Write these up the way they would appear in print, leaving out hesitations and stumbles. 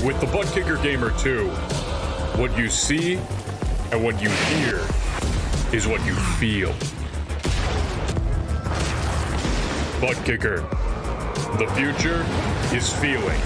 With the Butt Kicker Gamer 2, what you see and what you hear is what you feel. Butt Kicker. The future is feeling.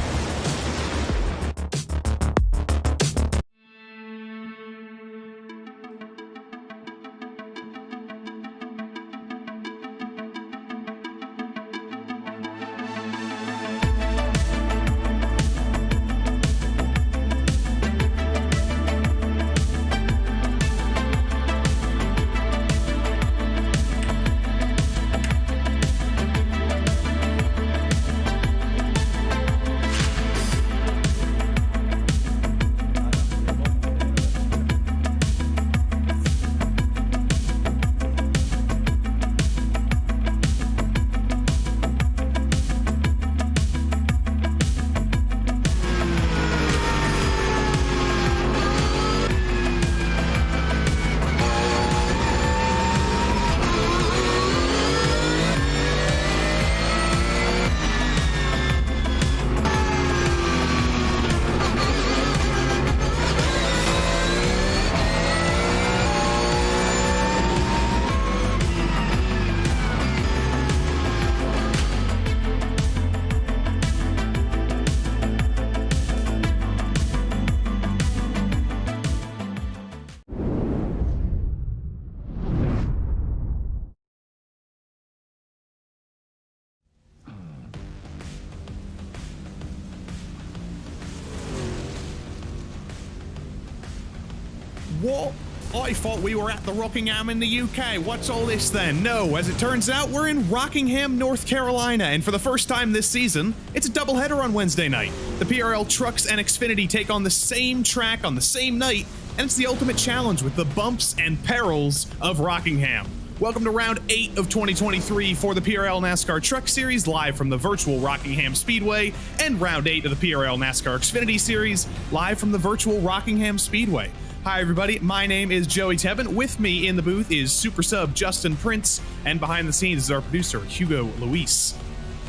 What? I thought we were at the Rockingham in the UK. What's all this then? No, as it turns out, we're in Rockingham, North Carolina, and for the first time this season, it's a doubleheader on Wednesday night. The PRL trucks and Xfinity take on the same track on the same night, and it's the ultimate challenge with the bumps and perils of Rockingham. Welcome to round 8 of 2023 for the PRL NASCAR Truck Series, live from the virtual Rockingham Speedway, and round 8 of the PRL NASCAR Xfinity Series, live from the virtual Rockingham Speedway. Hi everybody, my name is Joey Tebben. With me in the booth is Super Sub Justin Prince, and behind the scenes is our producer, Hugo Luis.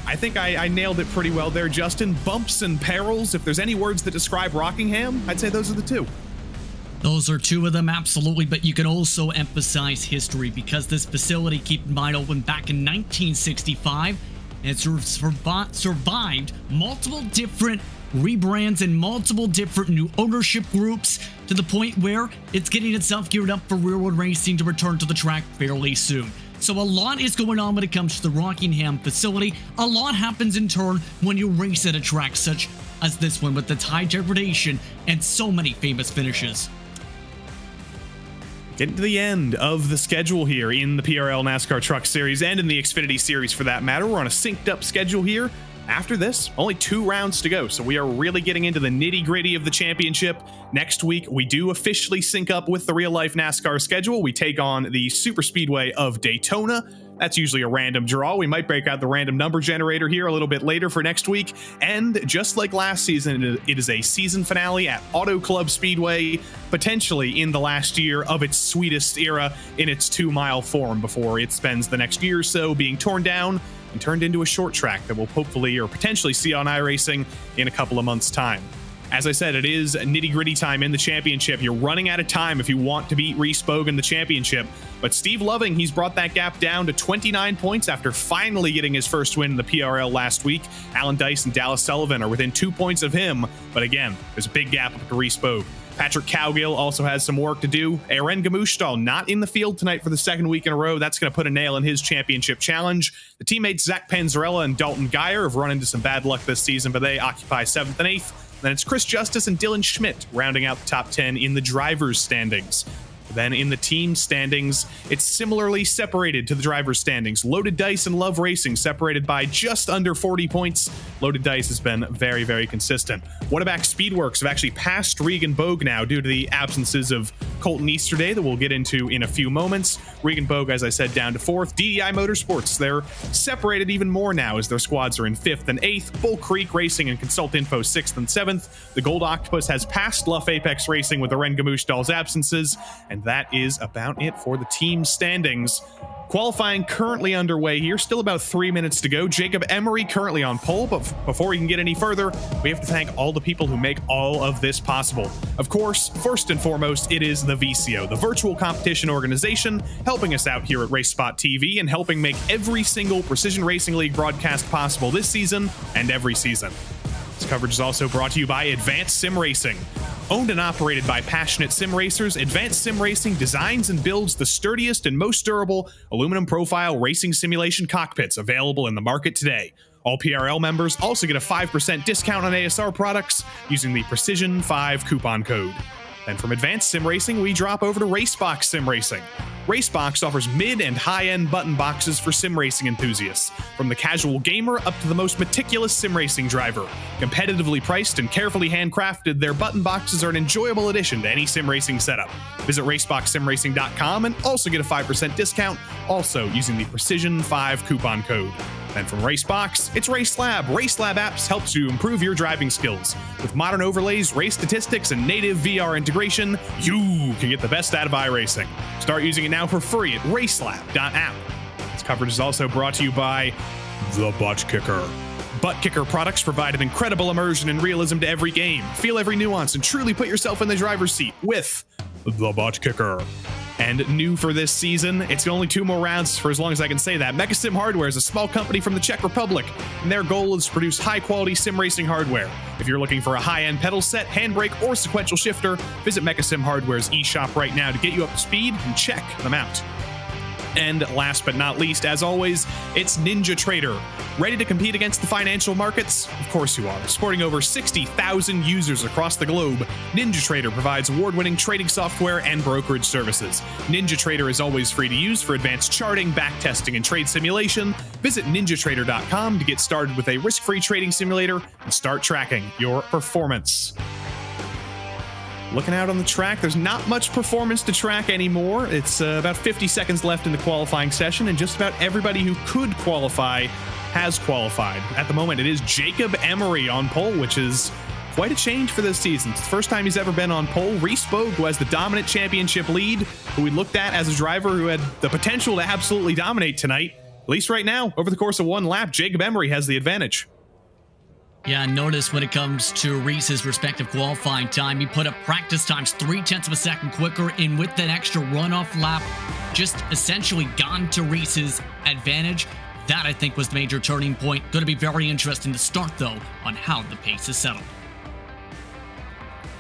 I think I nailed it pretty well there, Justin. Bumps and perils, if there's any words that describe Rockingham, I'd say those are the two. Those are two of them, absolutely, but you can also emphasize history because this facility, keep in mind, opened back in 1965, and it's survived multiple different rebrands and multiple different new ownership groups to the point where it's getting itself geared up for real-world racing to return to the track fairly soon. So a lot is going on when it comes to the Rockingham facility. A lot happens in turn when you race at a track such as this one with its high degradation and so many famous finishes. Getting to the end of the schedule here in the PRL NASCAR Truck Series and in the Xfinity Series for that matter. We're on a synced up schedule here. After this, only 2 rounds to go, so we are really getting into the nitty-gritty of the championship. Next week, we do officially sync up with the real-life NASCAR schedule. We take on the Super Speedway of Daytona. That's usually a random draw. We might break out the random number generator here a little bit later for next week. And just like last season, it is a season finale at Auto Club Speedway, potentially in the last year of its sweetest era in its 2-mile form before it spends the next year or so being torn down and turned into a short track that we'll hopefully or potentially see on iRacing in a couple of months' time. As I said, it is nitty-gritty time in the championship. You're running out of time if you want to beat Reese Bogue in the championship. But Steve Loving, he's brought that gap down to 29 points after finally getting his first win in the PRL last week. Alan Dice and Dallas Sullivan are within 2 points of him. But again, there's a big gap up to Reese Bogue. Patrick Cowgill also has some work to do. Aaron Gamushtal not in the field tonight for the second week in a row. That's going to put a nail in his championship challenge. The teammates Zach Panzarella and Dalton Geyer have run into some bad luck this season, but they occupy 7th and 8th. Then it's Chris Justice and Dylan Schmidt rounding out the top 10 in the drivers' standings. Then in the team standings, it's similarly separated to the driver's standings. Loaded Dice and Love Racing separated by just under 40 points. Loaded Dice has been very, very consistent. Whataback Speedworks have actually passed Regan Bogue now due to the absences of Colton Easterday that we'll get into in a few moments. Regan Bogue, as I said, down to 4th. DDI Motorsports, they're separated even more now as their squads are in 5th and 8th. Bull Creek Racing and Consult Info 6th and 7th. The Gold Octopus has passed Luff Apex Racing with Aren Gamushtal's absences, and that is about it for the team standings. Qualifying currently underway here, still about 3 minutes to go. Jacob Emery currently on pole, but before we can get any further, we have to thank all the people who make all of this possible. Of course, first and foremost, it is the VCO, the virtual competition organization, helping us out here at RaceSpotTV and helping make every single Precision Racing League broadcast possible this season and every season. This coverage is also brought to you by Advanced Sim Racing. Owned and operated by passionate sim racers, Advanced Sim Racing designs and builds the sturdiest and most durable aluminum profile racing simulation cockpits available in the market today. All PRL members also get a 5% discount on ASR products using the Precision 5 coupon code. Then from Advanced Sim Racing, we drop over to Racebox Sim Racing. Racebox offers mid and high-end button boxes for sim racing enthusiasts, from the casual gamer up to the most meticulous sim racing driver. Competitively priced and carefully handcrafted, their button boxes are an enjoyable addition to any sim racing setup. Visit raceboxsimracing.com and also get a 5% discount, also using the Precision 5 coupon code. Then from Racebox, it's RaceLab. RaceLab apps helps you improve your driving skills. With modern overlays, race statistics, and native VR integration, you can get the best out of iRacing. Start using it now for free at racelab.app. This coverage is also brought to you by The Butt Kicker. Butt Kicker products provide an incredible immersion and realism to every game. Feel every nuance and truly put yourself in the driver's seat with The Butt Kicker. And new for this season, it's only 2 more rounds for as long as I can say that. Mechasim Hardware is a small company from the Czech Republic, and their goal is to produce high-quality sim racing hardware. If you're looking for a high-end pedal set, handbrake, or sequential shifter, visit Mechasim Hardware's eShop right now to get you up to speed and check them out. And last but not least, as always, it's Ninja Trader. Ready to compete against the financial markets? Of course you are. Sporting over 60,000 users across the globe, Ninja Trader provides award-winning trading software and brokerage services. Ninja Trader is always free to use for advanced charting, backtesting, and trade simulation. Visit ninjatrader.com to get started with a risk-free trading simulator and start tracking your performance. Looking out on the track, there's not much performance to track anymore. It's about 50 seconds left in the qualifying session, and just about everybody who could qualify has qualified. At the moment, it is Jacob Emery on pole, which is quite a change for this season. It's the first time he's ever been on pole. Reese Bogue, who has the dominant championship lead, who we looked at as a driver who had the potential to absolutely dominate tonight. At least right now, over the course of 1 lap, Jacob Emery has the advantage. Yeah, notice when it comes to Reese's respective qualifying time, he put up practice times 0.3 of a second quicker, and with that extra runoff lap, just essentially gone to Reese's advantage. That, I think, was the major turning point. Going to be very interesting to start, though, on how the pace is settled.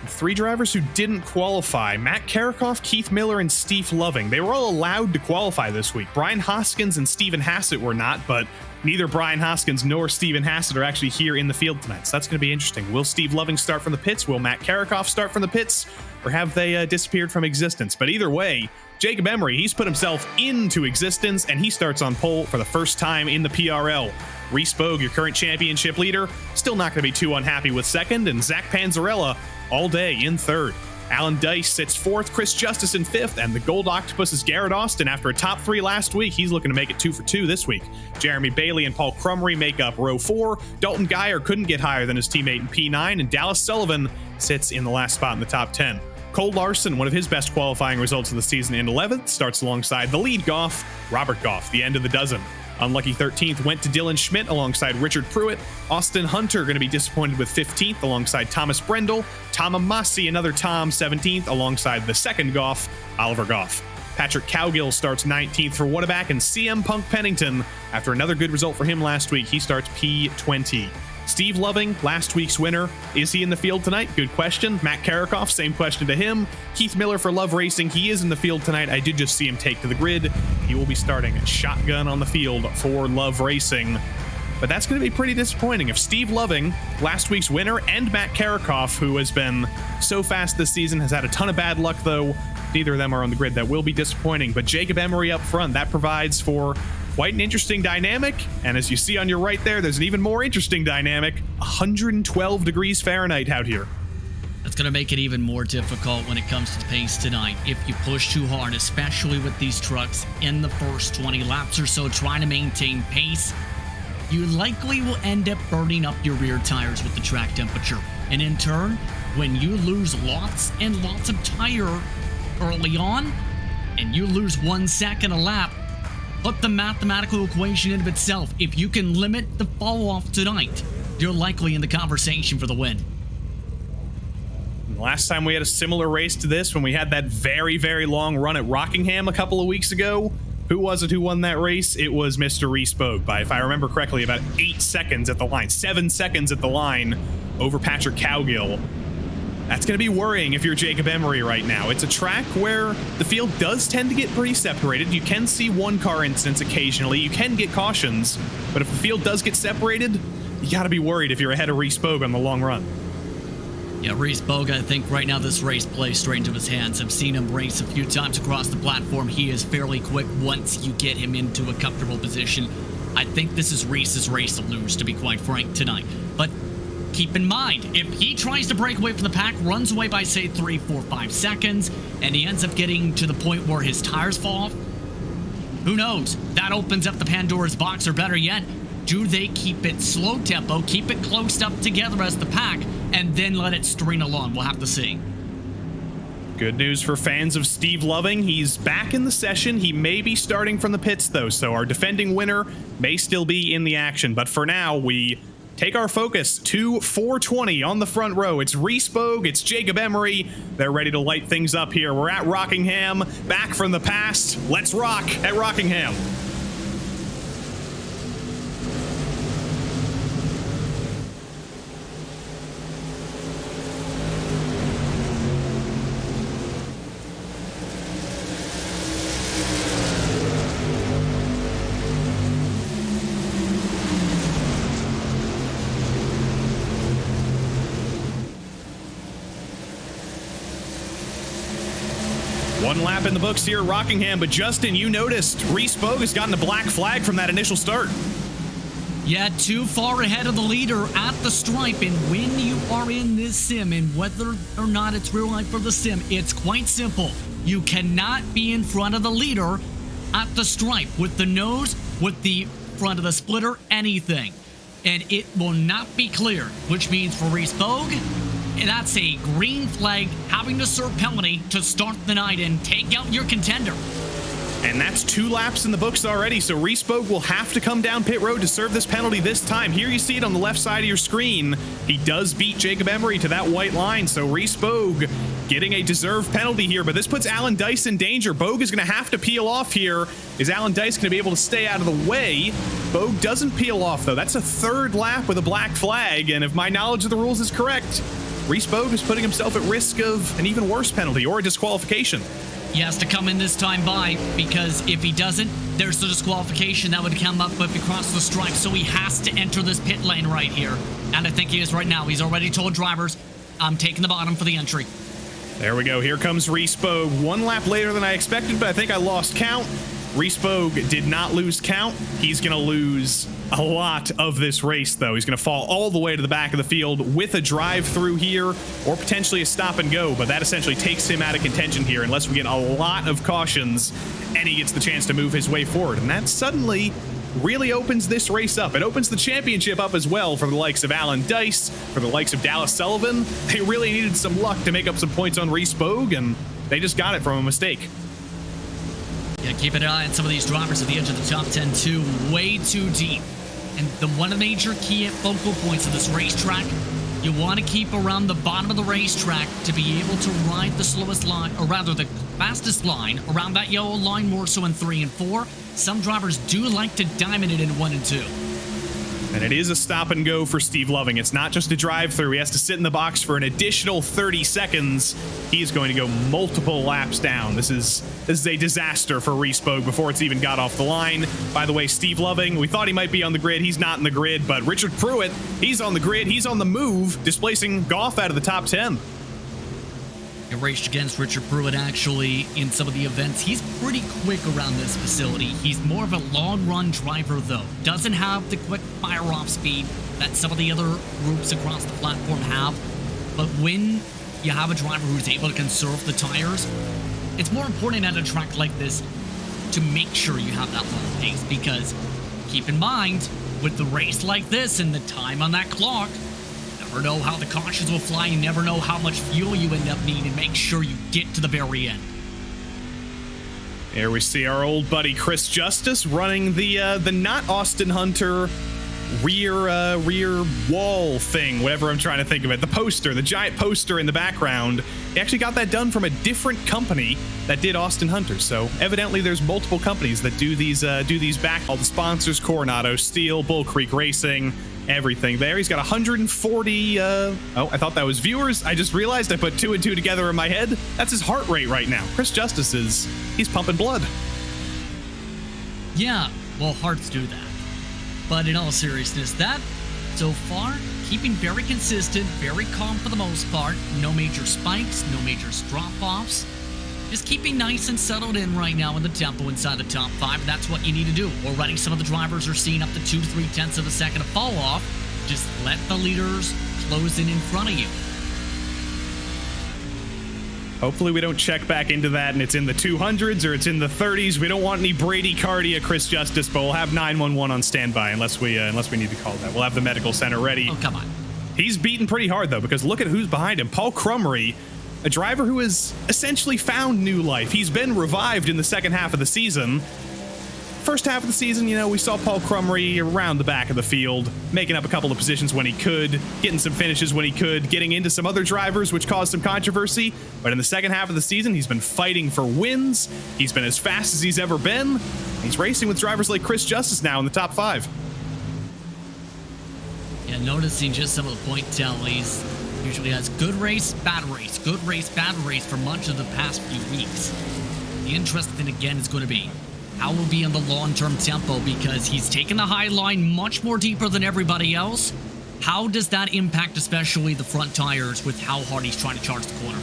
3 drivers who didn't qualify: Matt Karakoff, Keith Miller, and Steve Loving. They were all allowed to qualify this week. Brian Hoskins and Stephen Hassett were not, but neither Brian Hoskins nor Stephen Hassett are actually here in the field tonight, so that's going to be interesting. Will Steve Loving start from the pits? Will Matt Karakoff start from the pits? Or have they disappeared from existence? But either way, Jacob Emery, he's put himself into existence, and he starts on pole for the first time in the PRL. Reese Bogue, your current championship leader, still not going to be too unhappy with second, and Zach Panzarella all day in third. Alan Dice sits 4th, Chris Justice in 5th, and the Gold Octopus is Garrett Austin. After a top 3 last week, he's looking to make it 2 for 2 this week. Jeremy Bailey and Paul Crumry make up row 4. Dalton Geyer couldn't get higher than his teammate in P9, and Dallas Sullivan sits in the last spot in the top 10. Cole Larson, one of his best qualifying results of the season, in 11th, starts alongside the lead Goff, Robert Goff, the end of the dozen. Unlucky 13th went to Dylan Schmidt alongside Richard Pruitt. Austin Hunter going to be disappointed with 15th alongside Thomas Brendel. Tom Amassi, another Tom, 17th alongside the second Goff, Oliver Goff. Patrick Cowgill starts 19th for Whataback, and CM Punk Pennington, after another good result for him last week, he starts P20. Steve Loving, last week's winner. Is he in the field tonight? Good question. Matt Karakoff, same question to him. Keith Miller for Love Racing, he is in the field tonight. I did just see him take to the grid. He will be starting shotgun on the field for Love Racing. But that's going to be pretty disappointing. If Steve Loving, last week's winner, and Matt Karakoff, who has been so fast this season, has had a ton of bad luck, though, neither of them are on the grid. That will be disappointing. But Jacob Emery up front, that provides for quite an interesting dynamic, and as you see on your right there, there's an even more interesting dynamic. 112 degrees Fahrenheit out here. That's going to make it even more difficult when it comes to the pace tonight. If you push too hard, especially with these trucks in the first 20 laps or so, trying to maintain pace, you likely will end up burning up your rear tires with the track temperature. And in turn, when you lose lots and lots of tire early on, and you lose 1 second a lap, put the mathematical equation in of itself. If you can limit the fall off tonight, you're likely in the conversation for the win. Last time we had a similar race to this, when we had that very, very long run at Rockingham a couple of weeks ago, who was it who won that race? It was Mr. RaceSpoT by, if I remember correctly, about 8 seconds at the line, 7 seconds at the line over Patrick Cowgill. That's going to be worrying if you're Jacob Emery right now. It's a track where the field does tend to get pretty separated. You can see one-car incidents occasionally. You can get cautions, but if the field does get separated, you got to be worried if you're ahead of RaceSpoT on the long run. Yeah, RaceSpotTV, I think right now this race plays straight into his hands. I've seen him race a few times across the platform. He is fairly quick once you get him into a comfortable position. I think this is Reese's race to lose, to be quite frank, tonight. But keep in mind, if he tries to break away from the pack, runs away by, say, 3, 4, 5 seconds, and he ends up getting to the point where his tires fall off, who knows? That opens up the Pandora's box, or better yet, do they keep it slow tempo, keep it close up together as the pack, and then let it string along? We'll have to see. Good news for fans of Steve Loving. He's back in the session. He may be starting from the pits, though, so our defending winner may still be in the action. But for now, we take our focus to 420 on the front row. It's RaceSpotTV, it's Jacob Emery. They're ready to light things up here. We're at Rockingham, back from the past. Let's rock at Rockingham. One lap in the books here at Rockingham, but Justin, you noticed RaceSpotTV has gotten a black flag from that initial start. Yeah, too far ahead of the leader at the stripe. And when you are in this sim, and whether or not it's real life for the sim, it's quite simple. You cannot be in front of the leader at the stripe with the nose, with the front of the splitter, anything. And it will not be clear, which means for RaceSpotTV, that's a green flag, having to serve penalty to start the night and take out your contender. And that's 2 laps in the books already, so RaceSpotTV will have to come down pit road to serve this penalty this time. Here you see it on the left side of your screen. He does beat Jacob Emery to that white line, so RaceSpotTV getting a deserved penalty here, but this puts Alan Dice in danger. Bogue is going to have to peel off here. Is Alan Dice going to be able to stay out of the way? Bogue doesn't peel off, though. That's a 3rd lap with a black flag, and if my knowledge of the rules is correct, RaceSpotTV is putting himself at risk of an even worse penalty or a disqualification. He has to come in this time by, because if he doesn't, there's the disqualification that would come up if he crossed the stripe. So he has to enter this pit lane right here. And I think he is right now. He's already told drivers, I'm taking the bottom for the entry. There we go. Here comes RaceSpotTV. 1 lap later than I expected, but I think I lost count. RaceSpotTV did not lose count. He's going to lose a lot of this race, though. He's going to fall all the way to the back of the field with a drive-through here, or potentially a stop-and-go, but that essentially takes him out of contention here unless we get a lot of cautions and he gets the chance to move his way forward. And that suddenly really opens this race up. It opens the championship up as well for the likes of Alan Dice, for the likes of Dallas Sullivan. They really needed some luck to make up some points on RaceSpotTV, and they just got it from a mistake. Yeah, keep an eye on some of these drivers at the edge of the top 10 too. Way too deep. And one of the major key focal points of this racetrack, you want to keep around the bottom of the racetrack to be able to ride the slowest line, or rather the fastest line, around that yellow line, more so in 3 and 4. Some drivers do like to diamond it in 1 and 2. And it is a stop and go for Steve Loving. It's not just a drive-through. He has to sit in the box for an additional 30 seconds. He's going to go multiple laps down. This is a disaster for RaceSpotTV before it's even got off the line. By the way, Steve Loving, we thought he might be on the grid. He's not in the grid, but Richard Pruitt, he's on the grid. He's on the move, displacing Goff out of the top 10. I raced against Richard Pruitt actually in some of the events. He's pretty quick around this facility. He's more of a long-run driver, though. Doesn't have the quick fire-off speed that some of the other groups across the platform have. But when you have a driver who's able to conserve the tires, it's more important at a track like this to make sure you have that long pace, because keep in mind, with the race like this and the time on that clock, never know how the cautions will fly. You never know how much fuel you end up needing. Make sure you get to the very end. Here we see our old buddy Chris Justice running the not Austin Hunter rear wall thing, whatever I'm trying to think of it. The poster, the giant poster in the background. He actually got that done from a different company that did Austin Hunter. So evidently there's multiple companies that do these back. All the sponsors: Coronado Steel, Bull Creek Racing, everything there. He's got 140 I thought that was viewers. I just realized I put 2 and 2 together in my head. That's his heart rate right now. Chris Justice he's pumping blood. Yeah, well, hearts do that. But in all seriousness, that, so far, keeping very consistent, very calm for the most part. No major spikes, no major drop-offs. Just keeping nice and settled in right now in the tempo inside the top 5. That's what you need to do. Already some of the drivers are seeing up to 2-3 tenths of a second of fall off. Just let the leaders close in front of you. Hopefully we don't check back into that and it's in the 200s or it's in the 30s. We don't want any Brady Cardia Chris Justice, but we'll have 911 on standby unless we need to call that. We'll have the medical center ready. Oh, come on. He's beaten pretty hard, though, because look at who's behind him. Paul Crummery, a driver who has essentially found new life. He's been revived in the second half of the season. First half of the season, we saw Paul Crummery around the back of the field, making up a couple of positions when he could, getting some finishes when he could, getting into some other drivers, which caused some controversy. But in the second half of the season, he's been fighting for wins. He's been as fast as he's ever been. He's racing with drivers like Chris Justice now in the top 5. Yeah, noticing just some of the point tallies. Usually has good race, bad race, good race, bad race for much of the past few weeks. The interesting thing again is going to be how will be in the long-term tempo, because he's taken the high line much more deeper than everybody else. How does that impact especially the front tires with how hard he's trying to charge the corner?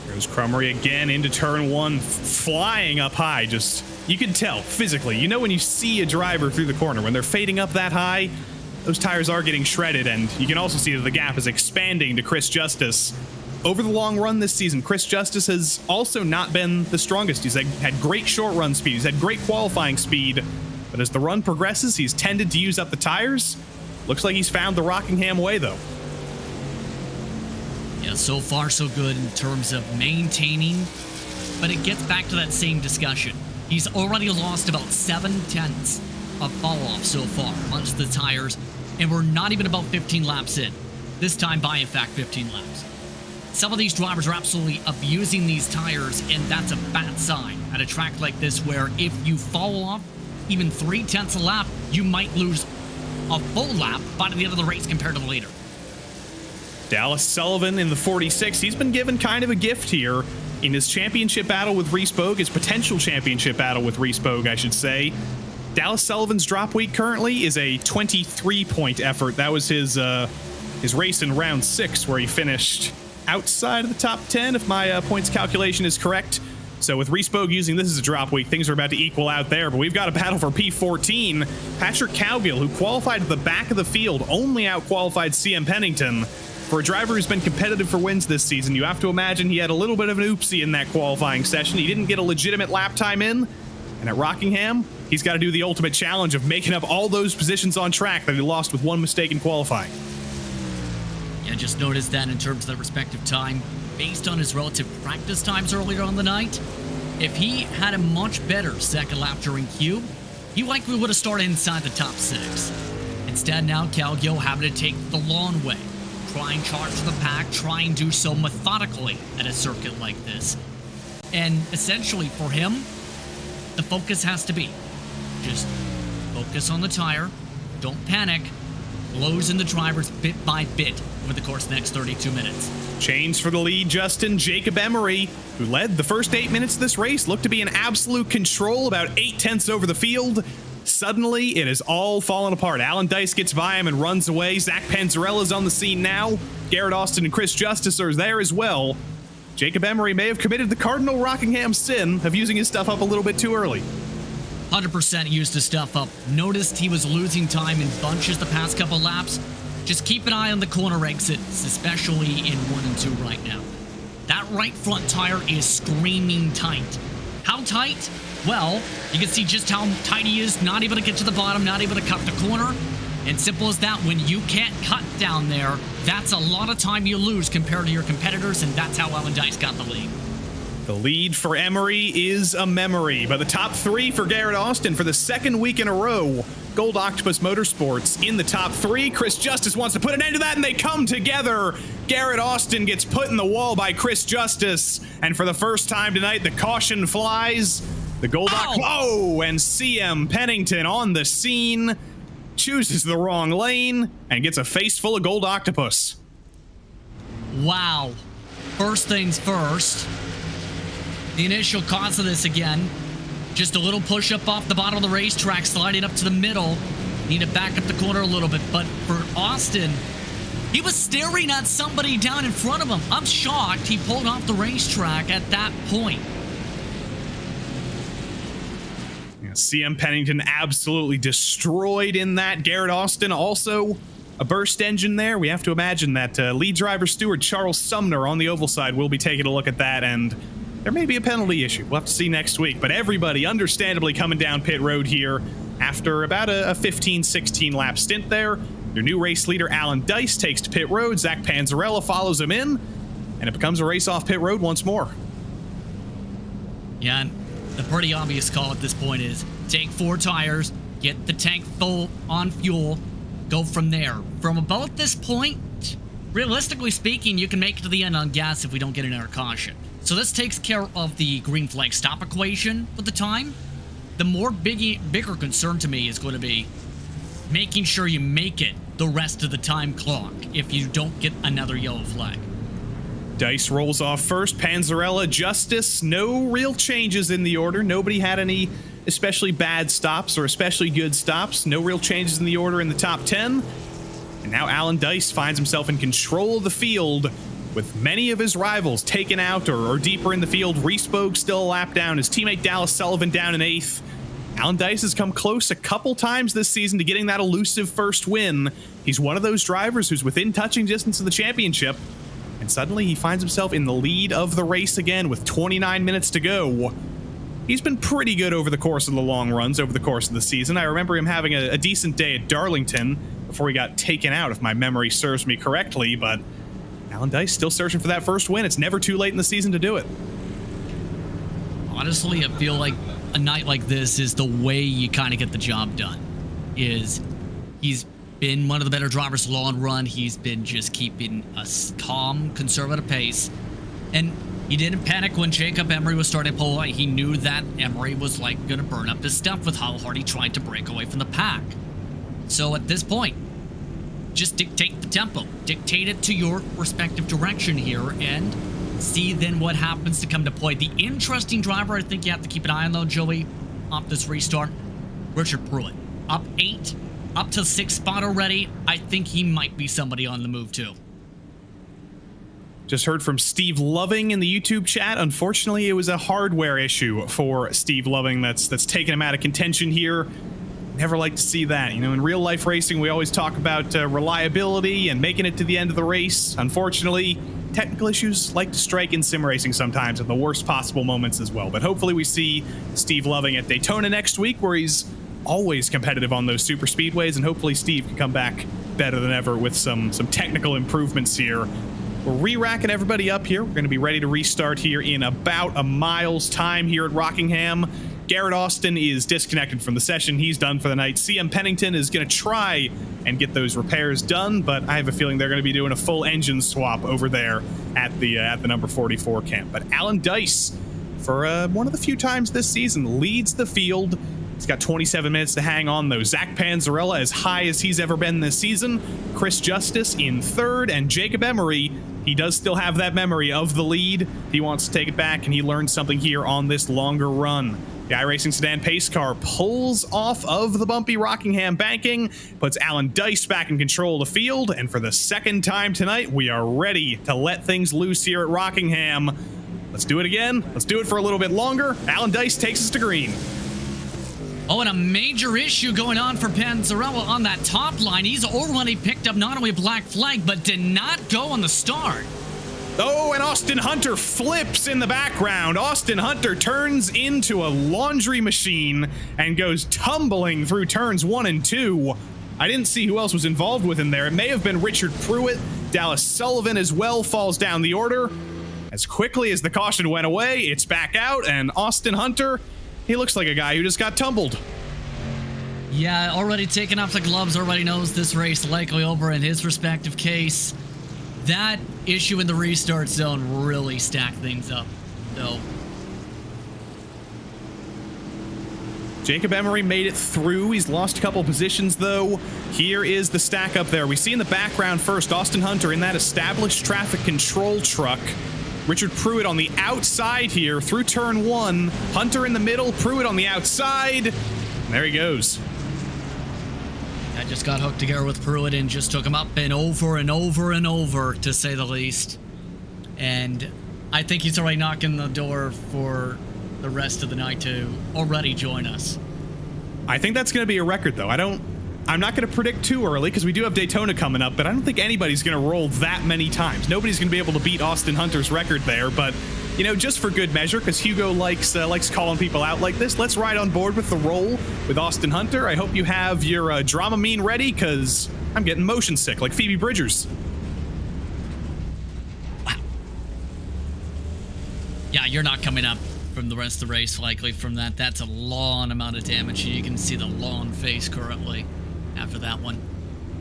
Here's Crummery again into turn 1, flying up high. Just, you can tell physically. When you see a driver through the corner, when they're fading up that high, those tires are getting shredded, and you can also see that the gap is expanding to Chris Justice. Over the long run this season, Chris Justice has also not been the strongest. He's had great short run speed. He's had great qualifying speed. But as the run progresses, he's tended to use up the tires. Looks like he's found the Rockingham way, though. Yeah, so far so good in terms of maintaining. But it gets back to that same discussion. He's already lost about 7 tenths of fall off so far amongst the tires. And we're not even about 15 laps in. This time by, in fact, 15 laps. Some of these drivers are absolutely abusing these tires, and that's a bad sign at a track like this, where if you fall off even 3 tenths a lap, you might lose a full lap by the end of the race compared to the leader. Dallas Sullivan in the 46. He's been given kind of a gift here in his championship battle with Reese Bogue, his potential championship battle with Reese Bogue, I should say. Dallas Sullivan's drop week currently is a 23-point effort. That was his race in round 6, where he finished outside of the top 10, if my points calculation is correct. So with Reese Bogue using this as a drop week, things are about to equal out there. But we've got a battle for P14. Patrick Cowgill, who qualified at the back of the field, only out-qualified CM Pennington. For a driver who's been competitive for wins this season, you have to imagine he had a little bit of an oopsie in that qualifying session. He didn't get a legitimate lap time in. And at Rockingham, he's got to do the ultimate challenge of making up all those positions on track that he lost with one mistake in qualifying. Yeah, just noticed that in terms of the respective time, based on his relative practice times earlier on the night, if he had a much better second lap during Cube, he likely would have started inside the top 6. Instead, now Cowgill having to take the long way, try and charge the pack, try and do so methodically at a circuit like this. And essentially for him, the focus has to be just focus on the tire, don't panic, blows in the drivers bit by bit over the course of the next 32 minutes. Chains for the lead, Justin. Jacob Emery, who led the first 8 minutes of this race, looked to be in absolute control, about 8 tenths over the field. Suddenly, it has all fallen apart. Alan Dice gets by him and runs away. Zach Panzarella's on the scene now. Garrett Austin and Chris Justice are there as well. Jacob Emery may have committed the cardinal Rockingham sin of using his stuff up a little bit too early. 100% used his stuff up. Noticed he was losing time in bunches the past couple laps. Just keep an eye on the corner exits, especially in 1 and 2 right now. That right front tire is screaming tight. How tight? Well, you can see just how tight he is, not able to get to the bottom, not able to cut the corner. And simple as that, when you can't cut down there, that's a lot of time you lose compared to your competitors, and that's how Alan Dice got the lead. The lead for Emery is a memory, but the top 3 for Garrett Austin for the second week in a row. Gold Octopus Motorsports in the top 3. Chris Justice wants to put an end to that, and they come together. Garrett Austin gets put in the wall by Chris Justice, and for the first time tonight, the caution flies. The Gold Octopus, and CM Pennington on the scene chooses the wrong lane and gets a face full of Gold Octopus. Wow. First things first. The initial cause of this again, just a little push up off the bottom of the racetrack, sliding up to the middle. Need to back up the corner a little bit, but for Austin, he was staring at somebody down in front of him. I'm shocked he pulled off the racetrack at that point. CM Pennington absolutely destroyed in that. Garrett Austin also a burst engine there. We have to imagine that lead driver steward Charles Sumner on the oval side will be taking a look at that, and there may be a penalty issue. We'll have to see next week. But everybody understandably coming down pit road here after about a 15-16 lap stint there. Your new race leader, Alan Dice, takes to pit road. Zach Panzarella follows him in, and it becomes a race off pit road once more. Yeah, and the pretty obvious call at this point is take 4 tires, get the tank full on fuel, go from there. From about this point, realistically speaking, you can make it to the end on gas if we don't get another caution. So this takes care of the green flag stop equation for the time. The more bigger concern to me is going to be making sure you make it the rest of the time clock if you don't get another yellow flag. Dice rolls off first. Panzarella, Justice, no real changes in the order. Nobody had any especially bad stops or especially good stops. No real changes in the order in the top 10. And now Alan Dice finds himself in control of the field with many of his rivals taken out or deeper in the field. Reese Bogue still a lap down. His teammate Dallas Sullivan down in 8th. Alan Dice has come close a couple times this season to getting that elusive first win. He's one of those drivers who's within touching distance of the championship. And suddenly he finds himself in the lead of the race again with 29 minutes to go. He's been pretty good over the course of the long runs, over the course of the season. I remember him having a decent day at Darlington before he got taken out, if my memory serves me correctly. But Alan Dice still searching for that first win. It's never too late in the season to do it. Honestly, I feel like a night like this is the way you kind of get the job done. He's been one of the better drivers long run. He's been just keeping a calm, conservative pace. And he didn't panic when Jacob Emery was starting pole. He knew that Emery was like going to burn up his stuff with how hard he tried to break away from the pack. So at this point, just dictate the tempo. Dictate it to your respective direction here and see then what happens to come to play. The interesting driver I think you have to keep an eye on though, Joey, off this restart, Richard Pruitt. Up 8. Up to 6th spot already. I think he might be somebody on the move too. Just heard from Steve Loving in the YouTube chat. Unfortunately, it was a hardware issue for Steve Loving that's taken him out of contention here. Never like to see that. You know, in real life racing, we always talk about reliability and making it to the end of the race. Unfortunately, technical issues like to strike in sim racing sometimes at the worst possible moments as well. But hopefully we see Steve Loving at Daytona next week, where he's always competitive on those super speedways, and hopefully Steve can come back better than ever with some technical improvements here. We're re-racking everybody up here. We're going to be ready to restart here in about a mile's time here at Rockingham. Garrett Austin is disconnected from the session. He's done for the night. CM Pennington is going to try and get those repairs done, but I have a feeling they're going to be doing a full engine swap over there at the number 44 camp. But Alan Dice, for one of the few times this season, leads the field. He's got 27 minutes to hang on, though. Zach Panzarella as high as he's ever been this season. Chris Justice in 3rd, and Jacob Emery, he does still have that memory of the lead. He wants to take it back, and he learned something here on this longer run. The iRacing sedan pace car pulls off of the bumpy Rockingham banking, puts Alan Dice back in control of the field, and for the second time tonight, we are ready to let things loose here at Rockingham. Let's do it again. Let's do it for a little bit longer. Alan Dice takes us to green. Oh, and a major issue going on for Panzarella on that top line. He's already picked up not only a black flag, but did not go on the start. Oh, and Austin Hunter flips in the background. Austin Hunter turns into a laundry machine and goes tumbling through turns 1 and 2. I didn't see who else was involved with him there. It may have been Richard Pruitt. Dallas Sullivan as well falls down the order. As quickly as the caution went away, it's back out, and Austin Hunter, he looks like a guy who just got tumbled. Yeah, already taking off the gloves, already knows this race likely over in his respective case. That issue in the restart zone really stacked things up, though. Jacob Emery made it through. He's lost a couple positions, though. Here is the stack up there. We see in the background first Austin Hunter in that established traffic control truck. Richard Pruitt on the outside here through turn 1. Hunter in the middle, Pruitt on the outside. And there he goes. I just got hooked together with Pruitt and just took him up and over and over and over, to say the least. And I think he's already knocking the door for the rest of the night to already join us. I think that's going to be a record, though. I'm not going to predict too early because we do have Daytona coming up, but I don't think anybody's going to roll that many times. Nobody's going to be able to beat Austin Hunter's record there, but, you know, just for good measure, because Hugo likes calling people out like this, let's ride on board with the roll with Austin Hunter. I hope you have your Dramamine ready, because I'm getting motion sick like Phoebe Bridgers. Wow. Yeah, you're not coming up from the rest of the race likely from that. That's a long amount of damage. You can see the long face currently after that one.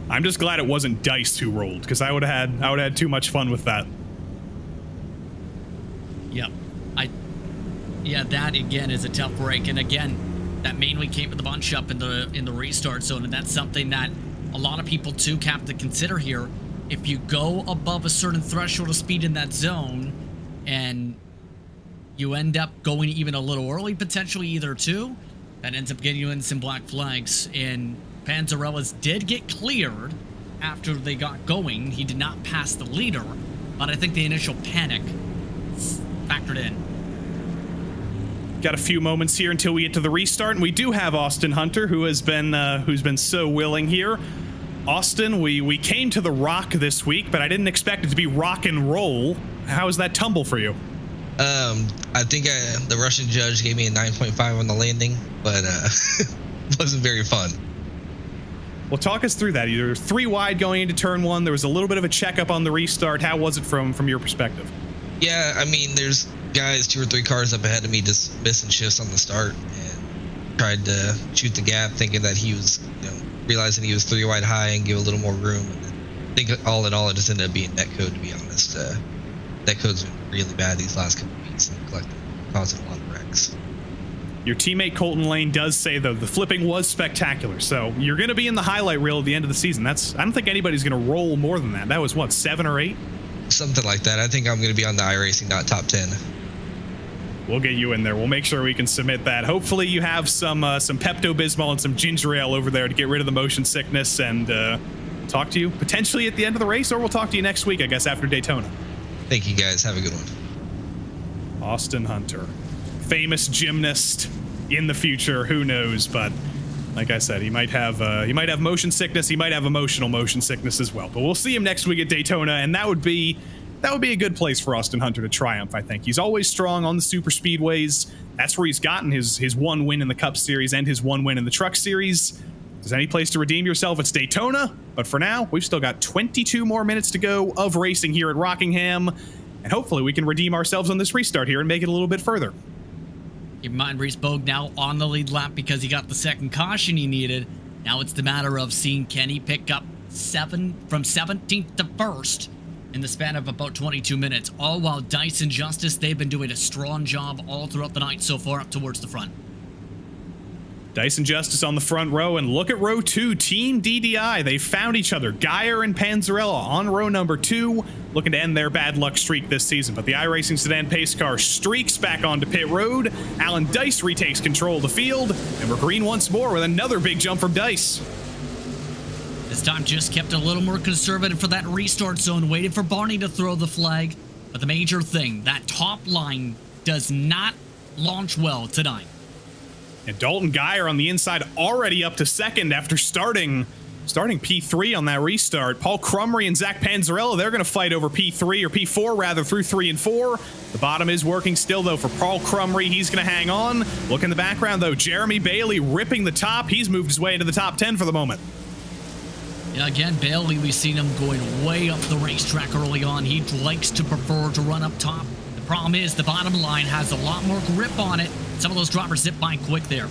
I'm just glad it wasn't Dice who rolled, because I would have had too much fun with that. Yep. Yeah, that again is a tough break, and again, that mainly came with the bunch up in the restart zone, and that's something that a lot of people too have to consider here. If you go above a certain threshold of speed in that zone, and you end up going even a little early, potentially either two, that ends up getting you in some black flags. And Panzarella's did get cleared after they got going. He did not pass the leader, but I think the initial panic factored in. Got a few moments here until we get to the restart, and we do have Austin Hunter, who's been so willing here. Austin, we came to the rock this week, but I didn't expect it to be rock and roll. How was that tumble for you? I think the Russian judge gave me a 9.5 on the landing, but wasn't very fun. Well, talk us through that. You're 3 wide going into turn 1. There was a little bit of a checkup on the restart. How was it from your perspective? Yeah, I mean, there's guys 2 or 3 cars up ahead of me just missing shifts on the start, and tried to shoot the gap, thinking that he was, realizing he was 3 wide high and give a little more room. And I think all in all, it just ended up being netcode, to be honest. Netcode's been really bad these last couple of weeks and causing a lot of wrecks. Your teammate Colton Lane does say, though, the flipping was spectacular. So you're going to be in the highlight reel at the end of the season. I don't think anybody's going to roll more than that. That was, what, 7 or 8? Something like that. I think I'm going to be on the iRacing top 10. We'll get you in there. We'll make sure we can submit that. Hopefully you have some Pepto-Bismol and some ginger ale over there to get rid of the motion sickness, and talk to you potentially at the end of the race, or we'll talk to you next week, I guess, after Daytona. Thank you, guys. Have a good one. Austin Hunter, famous gymnast in the future. Who knows? But like I said, he might have motion sickness. He might have emotional motion sickness as well. But we'll see him next week at Daytona, and that would be a good place for Austin Hunter to triumph. I think he's always strong on the super speedways. That's where he's gotten his 1 win in the Cup Series and his 1 win in the Truck Series. There's any place to redeem yourself, it's Daytona. But for now, we've still got 22 more minutes to go of racing here at Rockingham, and hopefully we can redeem ourselves on this restart here and make it a little bit further. Keep in mind, Reese Bogue now on the lead lap because he got the second caution he needed. Now it's the matter of seeing Kenny pick up from 17th to 1st in the span of about 22 minutes. All while Dice and Justice, they've been doing a strong job all throughout the night so far up towards the front. Dice and Justice on the front row, and look at row 2, Team DDI. They found each other. Geyer and Panzarella on row number 2, looking to end their bad luck streak this season. But the iRacing sedan pace car streaks back onto pit road. Alan Dice retakes control of the field, and we're green once more with another big jump from Dice. This time just kept a little more conservative for that restart zone, waited for Barney to throw the flag. But the major thing, that top line does not launch well tonight. And Dalton Geyer on the inside already up to 2nd after starting P3 on that restart. Paul Crumry and Zach Panzarella, they're going to fight over P3 or P4 rather through 3 and 4. The bottom is working still, though, for Paul Crumry. He's going to hang on. Look in the background, though. Jeremy Bailey ripping the top. He's moved his way into the top 10 for the moment. Yeah, again, Bailey, we've seen him going way up the racetrack early on. He likes to prefer to run up top. The problem is the bottom line has a lot more grip on it. Some of those droppers zip by quick there.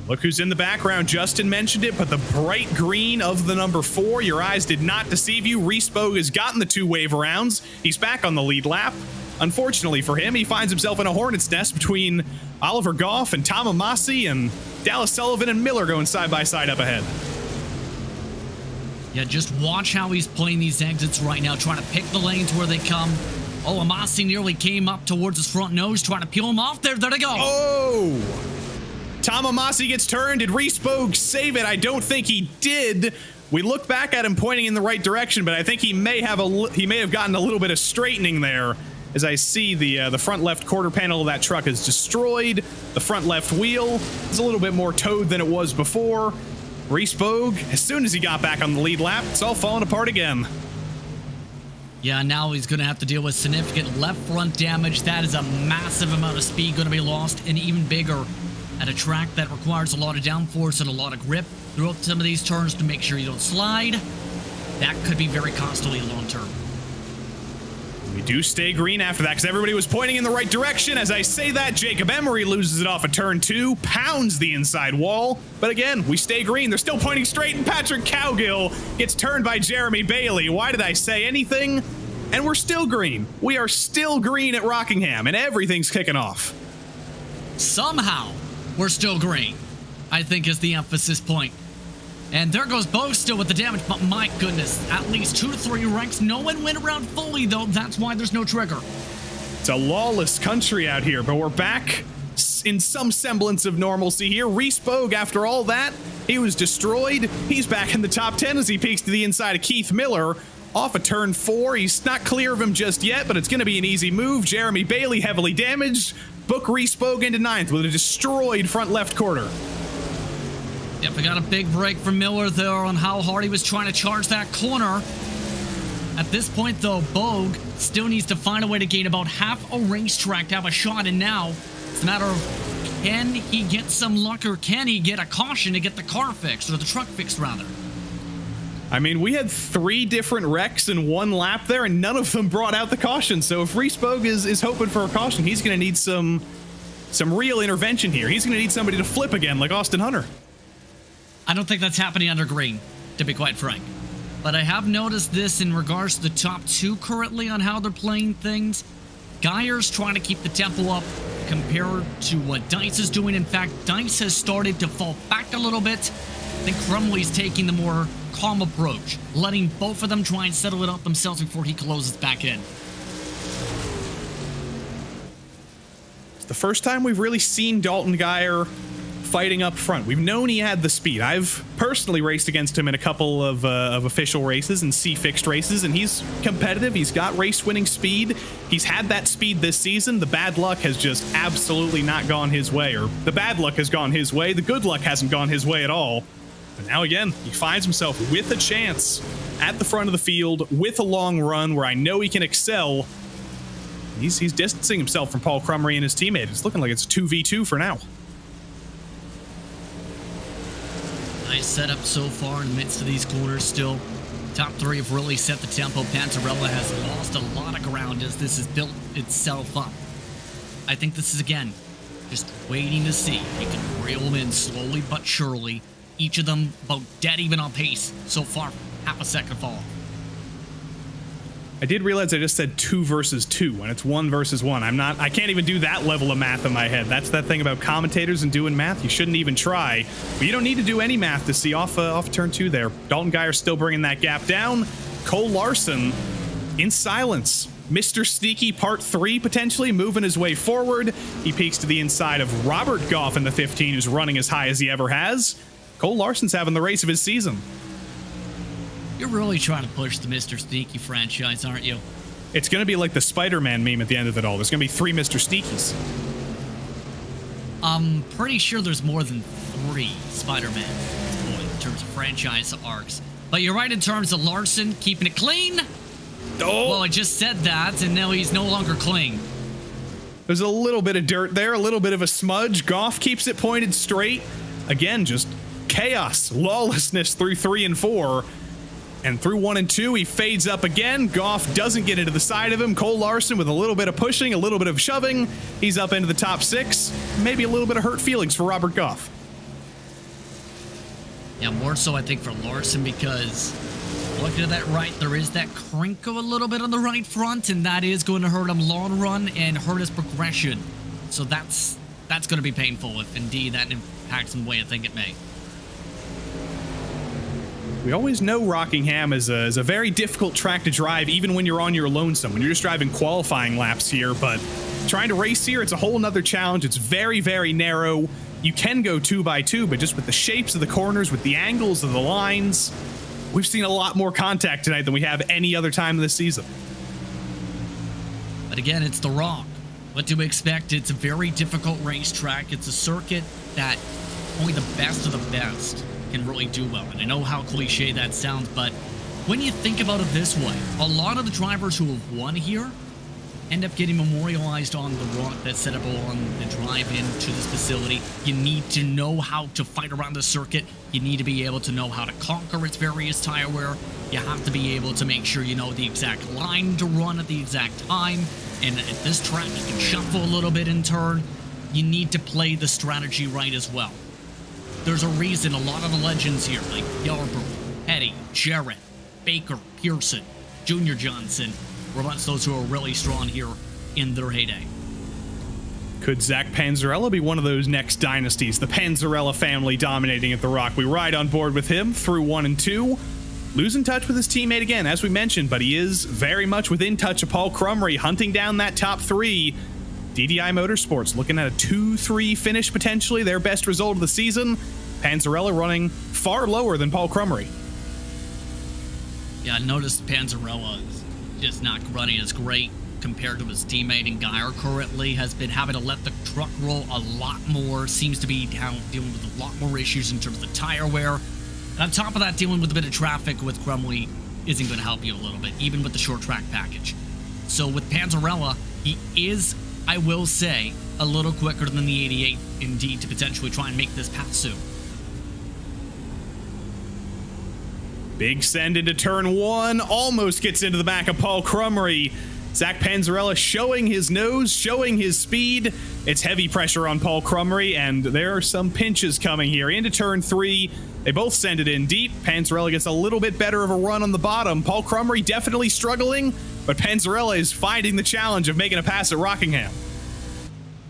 Look who's in the background. Justin mentioned it, but the bright green of the number 4, your eyes did not deceive you. RaceSpoT has gotten the 2 wave rounds. He's back on the lead lap. Unfortunately for him, he finds himself in a hornet's nest between Oliver Goff and Tom Amasi, and Dallas Sullivan and Miller going side by side up ahead. Yeah, just watch how he's playing these exits right now, trying to pick the lanes where they come. Oh, Amasi nearly came up towards his front nose, trying to peel him off there. There they go. Oh! Tom Amasi gets turned. Did RaceSpotT save it? I don't think he did. We look back at him pointing in the right direction, but I think he may have gotten a little bit of straightening there. As I see the front left quarter panel of that truck is destroyed. The front left wheel is a little bit more towed than it was before. RaceSpotT, as soon as he got back on the lead lap, it's all falling apart again. Yeah, now he's going to have to deal with significant left front damage. That is a massive amount of speed going to be lost, and even bigger at a track that requires a lot of downforce and a lot of grip throughout some of these turns to make sure you don't slide. That could be very costly long term. We do stay green after that because everybody was pointing in the right direction. As I say that, Jacob Emery loses it off of turn 2, pounds the inside wall. But again, we stay green. They're still pointing straight, and Patrick Cowgill gets turned by Jeremy Bailey. Why did I say anything? And we're still green. We are still green at Rockingham, and everything's kicking off. Somehow, we're still green, I think is the emphasis point. And there goes Bo still with the damage, but my goodness, at least 2 to 3 wrecks. No one went around fully, though. That's why there's no trigger. It's a lawless country out here, but we're back in some semblance of normalcy here. RaceSpotT, after all that, he was destroyed. He's back in the top 10 as he peeks to the inside of Keith Miller. Off of turn 4, he's not clear of him just yet, but it's going to be an easy move. Jeremy Bailey heavily damaged. Book RaceSpotT into 9th with a destroyed front left quarter. Yep, we got a big break from Miller there on how hard he was trying to charge that corner. At this point, though, Bogue still needs to find a way to gain about half a racetrack to have a shot, and now it's a matter of can he get some luck or can he get a caution to get the car fixed, or the truck fixed, rather. I mean, we had 3 different wrecks in 1 lap there, and none of them brought out the caution. So if RaceSpotT is hoping for a caution, he's going to need some real intervention here. He's going to need somebody to flip again, like Austin Hunter. I don't think that's happening under green, to be quite frank. But I have noticed this in regards to the top 2 currently on how they're playing things. Geyer's trying to keep the tempo up compared to what Dice is doing. In fact, Dice has started to fall back a little bit. I think Crumley's taking the more calm approach, letting both of them try and settle it out themselves before he closes back in. It's the first time we've really seen Dalton Geyer fighting up front. We've known he had the speed. I've personally raced against him in a couple of official races and C-fixed races, and he's competitive. He's got race-winning speed. He's had that speed this season. The bad luck has just absolutely not gone his way, or the bad luck has gone his way. The good luck hasn't gone his way at all. But now again, he finds himself with a chance at the front of the field with a long run where I know he can excel. He's distancing himself from Paul Crumry and his teammate. It's looking like it's 2v2 for now. Nice setup so far in the midst of these corners still. Top 3 have really set the tempo. Panzarella has lost a lot of ground as this has built itself up. I think this is, again, just waiting to see if he can reel them in slowly but surely. Each of them about dead even on pace so far, half a second fall. I did realize I just said 2 versus 2 when it's 1 versus 1. I can't even do that level of math in my head. That's that thing about commentators and doing math. You shouldn't even try. But you don't need to do any math to see off turn 2 there. Dalton Geyer still bringing that gap down. Cole Larson in silence. Mr. Sneaky Part 3 potentially moving his way forward. He peeks to the inside of Robert Goff in the 15, who's running as high as he ever has. Cole Larson's having the race of his season. You're really trying to push the Mr. Sneaky franchise, aren't you? It's going to be like the Spider-Man meme at the end of it all. There's going to be 3 Mr. Sneakies. I'm pretty sure there's more than 3 Spider-Man at this point in terms of franchise arcs. But you're right in terms of Larson keeping it clean. Oh. Well, I just said that, and now he's no longer clean. There's a little bit of dirt there, a little bit of a smudge. Goff keeps it pointed straight. Again, just chaos, lawlessness through 3 and 4. And through 1 and 2, he fades up again. Goff doesn't get into the side of him. Cole Larson with a little bit of pushing, a little bit of shoving. He's up into the top 6. Maybe a little bit of hurt feelings for Robert Goff. Yeah, more so I think for Larson, because looking at that right, there is that crinkle a little bit on the right front, and that is going to hurt him long run and hurt his progression. So that's going to be painful if indeed that impacts him the way I think it may. We always know Rockingham is a very difficult track to drive, even when you're on your lonesome, when you're just driving qualifying laps here. But trying to race here, it's a whole nother challenge. It's very, very narrow. You can go 2x2, but just with the shapes of the corners, with the angles of the lines, we've seen a lot more contact tonight than we have any other time this season. But again, it's The Rock. What do we expect? It's a very difficult racetrack. It's a circuit that only the best of the best can really do well. And I know how cliche that sounds, but when you think about it this way, a lot of the drivers who have won here end up getting memorialized on the rock that's set up on the drive-in to this facility. You need to know how to fight around the circuit. You need to be able to know how to conquer its various tire wear. You have to be able to make sure you know the exact line to run at the exact time. And at this track, you can shuffle a little bit in turn. You need to play the strategy right as well. There's a reason a lot of the legends here, like Yarborough, Petty, Jarrett, Baker, Pearson, Junior Johnson, were amongst those who are really strong here in their heyday. Could Zach Panzarella be one of those next dynasties? The Panzarella family dominating at the Rock. We ride on board with him through 1 and 2. Losing touch with his teammate again, as we mentioned, but he is very much within touch of Paul Crumry, hunting down that top 3. DDI Motorsports looking at a 2-3 finish potentially, their best result of the season. Panzarella running far lower than Paul Crumry. Yeah, I noticed Panzarella is just not running as great compared to his teammate in Geyer currently. Has been having to let the truck roll a lot more. Seems to be dealing with a lot more issues in terms of the tire wear. And on top of that, dealing with a bit of traffic with Crumley isn't going to help you a little bit, even with the short track package. So with Panzarella, he is, I will say, a little quicker than the 88, indeed, to potentially try and make this pass soon. Big send into turn 1, almost gets into the back of Paul Crumry. Zach Panzarella showing his nose, showing his speed. It's heavy pressure on Paul Crumry, and there are some pinches coming here. Into turn 3, they both send it in deep. Panzarella gets a little bit better of a run on the bottom. Paul Crumry definitely struggling, but Panzarella is finding the challenge of making a pass at Rockingham.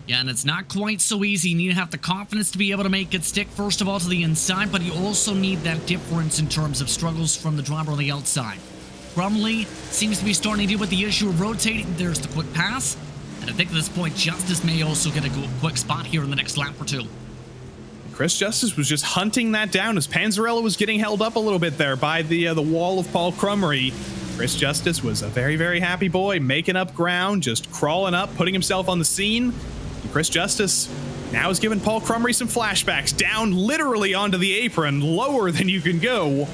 Yeah, and it's not quite so easy. You need to have the confidence to be able to make it stick, first of all, to the inside, but you also need that difference in terms of struggles from the driver on the outside. Crumley seems to be starting to deal with the issue of rotating. There's the quick pass, and I think at this point, Justice may also get a quick spot here in the next lap or two. Chris Justice was just hunting that down as Panzarella was getting held up a little bit there by the wall of Paul Crumry. Chris Justice was a very, very happy boy, making up ground, just crawling up, putting himself on the scene. And Chris Justice now is giving Paul Crumry some flashbacks, down literally onto the apron, lower than you can go.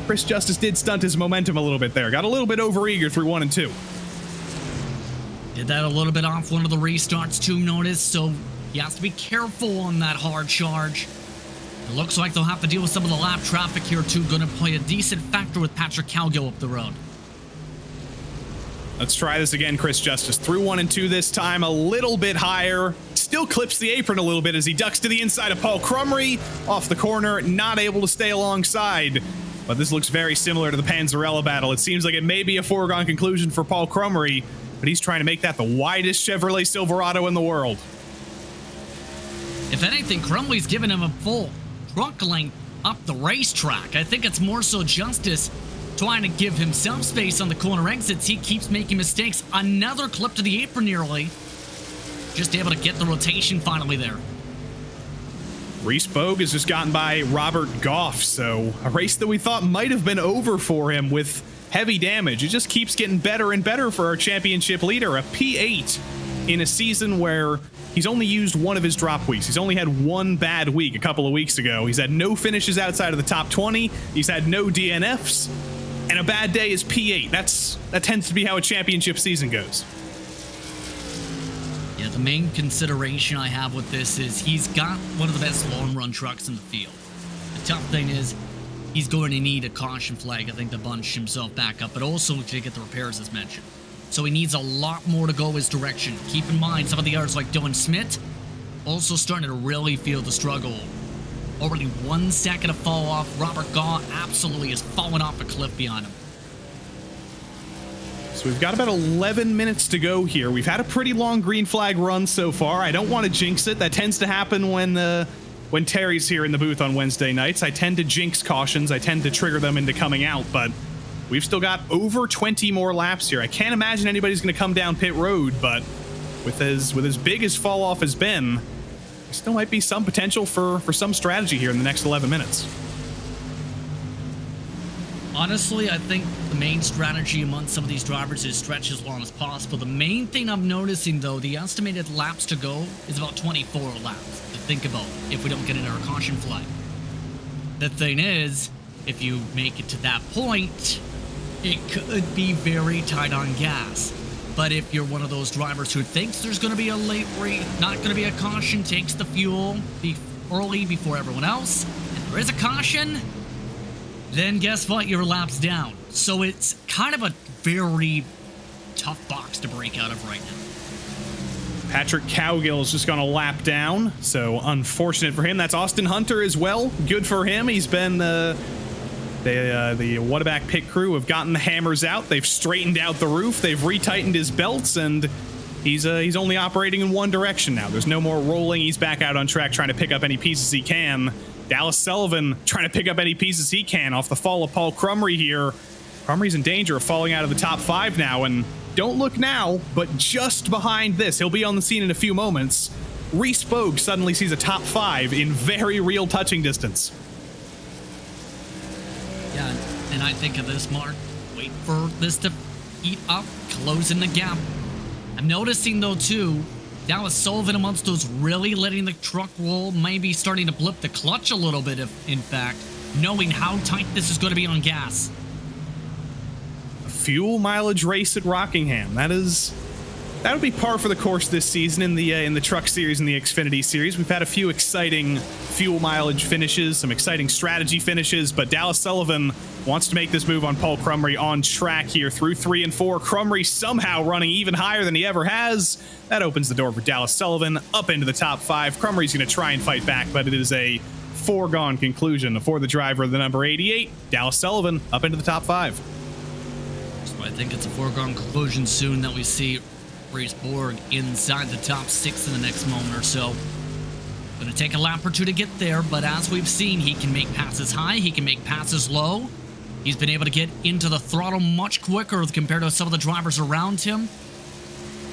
Chris Justice did stunt his momentum a little bit there, got a little bit overeager through 1 and 2. Did that a little bit off one of the restarts too, notice, so he has to be careful on that hard charge. It looks like they'll have to deal with some of the lap traffic here too. Going to play a decent factor with Patrick Calgill up the road. Let's try this again, Chris Justice. Through 1 and 2 this time, a little bit higher. Still clips the apron a little bit as he ducks to the inside of Paul Crumry. Off the corner, not able to stay alongside. But this looks very similar to the Panzarella battle. It seems like it may be a foregone conclusion for Paul Crumry, but he's trying to make that the widest Chevrolet Silverado in the world. If anything, Crumley's giving him a full trunk length up the racetrack. I think it's more so Justice trying to give himself space on the corner exits. He keeps making mistakes. Another clip to the apron nearly. Just able to get the rotation finally there. Reese Bogue has just gotten by Robert Goff, so a race that we thought might have been over for him with heavy damage. It just keeps getting better and better for our championship leader, a P8 in a season where he's only used one of his drop weeks. He's only had one bad week a couple of weeks ago. He's had no finishes outside of the top 20. He's had no DNFs, and a bad day is P8. That tends to be how a championship season goes. Yeah, the main consideration I have with this is he's got one of the best long run trucks in the field. The Tough thing is, he's going to need a caution flag, I think, to bunch himself back up, but also to get the repairs as mentioned. So he needs a lot more to go his direction. Keep in mind, some of the others like Dylan Smith also starting to really feel the struggle. Already 1 second to fall off. Robert Gaw absolutely has fallen off a cliff behind him. So we've got about 11 minutes to go here. We've had a pretty long green flag run so far. I don't want to jinx it. That tends to happen when Terry's here in the booth on Wednesday nights. I tend to jinx cautions. I tend to trigger them into coming out, but we've still got over 20 more laps here. I can't imagine anybody's going to come down pit road, but with as big as fall off has been, there still might be some potential for some strategy here in the next 11 minutes. Honestly, I think the main strategy among some of these drivers is stretch as long as possible. The main thing I'm noticing, though, the estimated laps to go is about 24 laps to think about if we don't get into our caution flag. The thing is, if you make it to that point, it could be very tight on gas. But if you're one of those drivers who thinks there's going to be a late race, not going to be a caution, takes the fuel early before everyone else, and there is a caution, then guess what? Your lap's down. So it's kind of a very tough box to break out of right now. Patrick Cowgill's just gone a lap down, so unfortunate for him. That's Austin Hunter as well. Good for him. He's been the Whataback pit crew have gotten the hammers out. They've straightened out the roof. They've retightened his belts, and he's only operating in one direction now. There's no more rolling. He's back out on track trying to pick up any pieces he can. Dallas Sullivan trying to pick up any pieces he can off the fall of Paul Crumry here. Crumry's in danger of falling out of the top 5 now, and don't look now, but just behind this, he'll be on the scene in a few moments. Reese Bogue suddenly sees a top 5 in very real touching distance. Yeah, and I think of this, Mark. Wait for this to heat up, closing the gap. I'm noticing, though, too, Dallas Sullivan amongst those really letting the truck roll, maybe starting to blip the clutch a little bit, if in fact, knowing how tight this is going to be on gas. A fuel mileage race at Rockingham. That'll be par for the course this season in the Truck Series and the Xfinity Series. We've had a few exciting fuel mileage finishes, some exciting strategy finishes, but Dallas Sullivan wants to make this move on Paul Crumry on track here through 3 and 4. Crumry somehow running even higher than he ever has. That opens the door for Dallas Sullivan up into the top 5. Crumry's going to try and fight back, but it is a foregone conclusion for the driver of the number 88, Dallas Sullivan, up into the top 5. So I think it's a foregone conclusion soon that we see Reese Bogue inside the top 6 in the next moment or so. Going to take a lap or two to get there, but as we've seen, he can make passes high, he can make passes low. He's been able to get into the throttle much quicker compared to some of the drivers around him.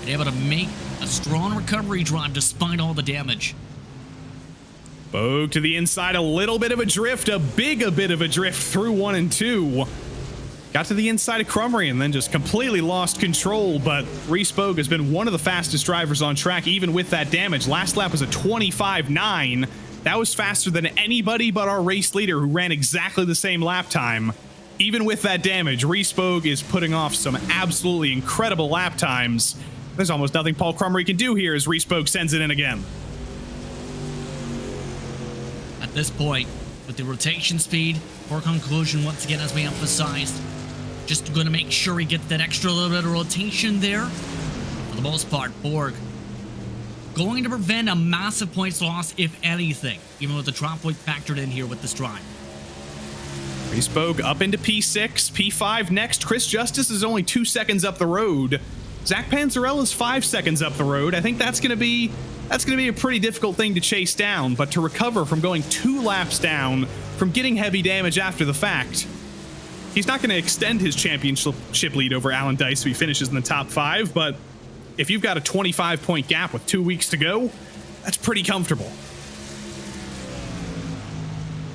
Been able to make a strong recovery drive despite all the damage. Bogue to the inside, a little bit of a drift, a bit of a drift through 1 and 2. Got to the inside of Crumry and then just completely lost control, but Reese Bogue has been one of the fastest drivers on track, even with that damage. Last lap was a 25.9. That was faster than anybody but our race leader, who ran exactly the same lap time. Even with that damage, Reese Bogue is putting off some absolutely incredible lap times. There's almost nothing Paul Crumry can do here as Reese Bogue sends it in again. At this point, with the rotation speed, for conclusion, once again, as we emphasized, just going to make sure he gets that extra little bit of rotation there. For the most part, Bogue going to prevent a massive points loss, if anything, even with the drop weight factored in here with this drive. Reese Bogue up into P6, P5 next. Chris Justice is only 2 seconds up the road. Zach Panzarella is 5 seconds up the road. I think that's going to be a pretty difficult thing to chase down, but to recover from going 2 laps down, from getting heavy damage after the fact, he's not going to extend his championship lead over Alan Dice if he finishes in the top 5, but if you've got a 25-point gap with 2 weeks to go, that's pretty comfortable.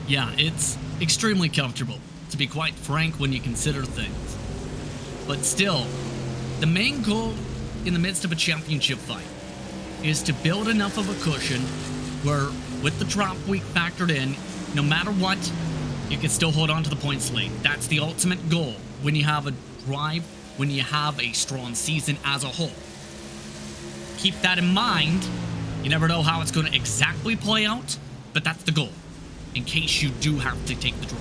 Yeah, it's extremely comfortable, to be quite frank, when you consider things. But still, the main goal in the midst of a championship fight is to build enough of a cushion where, with the drop week factored in, no matter what, you can still hold on to the points lead. That's the ultimate goal when you have a drive, when you have a strong season as a whole. Keep that in mind. You never know how it's going to exactly play out, but that's the goal. in case you do have to take the draw.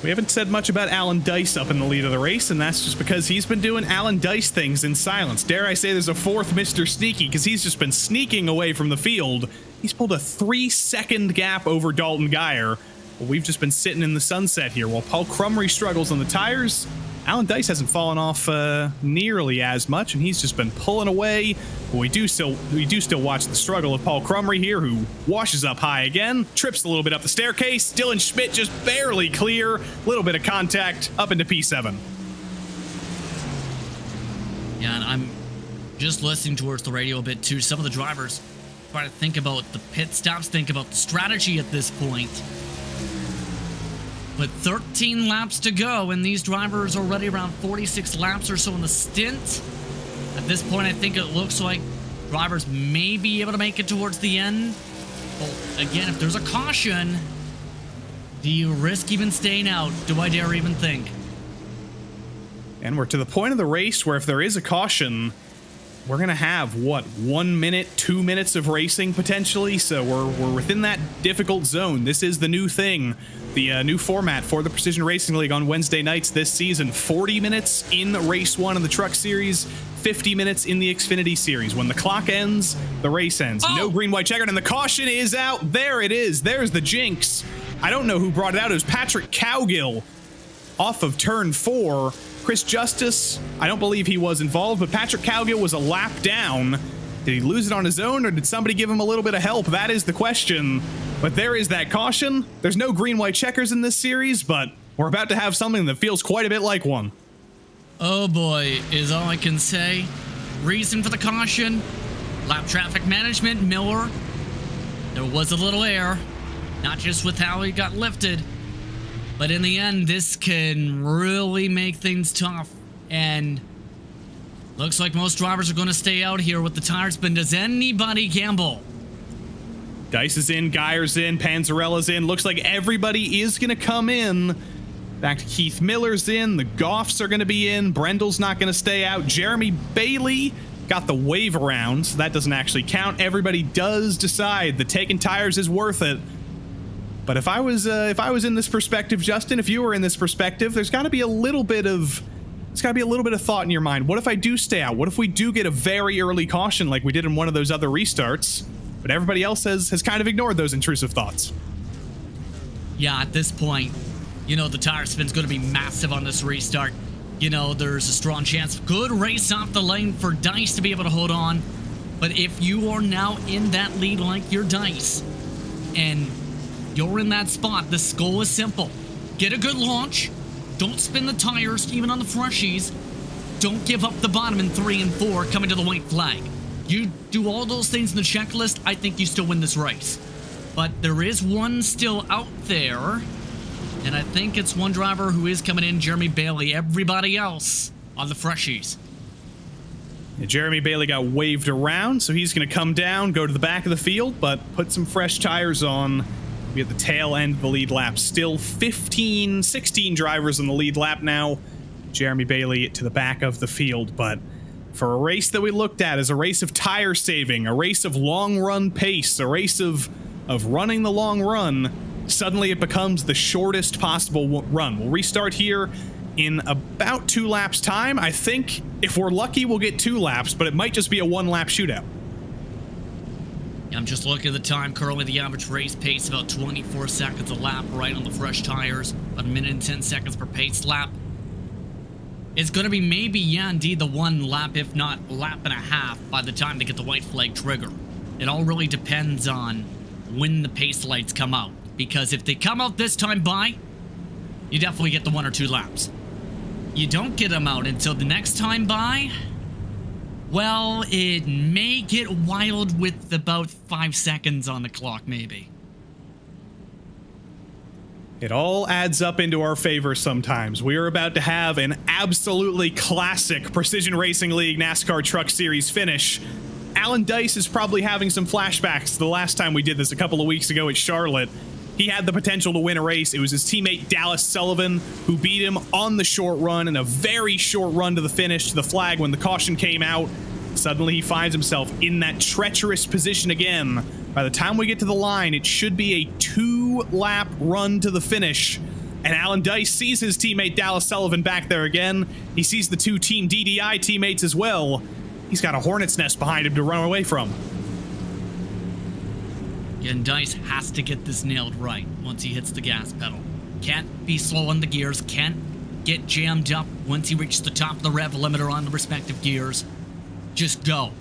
We haven't said much about Alan Dice up in the lead of the race, and that's just because he's been doing Alan Dice things in silence. Dare I say there's a fourth Mr. Sneaky, because he's just been sneaking away from the field. He's pulled a 3-second gap over Dalton Geyer. Well, we've just been sitting in the sunset here. While Paul Crumry struggles on the tires, Alan Dice hasn't fallen off nearly as much, and he's just been pulling away. But we do still watch the struggle of Paul Crumry here, who washes up high again, trips a little bit up the staircase. Dylan Schmidt just barely clear. Little bit of contact up into P7. Yeah, and I'm just listening towards the radio a bit too. Some of the drivers try to think about the pit stops, think about the strategy at this point. But 13 laps to go, and these drivers are already around 46 laps or so in the stint. At this point, I think it looks like drivers may be able to make it towards the end. Well, again, if there's a caution, do you risk even staying out? Do I dare even think? And we're to the point of the race where if there is a caution, we're going to have, what, 1 minute, 2 minutes of racing potentially? So we're within that difficult zone. This is the new thing, the new format for the Precision Racing League on Wednesday nights this season. 40 minutes in Race 1 of the Truck Series, 50 minutes in the Xfinity Series. When the clock ends, the race ends. No green, white checkered, and the caution is out. There it is. There's the jinx. I don't know who brought it out. It was Patrick Cowgill off of turn 4. Chris Justice, I don't believe he was involved, but Patrick Cowgill was a lap down. Did he lose it on his own, or did somebody give him a little bit of help? That is the question. But there is that caution. There's no green, white checkers in this series, but we're about to have something that feels quite a bit like one. Oh boy, is all I can say. Reason for the caution, lap traffic management, Miller. There was a little air, not just with how he got lifted, but in the end, this can really make things tough. And looks like most drivers are going to stay out here with the tires, but does anybody gamble? Dice is in, Geyer's in, Panzarella's in. Looks like everybody is going to come in. Back to Keith Miller's in. The Goffs are going to be in. Brendel's not going to stay out. Jeremy Bailey got the wave around, so that doesn't actually count. Everybody does decide that taking tires is worth it. But if I was in this perspective, Justin, if you were in this perspective, there's got to be a little bit of thought in your mind. What if I do stay out? What if we do get a very early caution like we did in one of those other restarts? But everybody else has kind of ignored those intrusive thoughts. Yeah, at this point, you know, the tire spin's going to be massive on this restart. You know, there's a strong chance. Good race off the lane for Dice to be able to hold on. But if you are now in that lead like your Dice, and you're in that spot, the goal is simple. Get a good launch. Don't spin the tires, even on the freshies. Don't give up the bottom in 3 and 4 coming to the white flag. You do all those things in the checklist, I think you still win this race. But there is one still out there, and I think it's one driver who is coming in, Jeremy Bailey. Everybody else on the freshies. Yeah, Jeremy Bailey got waved around, so he's going to come down, go to the back of the field, but put some fresh tires on. We at the tail end of the lead lap. Still 16 drivers in the lead lap now. Jeremy Bailey to the back of the field. But for a race that we looked at as a race of tire saving, a race of long run pace, a race of running the long run, suddenly it becomes the shortest possible run. We'll restart here in about 2 laps time. I think if we're lucky, we'll get 2 laps, but it might just be a 1-lap shootout. I'm just looking at the time. Currently, the average race pace about 24 seconds a lap, right on the fresh tires. About 1 minute and 10 seconds per pace lap. It's going to be maybe, yeah, indeed, the 1 lap, if not a lap and a half, by the time they get the white flag trigger. It all really depends on when the pace lights come out. Because if they come out this time by, you definitely get the 1 or 2 laps. You don't get them out until the next time by, well, it may get wild with about 5 seconds on the clock, maybe. It all adds up into our favor sometimes. We are about to have an absolutely classic Precision Racing League NASCAR Truck Series finish. Alan Dice is probably having some flashbacks to the last time we did this a couple of weeks ago at Charlotte. He had the potential to win a race. It was his teammate Dallas Sullivan who beat him on the short run in a very short run to the finish, to the flag when the caution came out. Suddenly he finds himself in that treacherous position again. By the time we get to the line, it should be a 2-lap run to the finish. And Alan Dice sees his teammate Dallas Sullivan back there again. He sees the two Team DDI teammates as well. He's got a hornet's nest behind him to run away from. Again, Dice has to get this nailed right once he hits the gas pedal. Can't be slow on the gears, can't get jammed up once he reaches the top of the rev limiter on the respective gears. Just go.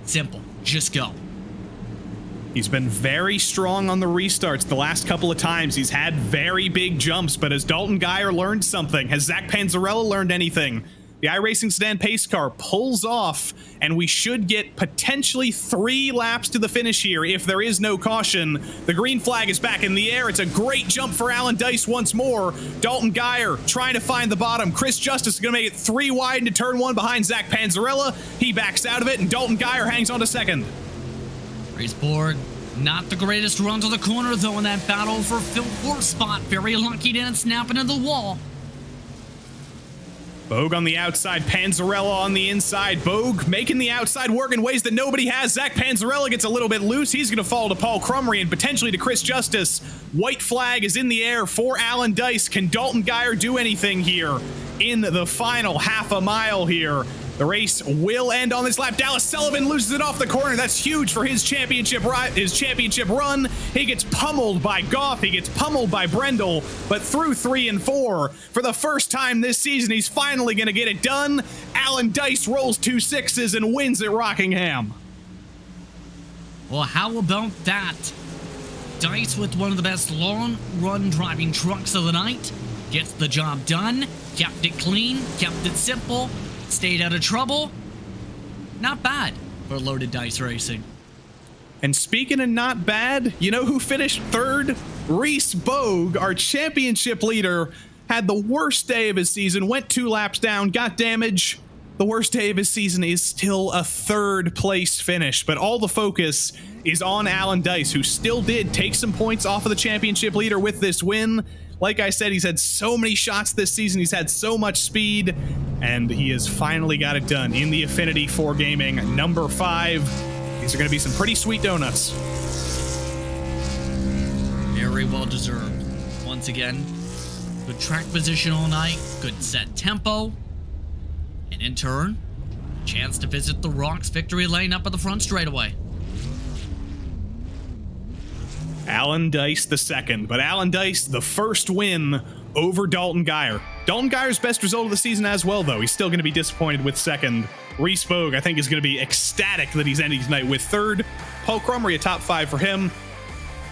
Simple. Just go. He's been very strong on the restarts the last couple of times. He's had very big jumps, but has Dalton Geyer learned something? Has Zach Panzarella learned anything? The iRacing sedan pace car pulls off, and we should get potentially 3 laps to the finish here if there is no caution. The green flag is back in the air. It's a great jump for Alan Dice once more. Dalton Geyer trying to find the bottom. Chris Justice is going to make it 3 wide into turn 1 behind Zach Panzarella. He backs out of it, and Dalton Geyer hangs on to second. Race board, not the greatest run to the corner, though, in that battle for 4th spot. Very lucky to snap into the wall. Bogue on the outside, Panzarella on the inside. Bogue making the outside work in ways that nobody has. Zach Panzarella gets a little bit loose. He's going to fall to Paul Crumry and potentially to Chris Justice. White flag is in the air for Alan Dice. Can Dalton Geyer do anything here in the final half a mile here? The race will end on this lap. Dallas Sullivan loses it off the corner. That's huge for his championship run. He gets pummeled by Goff. He gets pummeled by Brendel. But through 3 and 4, for the first time this season, he's finally going to get it done. Alan Dice rolls 2 6s and wins at Rockingham. Well, how about that? Dice with one of the best long-run driving trucks of the night. Gets the job done. Kept it clean. Kept it simple. Stayed out of trouble. Not bad for Loaded Dice Racing. And speaking of not bad, you know who finished 3rd? Reese Bogue, our championship leader, had the worst day of his season, went 2 laps down, got damage. The worst day of his season is still a 3rd place finish, but all the focus is on Alan Dice, who still did take some points off of the championship leader with this win. Like I said, he's had so many shots this season. He's had so much speed, and he has finally got it done in the Xfinity 4 Gaming number 5. These are going to be some pretty sweet donuts. Very well deserved. Once again, good track position all night, good set tempo, and in turn, a chance to visit the Rocks victory lane up at the front straightaway. Alan Dice the second, but Alan Dice the first win over Dalton Geyer. Dalton Geyer's best result of the season as well, though. He's still going to be disappointed with second. Reese Bogue, I think, is going to be ecstatic that he's ending tonight with 3rd. Paul Crumry, a top 5 for him.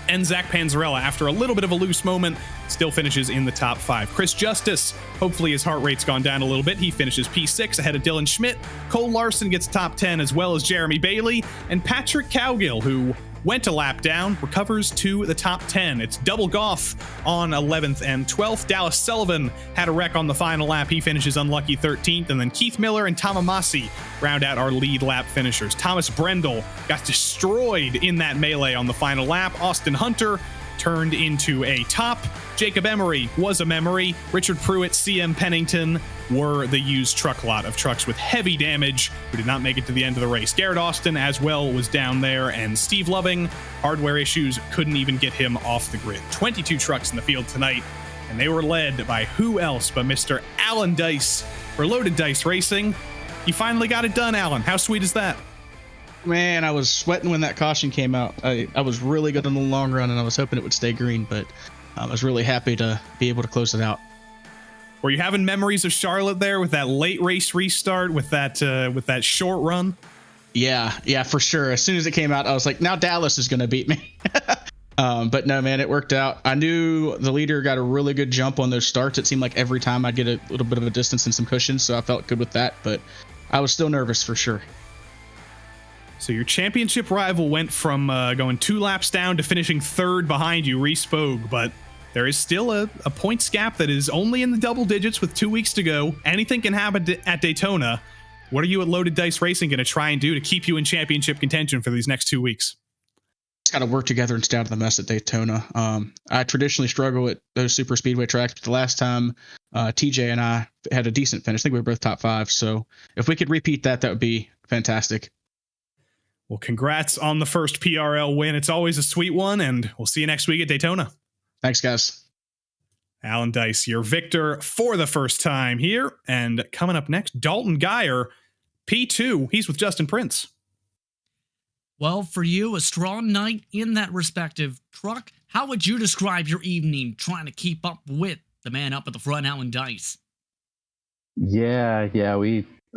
And Zach Panzarella, after a little bit of a loose moment, still finishes in the top 5. Chris Justice, hopefully his heart rate's gone down a little bit. He finishes P6 ahead of Dylan Schmidt. Cole Larson gets top 10, as well as Jeremy Bailey. And Patrick Cowgill, who went a lap down, recovers to the top 10. It's double Goff on 11th and 12th. Dallas Sullivan had a wreck on the final lap. He finishes unlucky 13th. And then Keith Miller and Tamamasi round out our lead lap finishers. Thomas Brendel got destroyed in that melee on the final lap. Austin Hunter turned into a top. Jacob Emery was a memory. Richard Pruitt, CM Pennington were the used truck lot of trucks with heavy damage who did not make it to the end of the race. Garrett Austin as well was down there, and Steve Loving, hardware issues couldn't even get him off the grid. 22 trucks in the field tonight, and they were led by who else but Mr. Alan Dice for Loaded Dice Racing. You finally got it done, Alan. How sweet is that? Man, I was sweating when that caution came out. I was really good in the long run, and I was hoping it would stay green, but I was really happy to be able to close it out. Were you having memories of Charlotte there with that late race restart, with that short run? Yeah, for sure. As soon as it came out, I was like, now Dallas is going to beat me. But no, man, it worked out. I knew the leader got a really good jump on those starts. It seemed like every time I'd get a little bit of a distance and some cushion, so I felt good with that, but I was still nervous for sure. So your championship rival went from going 2 laps down to finishing 3rd behind you, Reese Bogue, but there is still a points gap that is only in the double digits with 2 weeks to go. Anything can happen at Daytona. What are you at Loaded Dice Racing going to try and do to keep you in championship contention for these next 2 weeks? got to work together and stay out of the mess at Daytona. I traditionally struggle at those super speedway tracks, but the last time TJ and I had a decent finish, I think we were both top 5. So if we could repeat that, that would be fantastic. Well, congrats on the first PRL win. It's always a sweet one, and we'll see you next week at Daytona. Thanks, guys. Alan Dice, your victor for the first time here. And coming up next, Dalton Geyer, P2. He's with Justin Prince. Well, for you, a strong night in that respective truck. How would you describe your evening trying to keep up with the man up at the front, Alan Dice? Yeah,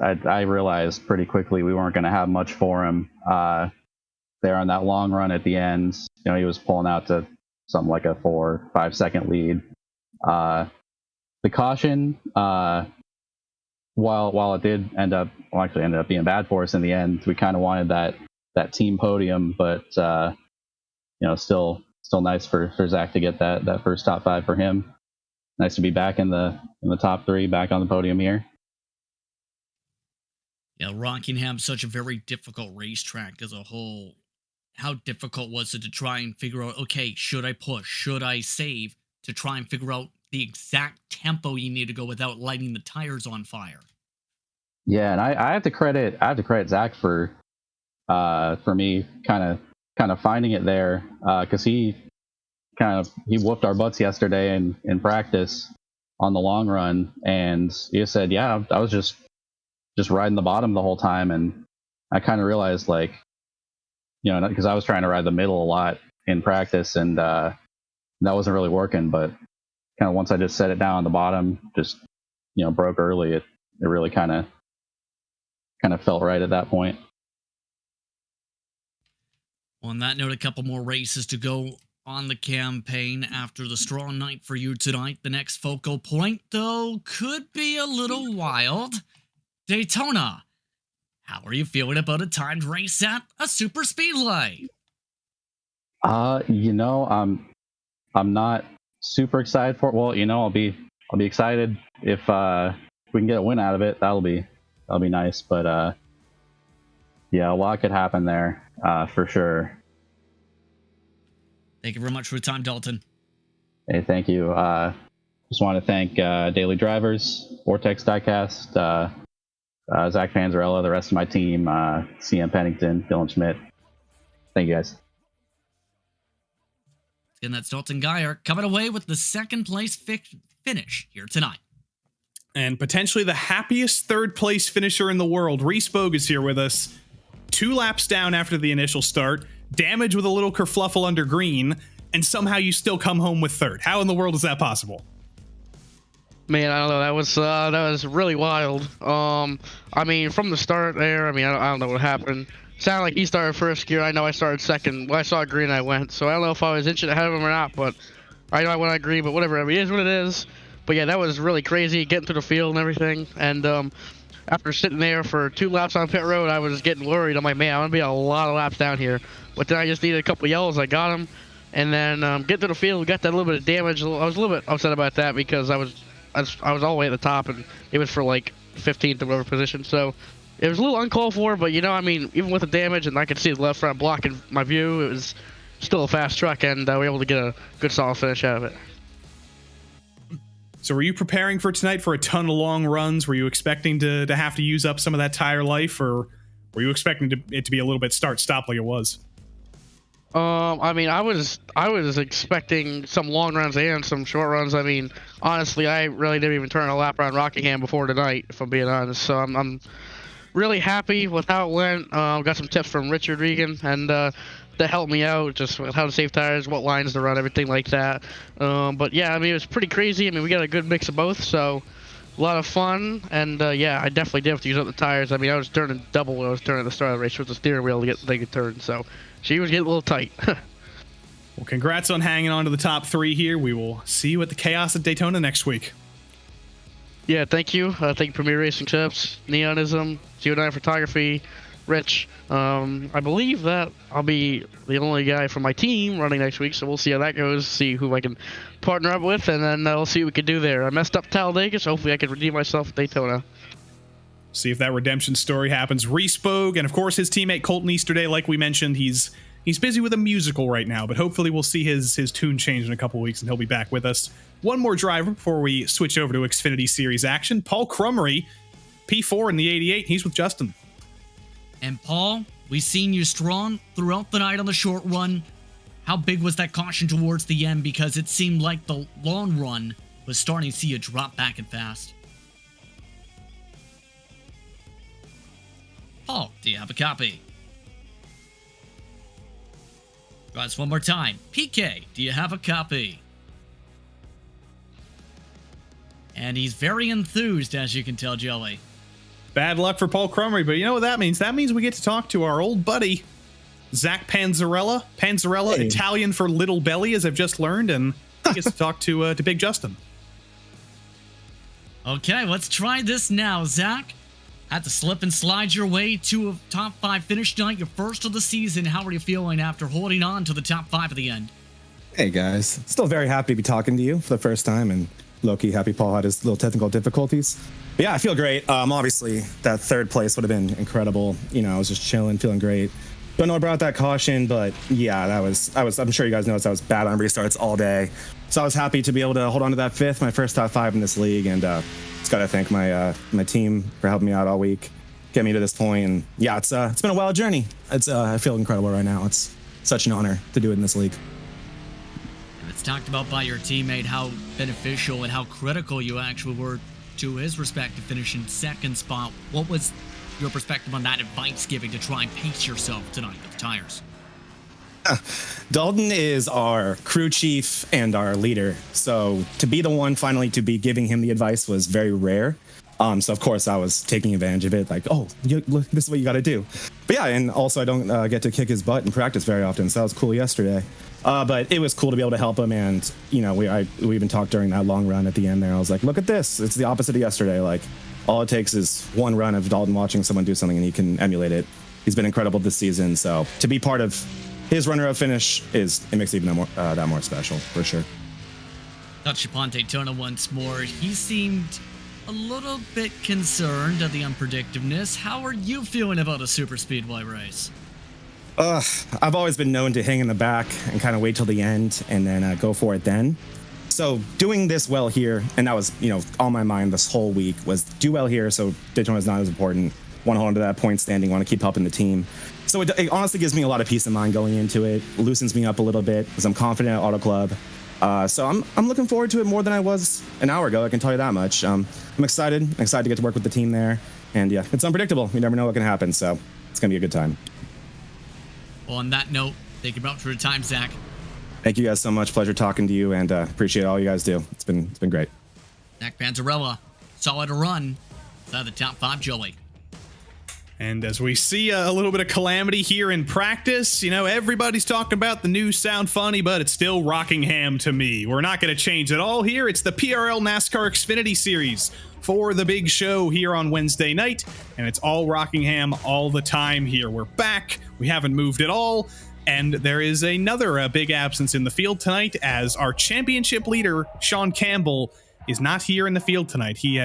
I realized pretty quickly we weren't going to have much for him there on that long run at the end. You know, he was pulling out to something like a 4-5 second lead. The caution, while it did ended up being bad for us in the end, we kind of wanted that team podium, but still nice for Zach to get that first top 5 for him. Nice to be back in the top 3, back on the podium here. Yeah, Rockingham's such a very difficult racetrack as a whole. How difficult was it to try and figure out, okay, should I push? Should I save? To try and figure out the exact tempo you need to go without lighting the tires on fire. Yeah, and I have to credit Zach for me kind of finding it there, because he whooped our butts yesterday in practice on the long run, and he said, yeah, I was just riding the bottom the whole time, and I kind of realized, like, because I was trying to ride the middle a lot in practice, and that wasn't really working. But kind of once I just set it down on the bottom, just broke early, it really kind of felt right at that point. On that note, a couple more races to go on the campaign after the strong night for you tonight. The next focal point, though, could be a little wild. Daytona. How are you feeling about a timed race at a super speedway? I'm not super excited for it. Well, I'll be excited if we can get a win out of it. That'll be nice. But yeah, a lot could happen there for sure. Thank you very much for your time, Dalton. Hey, thank you. Just want to thank Daily Drivers, Vortex Diecast, Zach Panzarella, the rest of my team, CM Pennington, Dylan Schmidt. Thank you, guys. And that's Dalton Geyer coming away with the second place finish here tonight. And potentially the happiest third place finisher in the world, RaceSpoTTV, is here with us. 2 laps down after the initial start, damage with a little kerfluffle under green, and somehow you still come home with third. How in the world is that possible? Man, I don't know. That was really wild. From the start there, I don't know what happened. Sounded like he started first gear. I know I started second. When I saw green, I went. So I don't know if I was inching ahead of him or not, but I know I went on green, but whatever. It is what it is. But yeah, that was really crazy, getting through the field and everything. And after sitting there for 2 laps on pit road, I was getting worried. I'm like, man, I'm going to be a lot of laps down here. But then I just needed a couple of yellows. I got them. And then get to the field, got that little bit of damage. I was a little bit upset about that because I was all the way at the top, and it was for like 15th or whatever position. So it was a little uncalled for, but even with the damage, and I could see the left front blocking my view, it was still a fast truck, and we were able to get a good solid finish out of it. So were you preparing for tonight for a ton of long runs? Were you expecting to have to use up some of that tire life, or were you expecting it to be a little bit start-stop like it was? I was expecting some long runs and some short runs. Honestly, I really didn't even turn a lap around Rockingham before tonight, if I'm being honest. So I'm really happy with how it went. Got some tips from Richard Regan, and that helped me out, just with how to save tires, what lines to run, everything like that. But yeah, it was pretty crazy. We got a good mix of both, so a lot of fun. And yeah, I definitely did have to use up the tires. I was turning double when I was turning at the start of the race with the steering wheel to get the good turn, so she was getting a little tight. Well, congrats on hanging on to the top 3 here. We will see you at the Chaos at Daytona next week. Yeah, thank you. Thank you, Premier Racing Tips, Neonism, CO9 Photography, Rich. I believe that I'll be the only guy from my team running next week, so we'll see how that goes, see who I can partner up with, and then we'll see what we can do there. I messed up Talladega, so hopefully I can redeem myself at Daytona. See if that redemption story happens. RaceSpotTV, and of course his teammate Colton Easterday, like we mentioned, he's He's busy with a musical right now, but hopefully we'll see his tune change in a couple weeks and he'll be back with us. One more driver before we switch over to Xfinity Series action. Paul Crummery, P4 in the 88. He's with Justin. And Paul, we've seen you strong throughout the night on the short run. How big was that caution towards the end? Because it seemed like the long run was starting to see you drop back and fast. Paul, do you have a copy? Guys, one more time. PK, do you have a copy? And he's very enthused, as you can tell, Joey. Bad luck for Paul Crummery, but you know what that means? That means we get to talk to our old buddy, Zach Panzarella. Panzarella, Hey. Italian for little belly, as I've just learned, and he gets to talk to Big Justin. Okay, let's try this now, Zach. Had to slip and slide your way to a top 5 finish tonight, your first of the season. How are you feeling after holding on to the top 5 at the end? Hey guys, still very happy to be talking to you for the first time, and low-key happy Paul had his little technical difficulties. But yeah, I feel great. Obviously, that third place would have been incredible. You know, I was just chilling, feeling great. Don't know about that caution, but yeah, I'm sure you guys noticed I was bad on restarts all day. So I was happy to be able to hold on to that 5th, my first top 5 in this league, and just got to thank my team for helping me out all week, get me to this point. And yeah, it's been a wild journey. I feel incredible right now. It's such an honor to do it in this league. It's talked about by your teammate how beneficial and how critical you actually were to his respective finishing second spot. What was your perspective on that advice giving to try and pace yourself tonight with the tires? Dalton is our crew chief and our leader. So to be the one finally to be giving him the advice was very rare. So of course I was taking advantage of it. Like, oh, look, this is what you got to do. But yeah, and also I don't get to kick his butt in practice very often. So that was cool yesterday. But it was cool to be able to help him. And, you know, we even talked during that long run at the end there. I was like, look at this. It's the opposite of yesterday. Like, all it takes is one run of Dalton watching someone do something and he can emulate it. He's been incredible this season. So to be part of his runner-up finish it makes it even that more special, for sure. Touch upon Daytona once more. He seemed a little bit concerned at the unpredictability. How are you feeling about a super speedway race? I've always been known to hang in the back and kind of wait till the end and then go for it then. So doing this well here, and that was, you know, on my mind this whole week, was do well here so Daytona's not as important. Want to hold on to that point standing, want to keep helping the team. So it honestly gives me a lot of peace of mind going into it, loosens me up a little bit because I'm confident at Auto Club. So I'm looking forward to it more than I was an hour ago, I can tell you that much. I'm excited to get to work with the team there. And yeah, it's unpredictable. You never know what can happen, so it's going to be a good time. Well, on that note, thank you for your time, Zach. Thank you guys so much. Pleasure talking to you, and appreciate all you guys do. It's been great. Zach Panzarella, solid run. Inside the top 5, Joey. And as we see a little bit of calamity here in practice, you know, everybody's talking about the news sound funny, but it's still Rockingham to me. We're not going to change it all here. It's the PRL NASCAR Xfinity Series for the big show here on Wednesday night, and it's all Rockingham all the time here. We're back. We haven't moved at all. And there is another big absence in the field tonight as our championship leader, Sean Campbell, is not here in the field tonight. He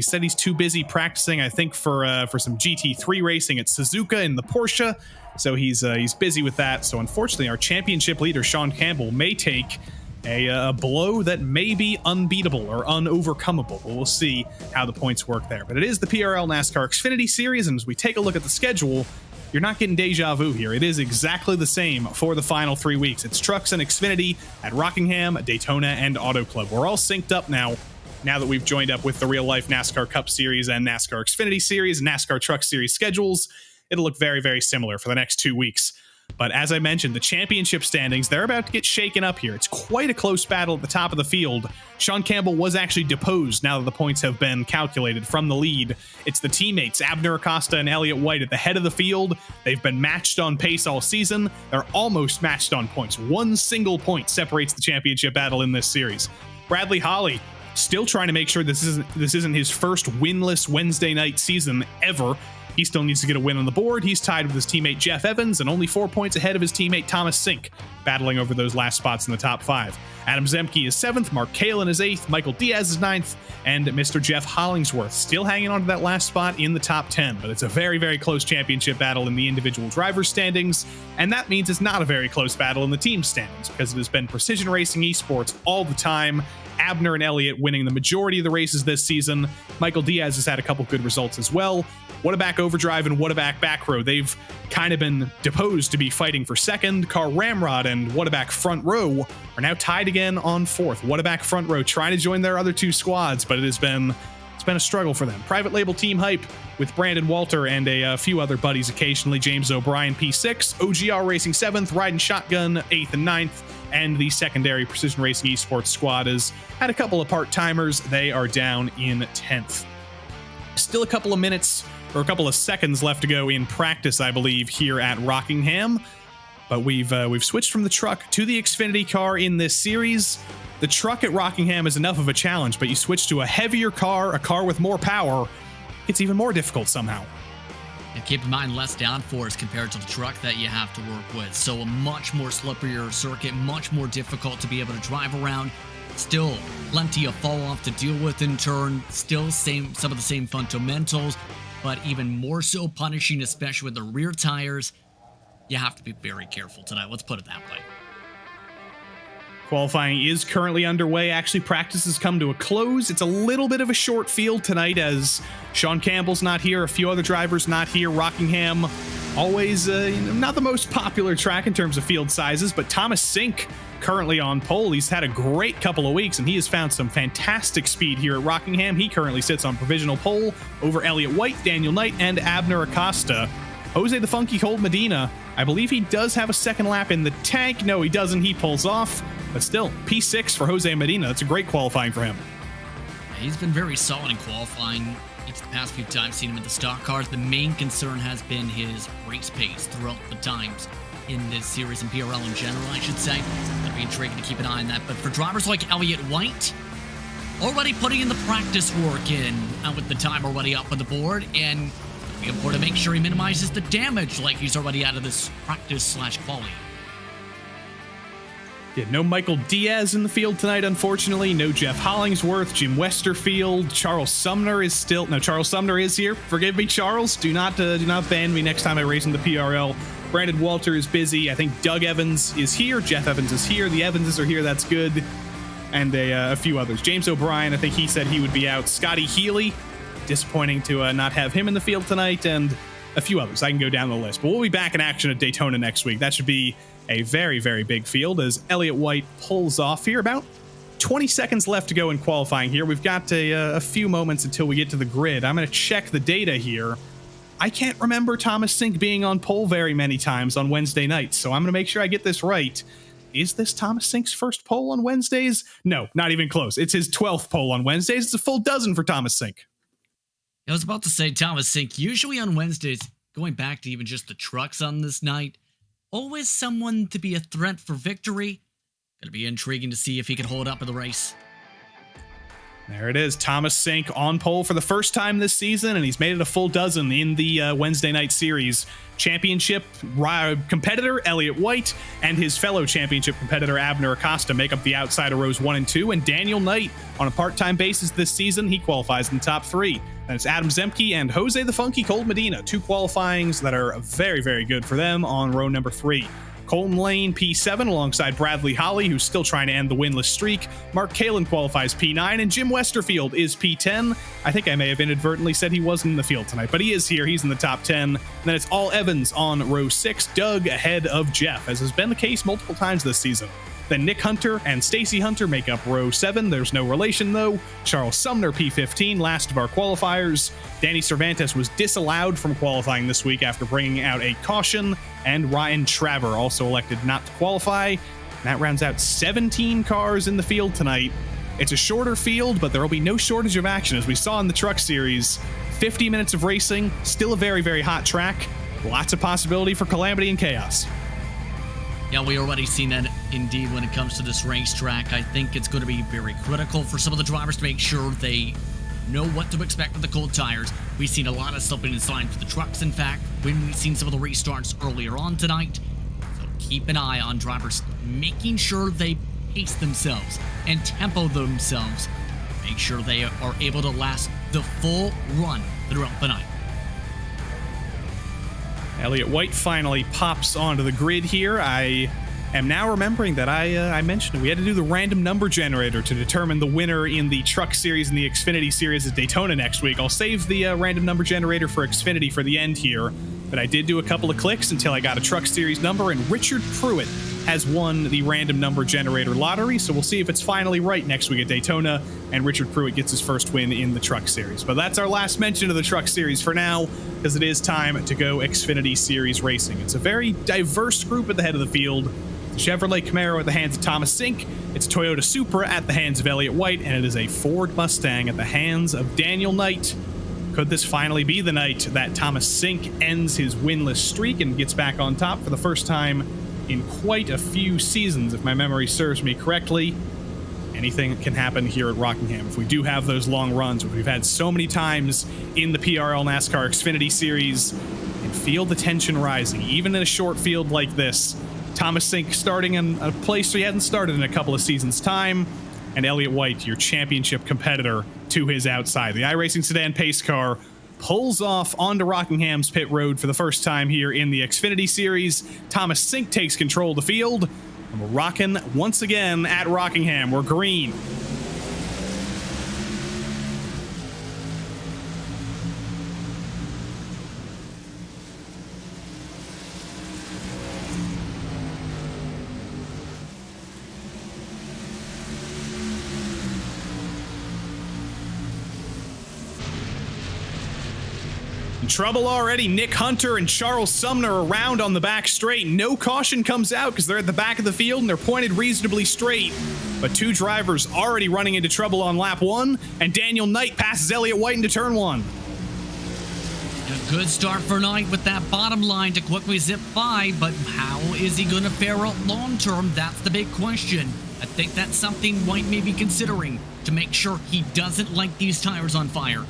said he's too busy practicing, I think, for some GT3 racing at Suzuka in the Porsche. So he's busy with that. So unfortunately, our championship leader, Sean Campbell, may take a blow that may be unbeatable or unovercomable. But we'll see how the points work there. But it is the PRL NASCAR Xfinity Series, and as we take a look at the schedule, you're not getting deja vu here. It is exactly the same for the final 3 weeks. It's Trucks and Xfinity at Rockingham, Daytona, and Auto Club. We're all synced up now that we've joined up with the real-life NASCAR Cup Series and NASCAR Xfinity Series, NASCAR Truck Series schedules. It'll look very, very similar for the next 2 weeks. But as I mentioned, the championship standings, they're about to get shaken up here. It's quite a close battle at the top of the field. Sean Campbell was actually deposed now that the points have been calculated from the lead. It's the teammates, Abner Acosta and Elliott White, at the head of the field. They've been matched on pace all season. They're almost matched on points. One single point separates the championship battle in this series. Bradley Holly still trying to make sure this isn't his first winless Wednesday night season ever. He still needs to get a win on the board. He's tied with his teammate Jeff Evans and only 4 points ahead of his teammate Thomas Sink, battling over those last spots in the top 5. Adam Zemke is 7th, Mark Kalin is 8th, Michael Diaz is 9th, and Mr. Jeff Hollingsworth still hanging on to that last spot in the top 10. But it's a very, very close championship battle in the individual drivers' standings, and that means it's not a very close battle in the team standings, because it has been Precision Racing Esports all the time. Abner and Elliott winning the majority of the races this season. Michael Diaz has had a couple good results as well. Whataback Overdrive and Whataback Back Row, they've kind of been deposed to be fighting for second. Car Ramrod and Whataback Front Row are now tied again on 4th. Whataback Front Row trying to join their other 2 squads, but it's been a struggle for them. Private Label Team Hype with Brandon Walter and a few other buddies occasionally. James O'Brien P6, OGR Racing 7th, Riding Shotgun 8th and 9th, and the secondary Precision Racing Esports squad has had a couple of part-timers. They are down in 10th. Still a couple of minutes or a couple of seconds left to go in practice, I believe, here at Rockingham. But we've switched from the truck to the Xfinity car in this series. The truck at Rockingham is enough of a challenge, but you switch to a heavier car, a car with more power, it's even more difficult somehow. And keep in mind, less downforce compared to the truck that you have to work with. So a much more slipperier circuit, much more difficult to be able to drive around. Still plenty of fall off to deal with in turn. Still some of the same fundamentals, but even more so punishing, especially with the rear tires. You have to be very careful tonight. Let's put it that way. Qualifying is currently underway. Actually, practice has come to a close. It's a little bit of a short field tonight as Sean Campbell's not here, a few other drivers not here. Rockingham, always not the most popular track in terms of field sizes, but Thomas Sink currently on pole. He's had a great couple of weeks, and he has found some fantastic speed here at Rockingham. He currently sits on provisional pole over Elliott White, Daniel Knight, and Abner Acosta. Jose the Funky Cold Medina, I believe he does have a second lap in the tank. No, he doesn't. He pulls off. But still, P6 for Jose Medina. That's a great qualifying for him. He's been very solid in qualifying. Each the past few times seen him in the stock cars. The main concern has been his race pace throughout the times in this series and PRL in general, I should say. It'll be intriguing to keep an eye on that. But for drivers like Elliott White, already putting in the practice work in with the time already up on the board, and it'll be important to make sure he minimizes the damage like he's already out of this practice/quality. Yeah, no Michael Diaz in the field tonight, unfortunately. No Jeff Hollingsworth, Jim Westerfield. Charles Sumner is still... No, Charles Sumner is here. Forgive me, Charles. Do not ban me next time I race in the PRL. Brandon Walter is busy. I think Doug Evans is here. Jeff Evans is here. The Evanses are here. That's good. And a few others. James O'Brien, I think he said he would be out. Scotty Healy, disappointing to not have him in the field tonight. And a few others. I can go down the list. But we'll be back in action at Daytona next week. That should be a very, very big field as Elliott White pulls off here. About 20 seconds left to go in qualifying here. We've got a few moments until we get to the grid. I'm going to check the data here. I can't remember Thomas Sink being on pole very many times on Wednesday nights, so I'm going to make sure I get this right. Is this Thomas Sink's first pole on Wednesdays? No, not even close. It's his 12th pole on Wednesdays. It's a full dozen for Thomas Sink. I was about to say Thomas Sink, usually on Wednesdays, going back to even just the trucks on this night, always someone to be a threat for victory. Gonna be intriguing to see if he can hold up in the race. There it is. Thomas Sink on pole for the first time this season, and he's made it a full dozen in the Wednesday night series. Championship competitor Elliott White and his fellow championship competitor Abner Acosta make up the outside of rows 1 and 2, and Daniel Knight, on a part-time basis this season, he qualifies in the top 3. And it's Adam Zemke and Jose the Funky Cold Medina, 2 qualifyings that are very, very good for them on row number 3. Colton Lane, P7, alongside Bradley Holly, who's still trying to end the winless streak. Mark Kalin qualifies P9, and Jim Westerfield is P10. I think I may have inadvertently said he wasn't in the field tonight, but he is here. He's in the top 10. And then it's all Evans on row 6, Doug ahead of Jeff, as has been the case multiple times this season. Then Nick Hunter and Stacy Hunter make up row 7. There's no relation, though. Charles Sumner, P15, last of our qualifiers. Danny Cervantes was disallowed from qualifying this week after bringing out a caution. And Ryan Traver also elected not to qualify. And that rounds out 17 cars in the field tonight. It's a shorter field, but there will be no shortage of action, as we saw in the Truck Series. 50 minutes of racing, still a very, very hot track. Lots of possibility for calamity and chaos. Yeah, we already seen that indeed when it comes to this racetrack. I think it's going to be very critical for some of the drivers to make sure they know what to expect with the cold tires. We've seen a lot of slipping and sliding for the trucks, in fact, when we've seen some of the restarts earlier on tonight. So keep an eye on drivers making sure they pace themselves and tempo themselves. Make sure they are able to last the full run throughout the night. Elliott White finally pops onto the grid here. I am now remembering that I mentioned we had to do the random number generator to determine the winner in the Truck Series and the Xfinity Series at Daytona next week. I'll save the random number generator for Xfinity for the end here, but I did do a couple of clicks until I got a Truck Series number, and Richard Pruitt has won the random number generator lottery, so we'll see if it's finally right next week at Daytona, and Richard Pruitt gets his first win in the Truck Series. But that's our last mention of the Truck Series for now, because it is time to go Xfinity Series racing. It's a very diverse group at the head of the field. It's a Chevrolet Camaro at the hands of Thomas Sink, it's a Toyota Supra at the hands of Elliott White, and it is a Ford Mustang at the hands of Daniel Knight. Could this finally be the night that Thomas Sink ends his winless streak and gets back on top for the first time in quite a few seasons, if my memory serves me correctly? Anything can happen here at Rockingham if we do have those long runs, which we've had so many times in the PRL NASCAR Xfinity Series, and feel the tension rising, even in a short field like this. Thomas Sink starting in a place he hadn't started in a couple of seasons' time, and Elliott White, your championship competitor, to his outside. The iRacing sedan pace car pulls off onto Rockingham's pit road for the first time here in the Xfinity Series. Thomas Sink takes control of the field, and we're rocking once again at Rockingham. We're green. Trouble already. Nick Hunter and Charles Sumner around on the back straight. No caution comes out because they're at the back of the field and they're pointed reasonably straight. But two drivers already running into trouble on lap one, and Daniel Knight passes Elliott White into turn one. A good start for Knight with that bottom line to quickly zip by, but how is he going to fare out long term? That's the big question. I think that's something White may be considering to make sure he doesn't light these tires on fire.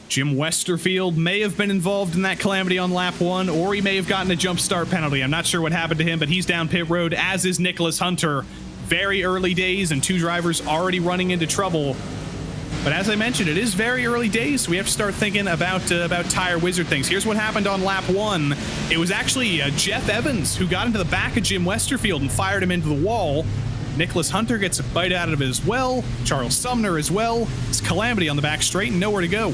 Jim Westerfield may have been involved in that calamity on lap one, or he may have gotten a jump start penalty. I'm not sure what happened to him, but he's down pit road, as is Nicholas Hunter. Very early days, and two drivers already running into trouble. But as I mentioned, it is very early days, so we have to start thinking about tire wizard things. Here's what happened on lap one. It was actually Jeff Evans who got into the back of Jim Westerfield and fired him into the wall. Nicholas Hunter gets a bite out of it as well. Charles Sumner as well. It's calamity on the back straight and nowhere to go.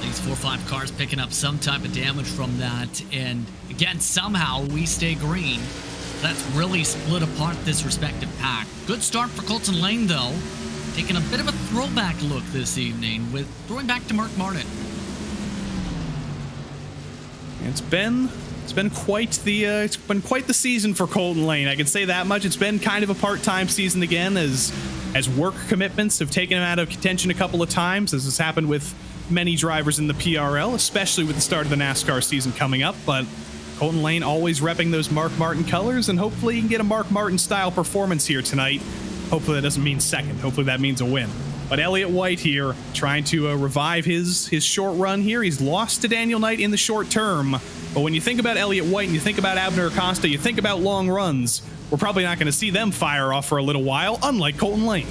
These 4 or 5 cars picking up some type of damage from that, and again, somehow we stay green. That's really split apart this respective pack. Good start for Colton Lane, though, taking a bit of a throwback look this evening with throwing back to Mark Martin. It's been quite the season for Colton Lane. I can say that much. It's been kind of a part-time season again, as work commitments have taken him out of contention a couple of times, as has happened with many drivers in the PRL, especially with the start of the NASCAR season coming up. But Colton Lane always repping those Mark Martin colors, and hopefully he can get a Mark Martin style performance here tonight. Hopefully that doesn't mean second. Hopefully that means a win. But Elliott White here trying to revive his short run here. He's lost to Daniel Knight in the short term. But when you think about Elliott White and you think about Abner Acosta, you think about long runs, we're probably not going to see them fire off for a little while, unlike Colton Lane.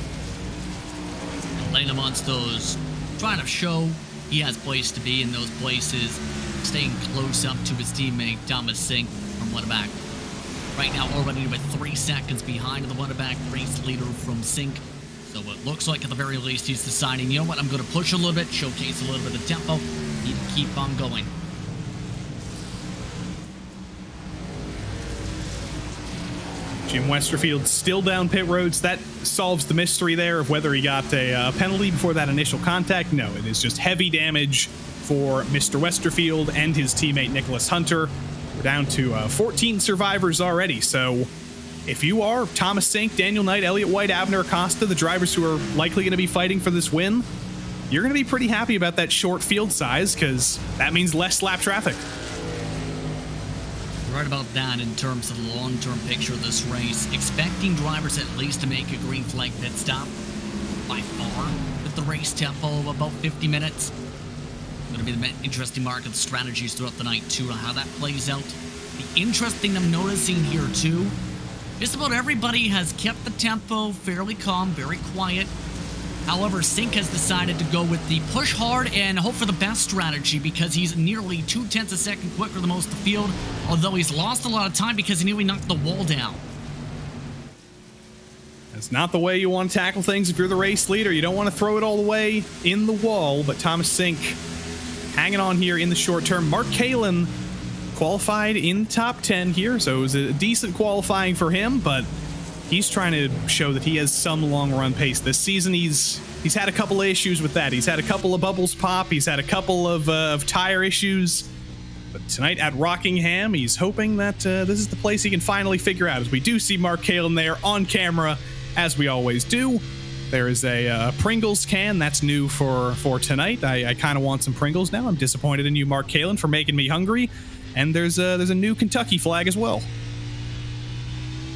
Lane amongst those, trying to show he has place to be in those places, staying close up to his teammate Thomas Sink from one back. Right now, already with 3 seconds behind the one back race leader from Sink. So it looks like at the very least he's deciding, you know what, I'm going to push a little bit, showcase a little bit of tempo, need to keep on going. Jim Westerfield still down pit roads. That solves the mystery there of whether he got a penalty before that initial contact. No, it is just heavy damage for Mr. Westerfield and his teammate Nicholas Hunter. We're down to 14 survivors already. So if you are Thomas Sink, Daniel Knight, Elliott White, Abner Acosta, the drivers who are likely going to be fighting for this win, you're going to be pretty happy about that short field size, because that means less lap traffic. Right about that in terms of the long-term picture of this race. Expecting drivers at least to make a green flag pit stop by far. The the race tempo of about 50 minutes. Going to be the interesting mark of the strategies throughout the night too, on how that plays out. The interesting thing I'm noticing here too, just about everybody has kept the tempo fairly calm, very quiet. However, Sink has decided to go with the push hard and hope for the best strategy because he's nearly 0.2 a second quicker than most of the field, although he's lost a lot of time because he nearly knocked the wall down. That's not the way you want to tackle things if you're the race leader. You don't want to throw it all the way in the wall, but Thomas Sink hanging on here in the short term. Mark Kalin qualified in top 10 here, so it was a decent qualifying for him, but he's trying to show that he has some long run pace this season. He's had a couple of issues with that. He's had a couple of bubbles pop. He's had a couple of tire issues. But tonight at Rockingham, he's hoping that this is the place he can finally figure out, as we do see Mark Kalin there on camera, as we always do. There is a Pringles can that's new for tonight. I kind of want some Pringles now. I'm disappointed in you, Mark Kalin, for making me hungry. And there's a new Kentucky flag as well.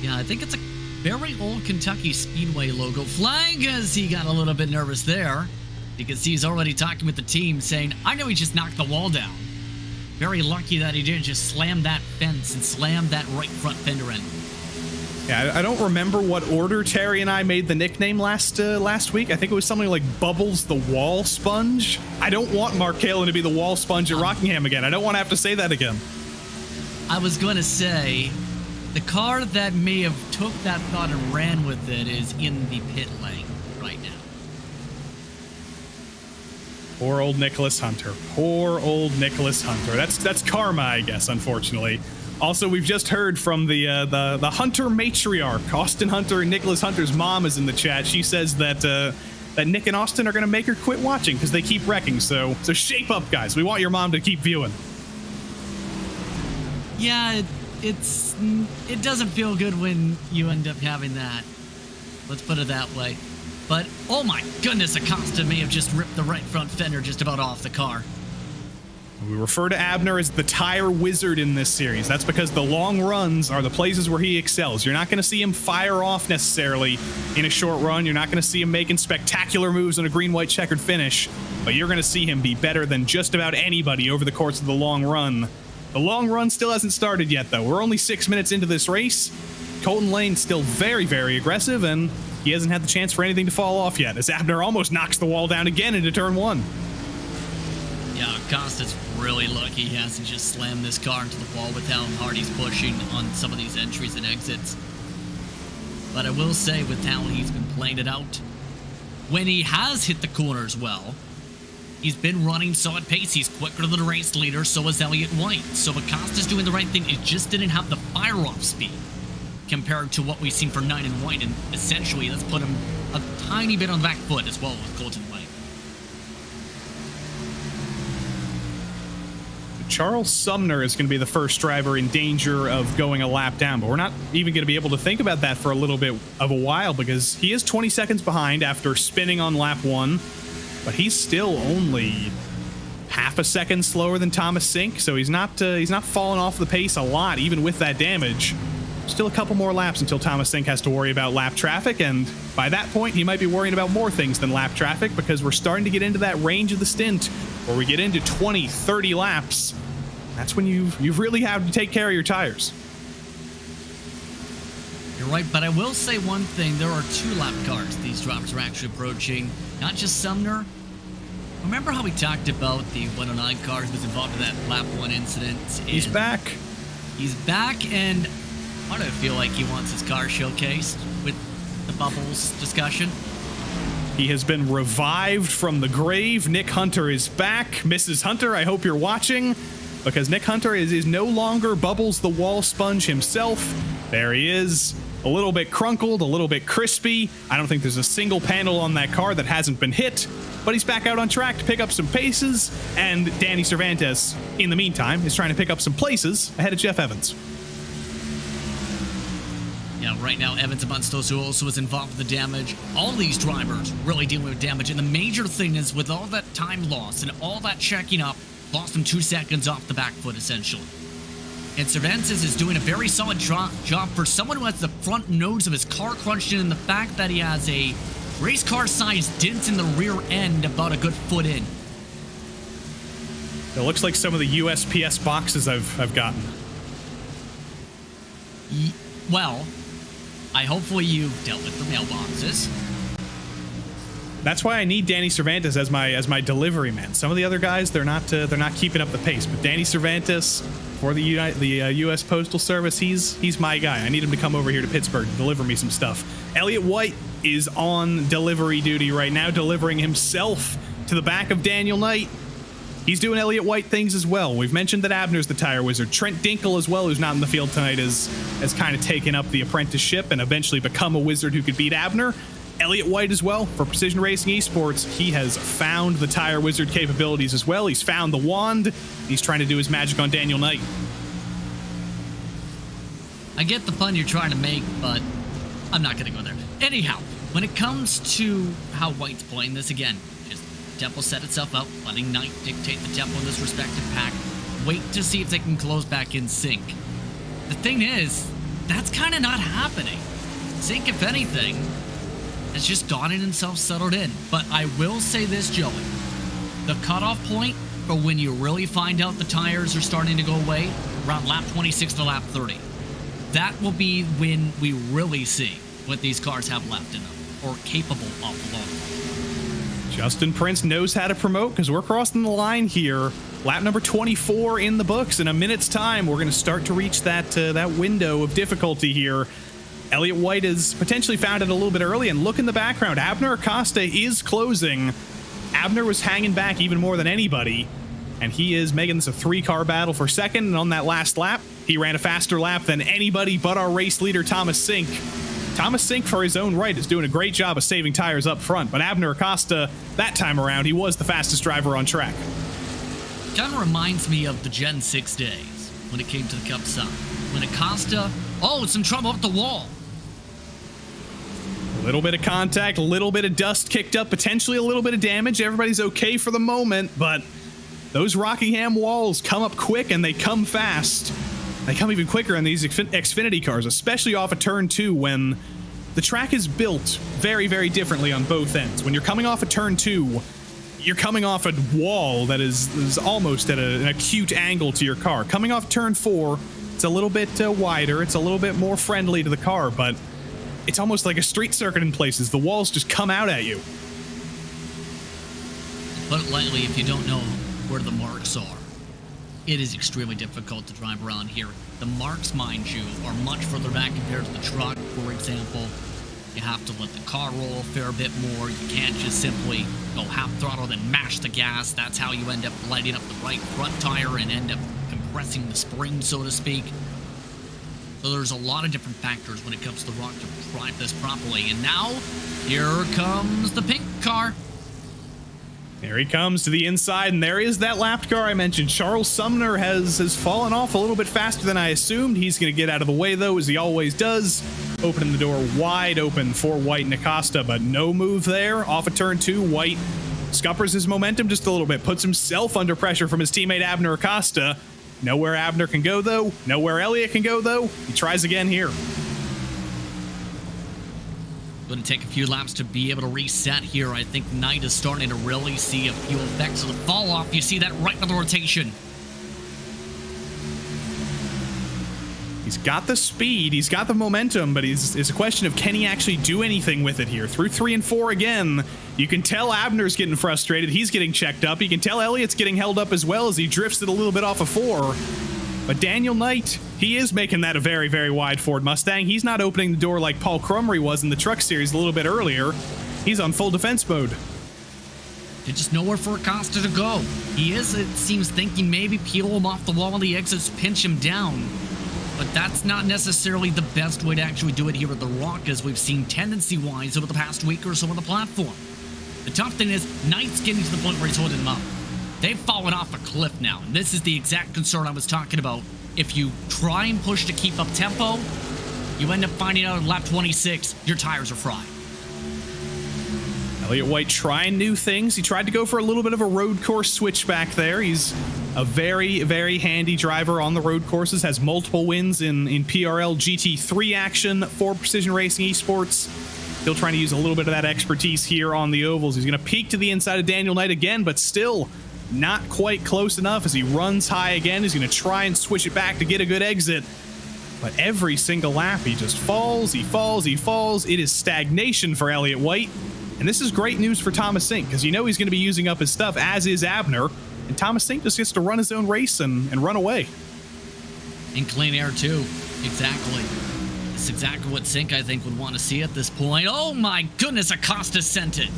Yeah, I think it's a very old Kentucky Speedway logo flag, as he got a little bit nervous there. You can see he's already talking with the team, saying, I know he just knocked the wall down. Very lucky that he didn't just slam that fence and slam that right front fender in. Yeah, I don't remember what order Terry and I made the nickname last week. I think it was something like Bubbles the Wall Sponge. I don't want Mark Kalin to be the Wall Sponge at Rockingham again. I don't want to have to say that again. I was going to say, the car that may have took that thought and ran with it is in the pit lane right now. Poor old Nicholas Hunter. Poor old Nicholas Hunter. That's karma, I guess, unfortunately. Also, we've just heard from the Hunter matriarch, Austin Hunter, and Nicholas Hunter's mom is in the chat. She says that Nick and Austin are going to make her quit watching because they keep wrecking. So shape up, guys. We want your mom to keep viewing. Yeah, it doesn't feel good when you end up having that. Let's put it that way. But oh my goodness, Acosta may have just ripped the right front fender just about off the car. We refer to Abner as the tire wizard in this series. That's because the long runs are the places where he excels. You're not going to see him fire off necessarily in a short run. You're not going to see him making spectacular moves on a green-white checkered finish, but you're going to see him be better than just about anybody over the course of the long run. The long run still hasn't started yet, though. We're only 6 minutes into this race. Colton Lane's still very, very aggressive, and he hasn't had the chance for anything to fall off yet, as Abner almost knocks the wall down again into turn one. Yeah, Acosta's really lucky he hasn't just slammed this car into the wall with how hard he's pushing on some of these entries and exits. But I will say, with how he's been playing it out, when he has hit the corners well, he's been running solid pace. He's quicker than the race leader, so is Elliott White. So Acosta's doing the right thing. It just didn't have the fire-off speed compared to what we've seen for Knight and White, and essentially that's put him a tiny bit on the back foot as well with Colton White. Charles Sumner is going to be the first driver in danger of going a lap down, but we're not even going to be able to think about that for a little bit of a while because he is 20 seconds behind after spinning on lap one, but he's still only half a second slower than Thomas Sink, so he's not falling off the pace a lot, even with that damage. Still a couple more laps until Thomas Sink has to worry about lap traffic, and by that point, he might be worrying about more things than lap traffic because we're starting to get into that range of the stint where we get into 20, 30 laps. That's when you've really have to take care of your tires. You're right, but I will say one thing. There are 2 lap cars these drivers are actually approaching, not just Sumner. Remember how we talked about the 109 car who was involved in that lap 1 incident? He's back. He's back, and I don't feel like he wants his car showcased with the Bubbles discussion. He has been revived from the grave. Nick Hunter is back. Mrs. Hunter, I hope you're watching, because Nick Hunter is no longer Bubbles the Wall Sponge himself. There he is, a little bit crunkled, a little bit crispy. I don't think there's a single panel on that car that hasn't been hit, but he's back out on track to pick up some paces, and Danny Cervantes, in the meantime, is trying to pick up some places ahead of Jeff Evans. Yeah, right now, Evans and Bustos, who also was involved with the damage. All these drivers really dealing with damage, and the major thing is, with all that time loss and all that checking up, lost him 2 seconds off the back foot, essentially. And Cervantes is doing a very solid job for someone who has the front nose of his car crunched in, and the fact that he has a Race car size dent in the rear end about a good foot in. It looks like some of the USPS boxes I've gotten. Well, hopefully you've dealt with the mailboxes. That's why I need Danny Cervantes as my delivery man. Some of the other guys, they're not keeping up the pace. But Danny Cervantes for the U.S. Postal Service, he's my guy. I need him to come over here to Pittsburgh and deliver me some stuff. Elliott White is on delivery duty right now, delivering himself to the back of Daniel Knight. He's doing Elliott White things as well. We've mentioned that Abner's the tire wizard. Trent Dinkle as well, who's not in the field tonight, has kind of taken up the apprenticeship and eventually become a wizard who could beat Abner. Elliott White as well, for Precision Racing Esports, he has found the tire wizard capabilities as well. He's found the wand. He's trying to do his magic on Daniel Knight. I get the pun you're trying to make, but I'm not going to go there. Anyhow, when it comes to how White's playing this again, just tempo set itself up, letting Knight dictate the tempo in this respective pack. Wait to see if they can close back in sync. The thing is, that's kind of not happening. Sync, if anything, has just gotten himself settled in. But I will say this, Joey. The cutoff point for when you really find out the tires are starting to go away, around lap 26 to lap 30. That will be when we really see what these cars have left in them, or capable of loading. Justin Prince knows how to promote, because we're crossing the line here. Lap number 24 in the books. In a minute's time, we're going to start to reach that window of difficulty here. Elliott White is potentially found it a little bit early, and look in the background. Abner Acosta is closing. Abner was hanging back even more than anybody, and he is making this a 3-car battle for second. And on that last lap, he ran a faster lap than anybody but our race leader, Thomas Sink. Thomas Sink, for his own right, is doing a great job of saving tires up front, but Abner Acosta, that time around, he was the fastest driver on track. Kind of reminds me of the Gen 6 days when it came to the Cup side. When Acosta, some trouble up the wall. A little bit of contact, a little bit of dust kicked up, potentially a little bit of damage. Everybody's okay for the moment, but those Rockingham walls come up quick and they come fast. They come even quicker in these Xfinity cars, especially off of turn 2 when the track is built very, very differently on both ends. When you're coming off of turn 2, you're coming off a wall that is almost at an acute angle to your car. Coming off turn 4, it's a little bit wider, it's a little bit more friendly to the car, but it's almost like a street circuit in places. The walls just come out at you. Put it lightly, if you don't know where the marks are, it is extremely difficult to drive around here. The marks, mind you, are much further back compared to the truck, for example. You have to let the car roll a fair bit more. You can't just simply go half throttle then mash the gas. That's how you end up lighting up the right front tire and end up compressing the spring, so to speak. So there's a lot of different factors when it comes to the rock to drive this properly. And now, here comes the pink car. There he comes to the inside, and there is that lapped car I mentioned. Charles Sumner has fallen off a little bit faster than I assumed. He's going to get out of the way, though, as he always does. Opening the door wide open for White and Acosta, but no move there. Off of turn 2, White scuppers his momentum just a little bit, puts himself under pressure from his teammate Abner Acosta. Nowhere Abner can go, though. Nowhere Elliott can go, though. He tries again here. Going to take a few laps to be able to reset here. I think Knight is starting to really see a few effects of the fall off. You see that right in the rotation. He's got the speed, he's got the momentum, but it's a question of can he actually do anything with it here. Through 3 and 4 again, you can tell Abner's getting frustrated. He's getting checked up. You can tell Elliott's getting held up as well as he drifts it a little bit off of 4. But Daniel Knight, he is making that a very, very wide Ford Mustang. He's not opening the door like Paul Crumry was in the Truck Series a little bit earlier. He's on full defense mode. There's just nowhere for Acosta to go. He is, it seems, thinking maybe peel him off the wall on the exits, pinch him down. But that's not necessarily the best way to actually do it here at the Rock, as we've seen tendency-wise over the past week or so on the platform. The tough thing is, Knight's getting to the point where he's holding them up. They've fallen off a cliff now, and this is the exact concern I was talking about. If you try and push to keep up tempo, you end up finding out at lap 26, your tires are fried. Elliott White trying new things. He tried to go for a little bit of a road course switch back there. He's a very, very handy driver on the road courses, has multiple wins in PRL GT3 action for Precision Racing Esports. Still trying to use a little bit of that expertise here on the ovals. He's going to peek to the inside of Daniel Knight again, but still not quite close enough as he runs high again. He's going to try and switch it back to get a good exit. But every single lap, he just falls, he falls, he falls. It is stagnation for Elliott White. And this is great news for Thomas Sink, because you know he's going to be using up his stuff, as is Abner. And Thomas Sink just gets to run his own race and run away. In clean air, too. Exactly. It's exactly what Sink, I think, would want to see at this point. Oh, my goodness, Acosta sent it.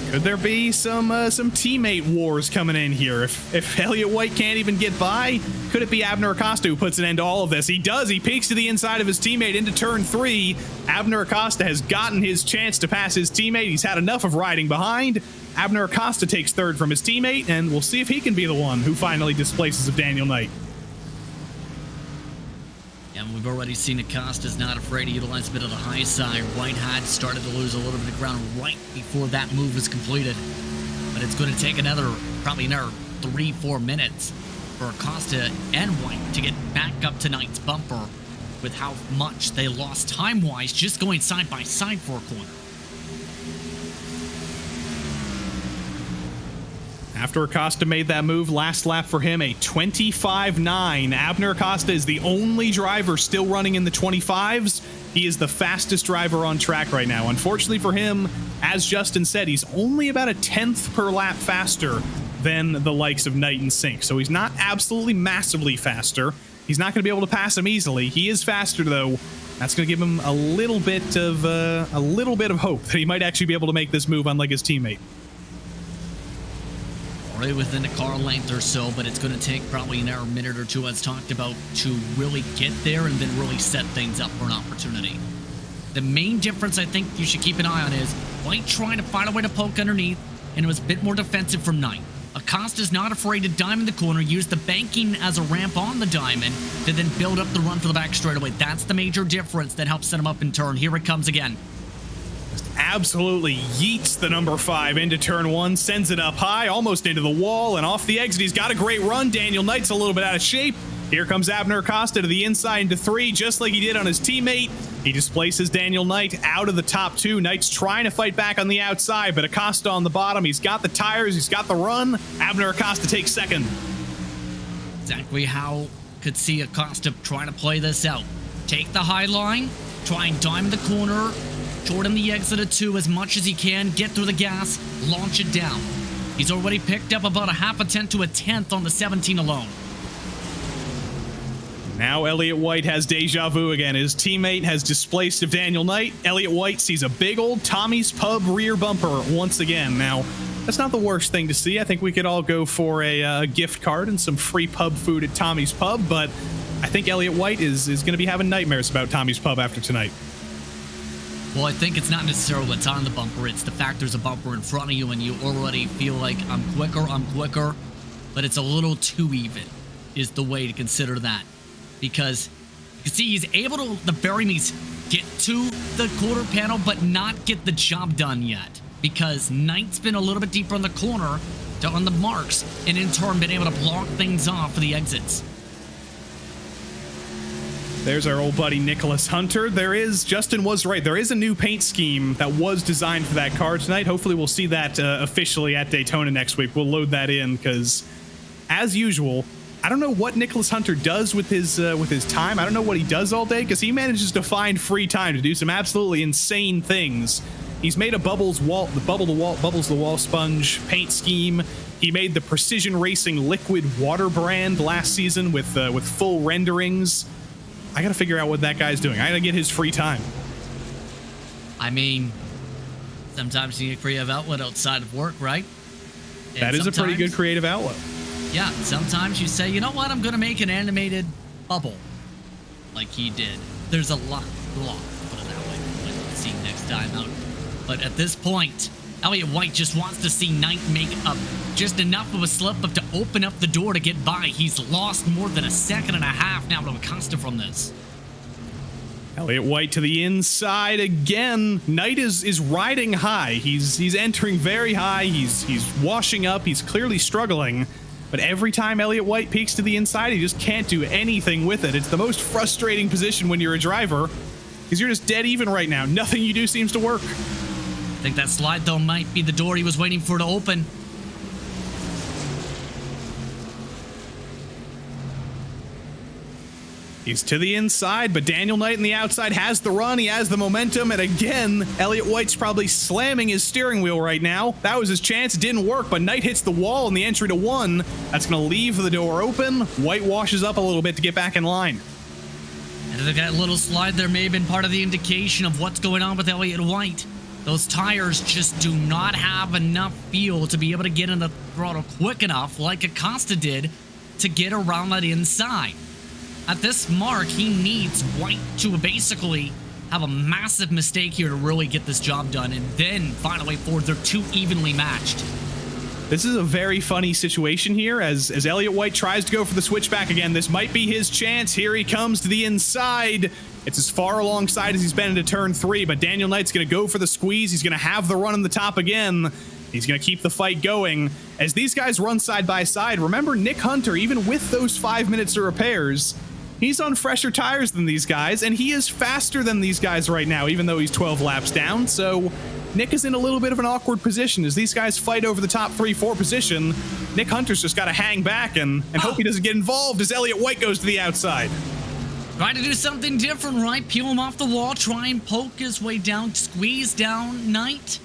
Could there be some teammate wars coming in here? If Elliott White can't even get by, could it be Abner Acosta who puts an end to all of this? He does. He peeks to the inside of his teammate into turn 3. Abner Acosta has gotten his chance to pass his teammate. He's had enough of riding behind. Abner Acosta takes third from his teammate, and we'll see if he can be the one who finally displaces of Daniel Knight. And we've already seen Acosta's not afraid to utilize a bit of the high side. White had started to lose a little bit of ground right before that move was completed. But it's going to take probably another 3-4 minutes for Acosta and White to get back up to Knight's bumper with how much they lost time-wise just going side by side for a corner. After Acosta made that move, last lap for him, a 25.9. Abner Acosta is the only driver still running in the 25s. He is the fastest driver on track right now. Unfortunately for him, as Justin said, he's only about a 10th per lap faster than the likes of Knight and Sink. So he's not absolutely massively faster. He's not going to be able to pass him easily. He is faster, though. That's going to give him a little bit of hope that he might actually be able to make this move, unlike his teammate. Already within a car length or so, but it's going to take probably another minute or two, as talked about, to really get there and then really set things up for an opportunity. The main difference I think you should keep an eye on is White trying to find a way to poke underneath, and it was a bit more defensive from Knight. Acosta's not afraid to diamond the corner, use the banking as a ramp on the diamond to then build up the run for the back straightaway. That's the major difference that helps set him up in turn. Here it comes again. Absolutely yeets the number 5 into turn 1, sends it up high, almost into the wall, and off the exit. He's got a great run. Daniel Knight's a little bit out of shape. Here comes Abner Acosta to the inside into 3, just like he did on his teammate. He displaces Daniel Knight out of the top 2. Knight's trying to fight back on the outside, but Acosta on the bottom. He's got the tires, he's got the run. Abner Acosta takes second. Exactly how could see Acosta trying to play this out. Take the high line, try and diamond the corner, shorten the exit of 2 as much as he can, get through the gas, launch it down. He's already picked up about a half a tenth to a tenth on the 17 alone. Now Elliott White has deja vu again. His teammate has displaced of Daniel Knight. Elliott White sees a big old Tommy's Pub rear bumper once again. Now, that's not the worst thing to see. I think we could all go for a gift card and some free pub food at Tommy's Pub, but I think Elliott White is going to be having nightmares about Tommy's Pub after tonight. Well, I think it's not necessarily what's on the bumper. It's the fact there's a bumper in front of you and you already feel like I'm quicker, but it's a little too even is the way to consider that. Because you can see he's able to, at the very least, get to the quarter panel, but not get the job done yet. Because Knight's been a little bit deeper on the corner, on the marks, and in turn been able to block things off for the exits. There's our old buddy Nicholas Hunter. Justin was right. There is a new paint scheme that was designed for that car tonight. Hopefully we'll see that officially at Daytona next week. We'll load that in because, as usual, I don't know what Nicholas Hunter does with his time. I don't know what he does all day because he manages to find free time to do some absolutely insane things. He's made a bubbles the wall sponge paint scheme. He made the Precision Racing liquid water brand last season with full renderings. I gotta figure out what that guy's doing. I gotta get his free time. I mean, sometimes you need a creative outlet outside of work, right? And that is a pretty good creative outlet. Yeah, sometimes you say, you know what, I'm gonna make an animated bubble, like he did. There's a lot, put it that way. Let's see next time out. But at this point, Elliott White just wants to see Knight make up just enough of a slip up to open up the door to get by. He's lost more than a second and a half now to Acosta from this. Elliott White to the inside again. Knight is riding high. He's entering very high. He's washing up. He's clearly struggling. But every time Elliott White peeks to the inside, he just can't do anything with it. It's the most frustrating position when you're a driver. because you're just dead even right now. Nothing you do seems to work. I think that slide, though, might be the door he was waiting for to open. He's to the inside, but Daniel Knight on the outside has the run. He has the momentum, and again, Elliott White's probably slamming his steering wheel right now. That was his chance. It didn't work, but Knight hits the wall in the entry to 1. That's going to leave the door open. White washes up a little bit to get back in line. And that little slide there may have been part of the indication of what's going on with Elliott White. Those tires just do not have enough feel to be able to get in the throttle quick enough, like Acosta did, to get around that inside. At this mark, he needs White to basically have a massive mistake here to really get this job done, and then find a way forward. They're too evenly matched. This is a very funny situation here as Elliott White tries to go for the switchback again. This might be his chance. Here he comes to the inside. It's as far alongside as he's been into turn 3, but Daniel Knight's going to go for the squeeze. He's going to have the run on the top again. He's going to keep the fight going. As these guys run side by side, remember Nick Hunter, even with those 5 minutes of repairs, he's on fresher tires than these guys, and he is faster than these guys right now, even though he's 12 laps down. So Nick is in a little bit of an awkward position as these guys fight over the top 3-4 position. Nick Hunter's just got to hang back and hope he doesn't get involved as Elliott White goes to the outside. Try to do something different, right? Peel him off the wall, try and poke his way down, squeeze down Knight.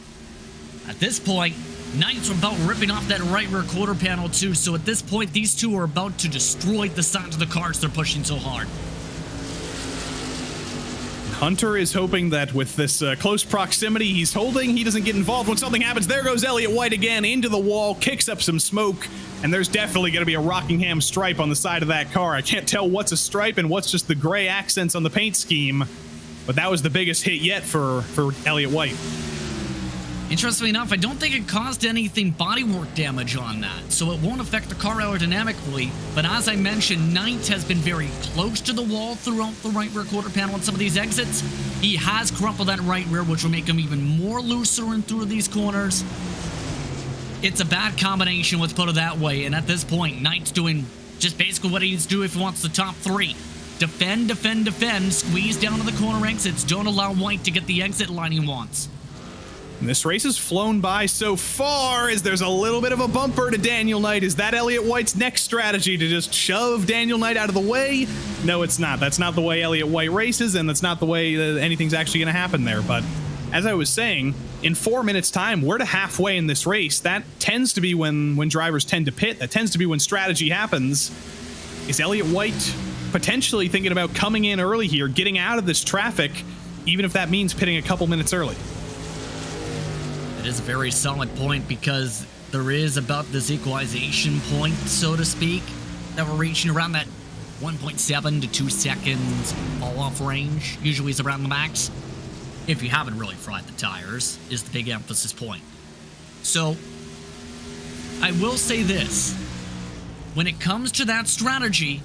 At this point, Knight's about ripping off that right rear quarter panel too, so at this point, these two are about to destroy the sides of the cars they're pushing so hard. Hunter is hoping that with this close proximity he's holding, he doesn't get involved when something happens. There goes Elliott White again into the wall, kicks up some smoke, and there's definitely going to be a Rockingham stripe on the side of that car. I can't tell what's a stripe and what's just the gray accents on the paint scheme, but that was the biggest hit yet for Elliott White. Interestingly enough, I don't think it caused anything bodywork damage on that, so it won't affect the car aerodynamically, but as I mentioned, Knight has been very close to the wall throughout the right rear quarter panel on some of these exits. He has crumpled that right rear, which will make him even more looser in through these corners. It's a bad combination, let's put it that way, and at this point, Knight's doing just basically what he needs to do if he wants the top 3. Defend, defend, defend, squeeze down to the corner exits, don't allow White to get the exit line he wants. And this race has flown by so far as there's a little bit of a bumper to Daniel Knight. Is that Elliott White's next strategy, to just shove Daniel Knight out of the way? No, it's not. That's not the way Elliott White races, and that's not the way anything's actually going to happen there. But as I was saying, in 4 minutes' time, we're to halfway in this race. That tends to be when drivers tend to pit. That tends to be when strategy happens. Is Elliott White potentially thinking about coming in early here, getting out of this traffic, even if that means pitting a couple minutes early? It is a very solid point because there is about this equalization point, so to speak, that we're reaching around that 1.7 to 2 seconds fall-off range. Usually is around the max. If you haven't really fried the tires, is the big emphasis point. So, I will say this. When it comes to that strategy,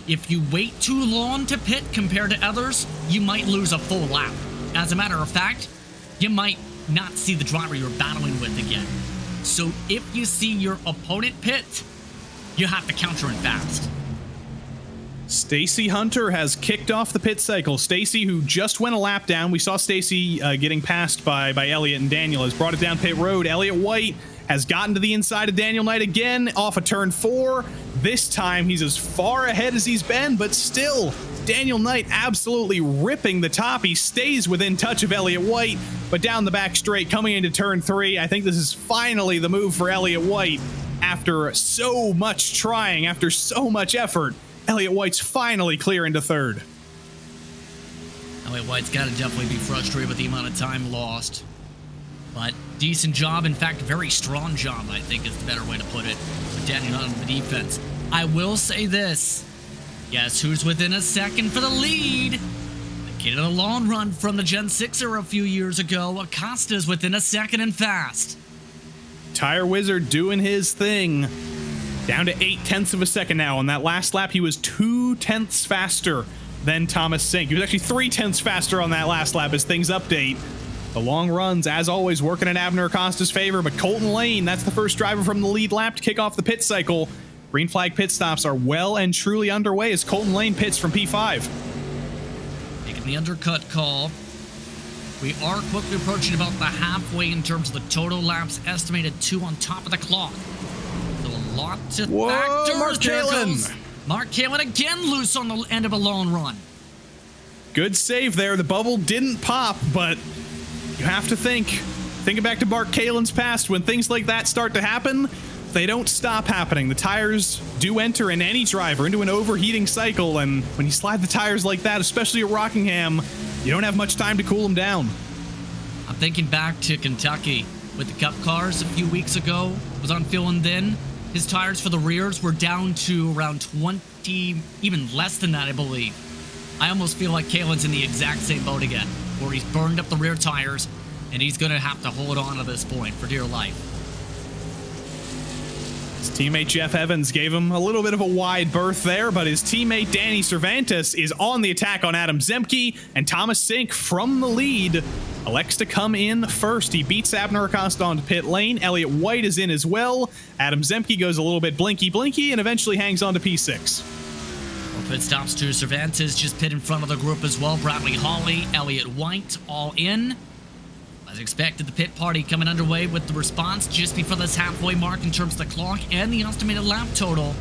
if you wait too long to pit compared to others, you might lose a full lap. As a matter of fact, you might not see the driver you're battling with again. So if you see your opponent pit, you have to counter it fast. Stacy Hunter has kicked off the pit cycle. Stacy, who just went a lap down, we saw Stacy getting passed by Elliott and Daniel, has brought it down pit road. Elliott White has gotten to the inside of Daniel Knight again off of turn 4. This time he's as far ahead as he's been, but still Daniel Knight absolutely ripping the top. He stays within touch of Elliott White, but down the back straight coming into turn 3. I think this is finally the move for Elliott White. After so much trying, after so much effort, Elliott White's finally clear into third. Elliott White's got to definitely be frustrated with the amount of time lost. But decent job, in fact, very strong job, I think is the better way to put it, with Daniel Knight on the defense. I will say this. Guess who's within a second for the lead? The kid in a long run from the Gen 6er a few years ago. Acosta's within a second and fast. Tire Wizard doing his thing. Down to 0.8 of a second now. On that last lap, he was 0.2 faster than Thomas Sink. He was actually 0.3 faster on that last lap as things update. The long runs, as always, working in Abner Acosta's favor, but Colton Lane, that's the first driver from the lead lap to kick off the pit cycle. Green flag pit stops are well and truly underway as Colton Lane pits from P5. Taking the undercut call. We are quickly approaching about the halfway in terms of the total laps, estimated 2 on top of the clock. So a lot to factor. Mark There Kalin. goes Mark Kalin again loose on the end of a long run. Good save there. The bubble didn't pop, but you have to think. Thinking back to Mark Kalin's past, when things like that start to happen, they don't stop happening. The tires do enter in any driver into an overheating cycle, and when you slide the tires like that, especially at Rockingham, you don't have much time to cool them down. I'm thinking back to Kentucky with the Cup cars a few weeks ago. Was on feeling then. His tires for the rears were down to around 20, even less than that, I believe. I almost feel like Kalin's in the exact same boat again, where he's burned up the rear tires, and he's going to have to hold on to this point for dear life. His teammate Jeff Evans gave him a little bit of a wide berth there, but his teammate Danny Cervantes is on the attack on Adam Zemke, and Thomas Sink from the lead elects to come in first. He beats Abner Acosta onto pit lane. Elliott White is in as well. Adam Zemke goes a little bit blinky and eventually hangs on to P6. Well, pit stops to Cervantes, just pit in front of the group as well. Bradley Hawley, Elliott White, all in. As expected, the pit party coming underway with the response just before this halfway mark in terms of the clock and the estimated lap total.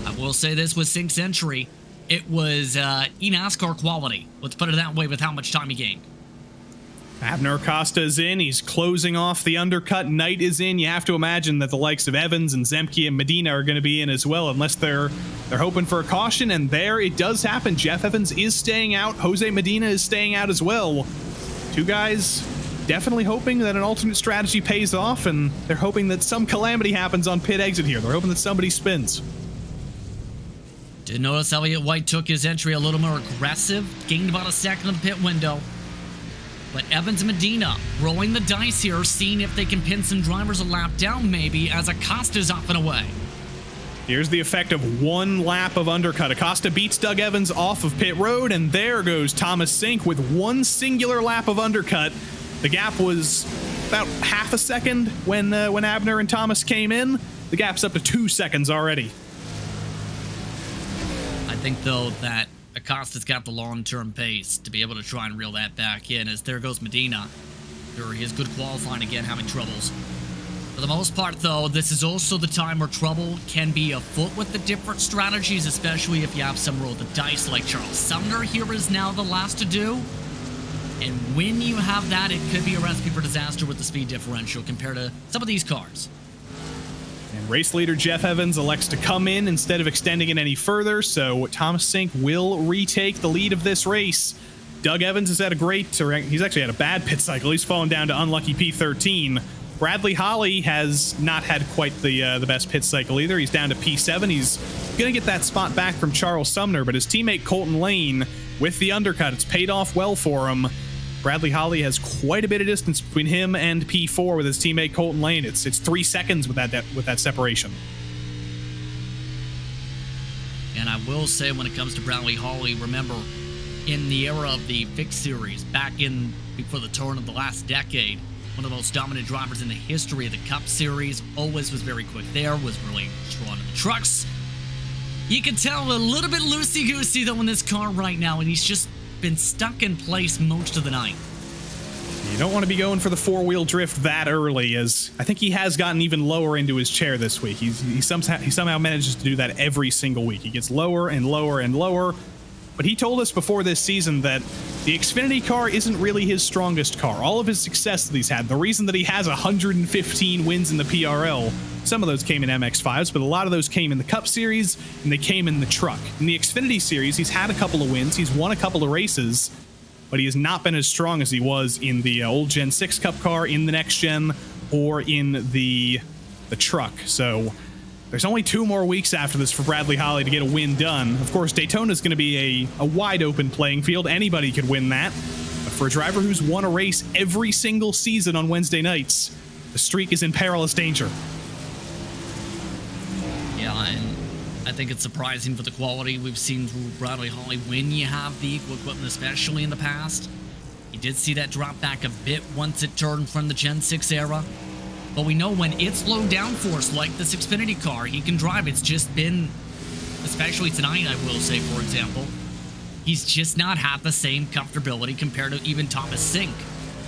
I will say this with Sink's entry, it was eNASCAR quality. Let's put it that way with how much time he gained. Abner Acosta is in. He's closing off the undercut. Knight is in. You have to imagine that the likes of Evans and Zemke and Medina are going to be in as well, unless they're hoping for a caution. And there it does happen. Jeff Evans is staying out. Jose Medina is staying out as well. Two guys definitely hoping that an alternate strategy pays off, and they're hoping that some calamity happens on pit exit here. They're hoping that somebody spins. Did notice Elliott White took his entry a little more aggressive, gained about a second of the pit window. But Evans and Medina rolling the dice here, seeing if they can pin some drivers a lap down maybe as Acosta's up and away. Here's the effect of one lap of undercut. Acosta beats Doug Evans off of pit road, and there goes Thomas Sink with one singular lap of undercut. The gap was about half a second when Abner and Thomas came in. The gap's up to 2 seconds already. I think, though, that Acosta's got the long-term pace to be able to try and reel that back in, as there goes Medina. He has good qualifying again, having troubles. For the most part, though, this is also the time where trouble can be afoot with the different strategies, especially if you have some roll the dice like Charles Sumner here is now the last to do. And when you have that, it could be a recipe for disaster with the speed differential compared to some of these cars. And race leader Jeff Evans elects to come in instead of extending it any further, so Thomas Sink will retake the lead of this race. Doug Evans has had he's actually had a bad pit cycle. He's fallen down to unlucky P13. Bradley Hawley has not had quite the best pit cycle either. He's down to P7. He's going to get that spot back from Charles Sumner, but his teammate Colton Lane with the undercut, it's paid off well for him. Bradley Hawley has quite a bit of distance between him and P4 with his teammate Colton Lane. It's 3 seconds with that separation. And I will say, when it comes to Bradley Hawley, remember, in the era of the fixed series, back in before the turn of the last decade, one of the most dominant drivers in the history of the Cup Series, always was very quick there, was really strong in the trucks. You can tell a little bit loosey-goosey, though, in this car right now, and he's just been stuck in place most of the night. You don't want to be going for the four-wheel drift that early, as I think he has gotten even lower into his chair this week. He somehow manages to do that every single week. He gets lower and lower and lower. But he told us before this season that the Xfinity car isn't really his strongest car. All of his success that he's had, the reason that he has 115 wins in the PRL, some of those came in MX-5s, but a lot of those came in the Cup Series, and they came in the truck. In the Xfinity Series, he's had a couple of wins, he's won a couple of races, but he has not been as strong as he was in the old Gen 6 Cup car, in the next gen, or in the truck. So there's only 2 more weeks after this for Bradley Hawley to get a win done. Of course, Daytona is going to be a wide open playing field. Anybody could win that. But for a driver who's won a race every single season on Wednesday nights, the streak is in perilous danger. Yeah, and I think it's surprising for the quality we've seen through Bradley Hawley when you have the equal equipment, especially in the past. You did see that drop back a bit once it turned from the Gen 6 era. But we know when it's low downforce, like this Xfinity car, he can drive. It's just been, especially tonight, I will say, for example, He's just not had the same comfortability compared to even Thomas Sink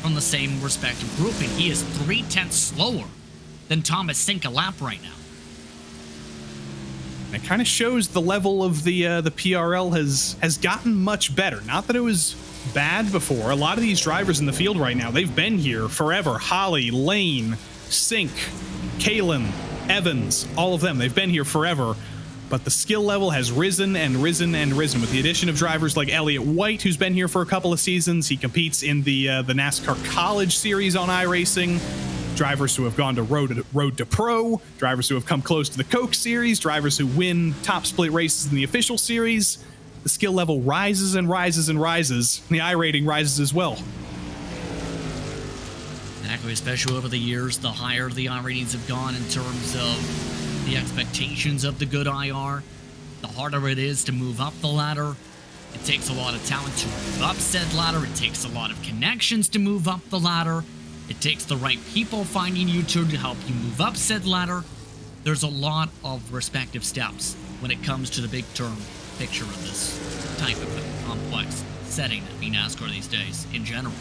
from the same respective grouping. He is 0.3 slower than Thomas Sink a lap right now. It kind of shows the level of the PRL has gotten much better. Not that it was bad before. A lot of these drivers in the field right now, they've been here forever. Holly, Lane, Sink, Kalen, Evans, all of them, they've been here forever. But the skill level has risen and risen and risen with the addition of drivers like Elliott White, who's been here for a couple of seasons. He competes in the NASCAR College Series on iRacing. Drivers who have gone to Road to Pro, drivers who have come close to the Coke Series, drivers who win top split races in the official series. The skill level rises and rises and rises. And the iRating rises as well. Exactly, especially over the years, the higher the iRatings have gone in terms of the expectations of the good IR, the harder it is to move up the ladder. It takes a lot of talent to move up said ladder. It takes a lot of connections to move up the ladder. It takes the right people finding you to help you move up said ladder. There's a lot of respective steps when it comes to the big term picture of this type of a complex setting that be NASCAR these days in general.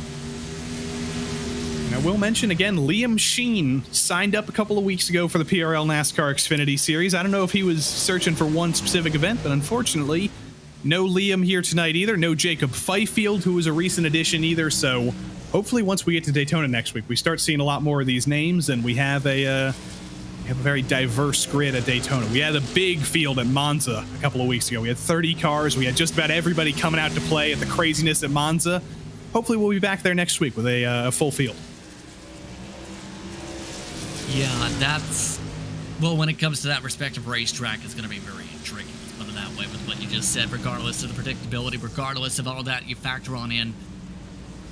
And I will mention again, Liam Sheen signed up a couple of weeks ago for the PRL NASCAR Xfinity Series. I don't know if he was searching for one specific event, but unfortunately, no Liam here tonight either. No Jacob Fifield, who was a recent addition either. So hopefully once we get to Daytona next week, we start seeing a lot more of these names, and we have a very diverse grid at Daytona. We had a big field at Monza a couple of weeks ago. We had 30 cars. We had just about everybody coming out to play at the craziness at Monza. Hopefully we'll be back there next week with a full field. Yeah, that's... Well, when it comes to that respective racetrack, it's going to be very intriguing, let's put it that way, with what you just said, regardless of the predictability, regardless of all that you factor on in.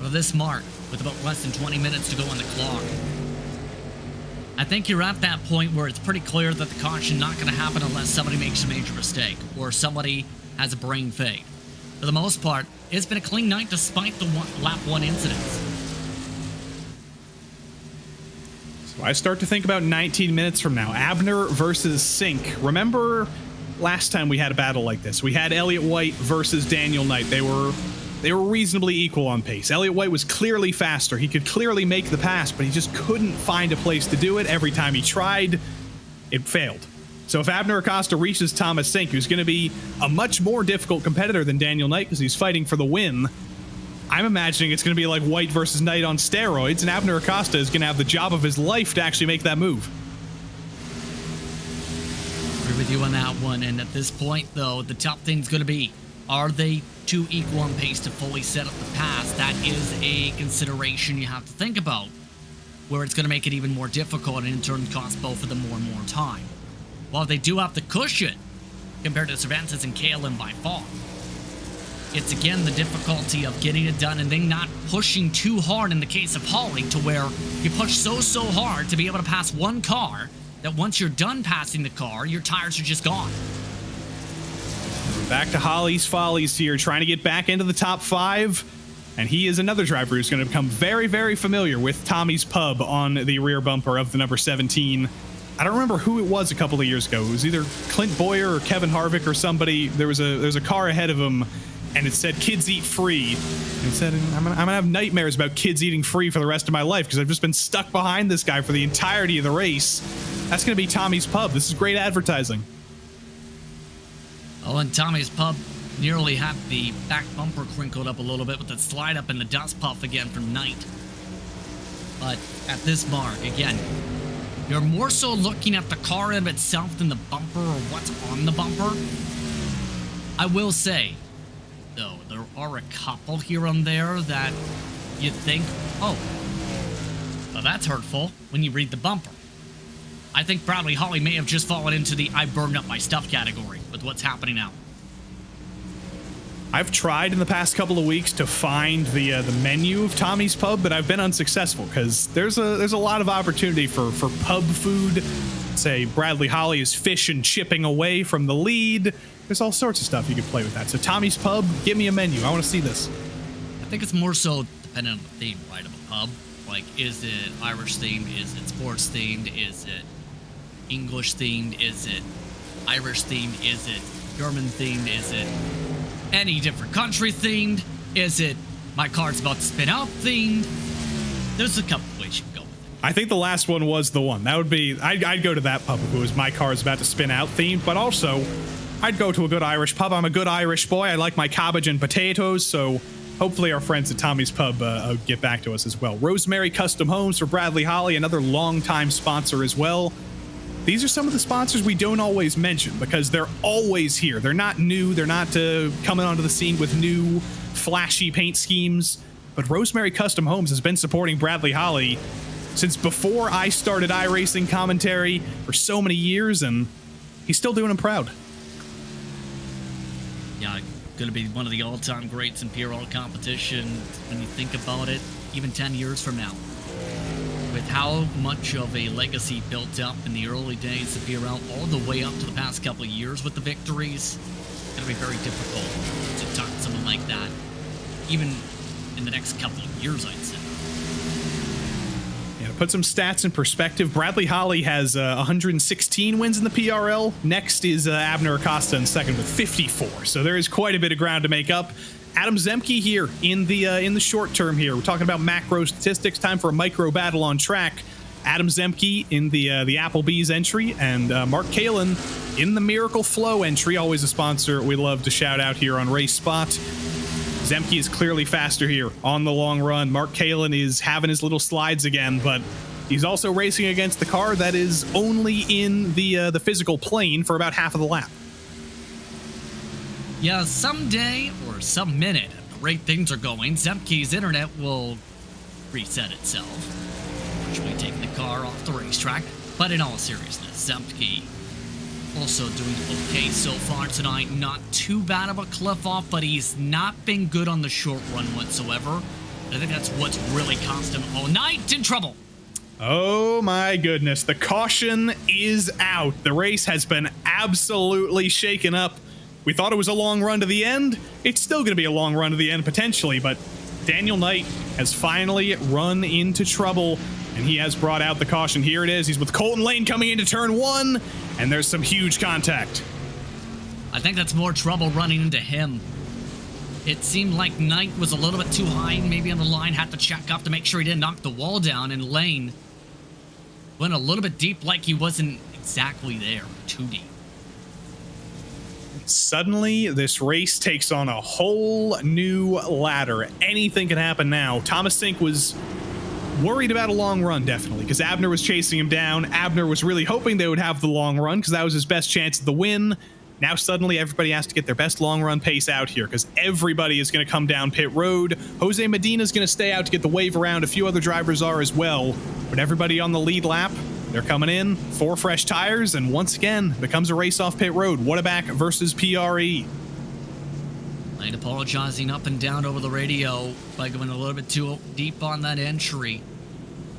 But this mark, with about less than 20 minutes to go on the clock, I think you're at that point where it's pretty clear that the caution not going to happen unless somebody makes a major mistake, or somebody has a brain fade. For the most part, it's been a clean night despite the lap 1 incidents. So I start to think about 19 minutes from now. Abner versus Sink. Remember last time we had a battle like this? We had Elliott White versus Daniel Knight. They were reasonably equal on pace. Elliott White was clearly faster. He could clearly make the pass, but he just couldn't find a place to do it. Every time he tried, it failed. So if Abner Acosta reaches Thomas Sink, who's going to be a much more difficult competitor than Daniel Knight because he's fighting for the win, I'm imagining it's going to be like White versus Knight on steroids, and Abner Acosta is going to have the job of his life to actually make that move. Agree with you on that one, and at this point, though, the tough thing's going to be, are they too equal on pace to fully set up the pass? That is a consideration you have to think about, where it's going to make it even more difficult and in turn cost both of them more and more time. While they do have the cushion compared to Cervantes and Kalen by far, it's again the difficulty of getting it done and then not pushing too hard in the case of Holly, to where you push so hard to be able to pass one car that once you're done passing the car, your tires are just gone. Back to Holly's follies here, trying to get back into the top 5. And he is another driver who's going to become very, very familiar with Tommy's Pub on the rear bumper of the number 17. I don't remember who it was a couple of years ago. It was either Clint Boyer or Kevin Harvick or somebody. There's a car ahead of him, and it said kids eat free. And it said, I'm gonna have nightmares about kids eating free for the rest of my life because I've just been stuck behind this guy for the entirety of the race. That's going to be Tommy's Pub. This is great advertising. Oh, and Tommy's Pub nearly had the back bumper crinkled up a little bit with the slide up and the dust puff again from Knight. But at this mark, again, you're more so looking at the car in itself than the bumper or what's on the bumper. I will say, though, there are a couple here and there that you think, oh, well, that's hurtful when you read the bumper. I think Bradley Holly may have just fallen into the I burned up my stuff category with what's happening now. I've tried in the past couple of weeks to find the menu of Tommy's Pub, but I've been unsuccessful because there's a lot of opportunity for pub food. Say Bradley Holly is fish and chipping away from the lead. There's all sorts of stuff you could play with that. So Tommy's Pub, give me a menu. I want to see this. I think it's more so dependent on the theme, right, of a pub. Like, is it Irish themed? Is it sports themed? Is it English themed? Is it Irish themed? Is it German themed? Is it any different country themed? Is it my car's about to spin out themed? There's a couple ways you can go with it. I think the last one was the one. That would be, I'd go to that pub if it was my car's about to spin out themed, but also I'd go to a good Irish pub. I'm a good Irish boy. I like my cabbage and potatoes, so hopefully our friends at Tommy's Pub get back to us as well. Rosemary Custom Homes for Bradley Holly, another longtime sponsor as well. These are some of the sponsors we don't always mention because they're always here. They're not new. They're not coming onto the scene with new flashy paint schemes. But Rosemary Custom Homes has been supporting Bradley Holly since before I started iRacing commentary for so many years, and he's still doing him proud. Yeah, going to be one of the all-time greats in PRL competition when you think about it, even 10 years from now. With how much of a legacy built up in the early days of PRL all the way up to the past couple of years with the victories, it's going to be very difficult to talk to someone like that, even in the next couple of years, I'd say. Yeah, to put some stats in perspective, Bradley Holly has 116 wins in the PRL. Next is Abner Acosta in second with 54. So there is quite a bit of ground to make up. Adam Zemke here in the short term here. We're talking about macro statistics. Time for a micro battle on track. Adam Zemke in the Applebee's entry, and Mark Kalin in the Miracle Flow entry. Always a sponsor we love to shout out here on Race Spot. Zemke is clearly faster here on the long run. Mark Kalin is having his little slides again, but he's also racing against the car that is only in the physical plane for about half of the lap. Yeah, someday or some minute, at the rate things are going, Zemke's internet will reset itself, virtually taking the car off the racetrack. But in all seriousness, Zemke also doing okay so far tonight. Not too bad of a cliff off, but he's not been good on the short run whatsoever. I think that's what's really cost him all night in trouble. Oh my goodness, the caution is out. The race has been absolutely shaken up. We thought it was a long run to the end. It's still going to be a long run to the end potentially, but Daniel Knight has finally run into trouble, and he has brought out the caution. Here it is. He's with Colton Lane coming into turn one, and there's some huge contact. I think that's more trouble running into him. It seemed like Knight was a little bit too high, maybe on the line, had to check up to make sure he didn't knock the wall down, and Lane went a little bit deep like he wasn't exactly there, too deep. Suddenly, this race takes on a whole new ladder. Anything can happen now. Thomas Sink was worried about a long run, definitely, because Abner was chasing him down. Abner was really hoping they would have the long run because that was his best chance at the win. Now suddenly everybody has to get their best long run pace out here because everybody is going to come down pit road. Jose Medina is going to stay out to get the wave around. A few other drivers are as well. But everybody on the lead lap, they're coming in, 4 fresh tires, and once again, becomes a race off pit road. Whataback versus PRE. Lane apologizing up and down over the radio by going a little bit too deep on that entry.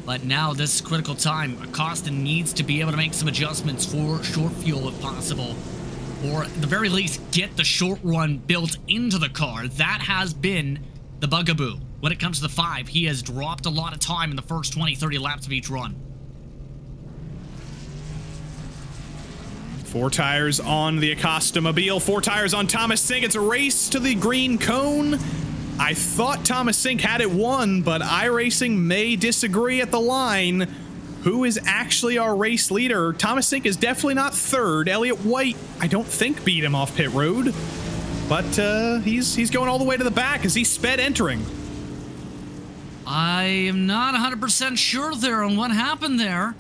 But now this is critical time. Acosta needs to be able to make some adjustments for short fuel if possible. Or at the very least, get the short run built into the car. That has been the bugaboo. When it comes to the 5, he has dropped a lot of time in the first 20, 30 laps of each run. 4 tires on the Acosta Mobile, 4 tires on Thomas Sink. It's a race to the green cone. I thought Thomas Sink had it won, but iRacing may disagree at the line. Who is actually our race leader? Thomas Sink is definitely not third. Elliott White, I don't think, beat him off pit road. But he's going all the way to the back as he sped entering. I am not 100% sure there on what happened there,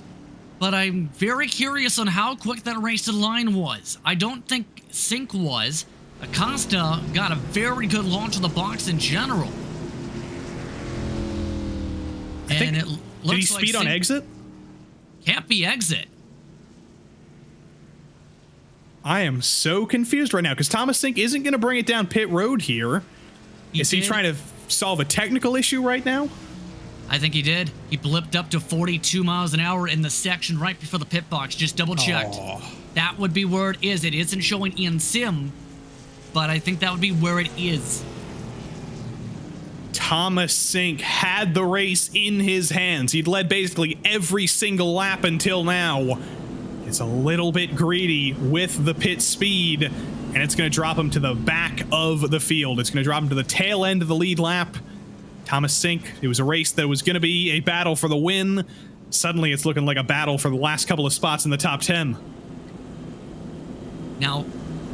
but I'm very curious on how quick that race to the line was. I don't think Sink was. Acosta got a very good launch of the box in general. And it looks did he speed on exit? Can't be exit. I am so confused right now because Thomas Sink isn't going to bring it down pit road here. Is he trying to solve a technical issue right now? I think he did. He blipped up to 42 miles an hour in the section right before the pit box. Just double checked. That would be where it is. It isn't showing in sim, but I think that would be where it is. Thomas Sink had the race in his hands. He'd led basically every single lap until now. It's a little bit greedy with the pit speed, and it's going to drop him to the back of the field. It's going to drop him to the tail end of the lead lap. Thomas Sink, it was a race that was going to be a battle for the win. Suddenly it's looking like a battle for the last couple of spots in the top 10. Now,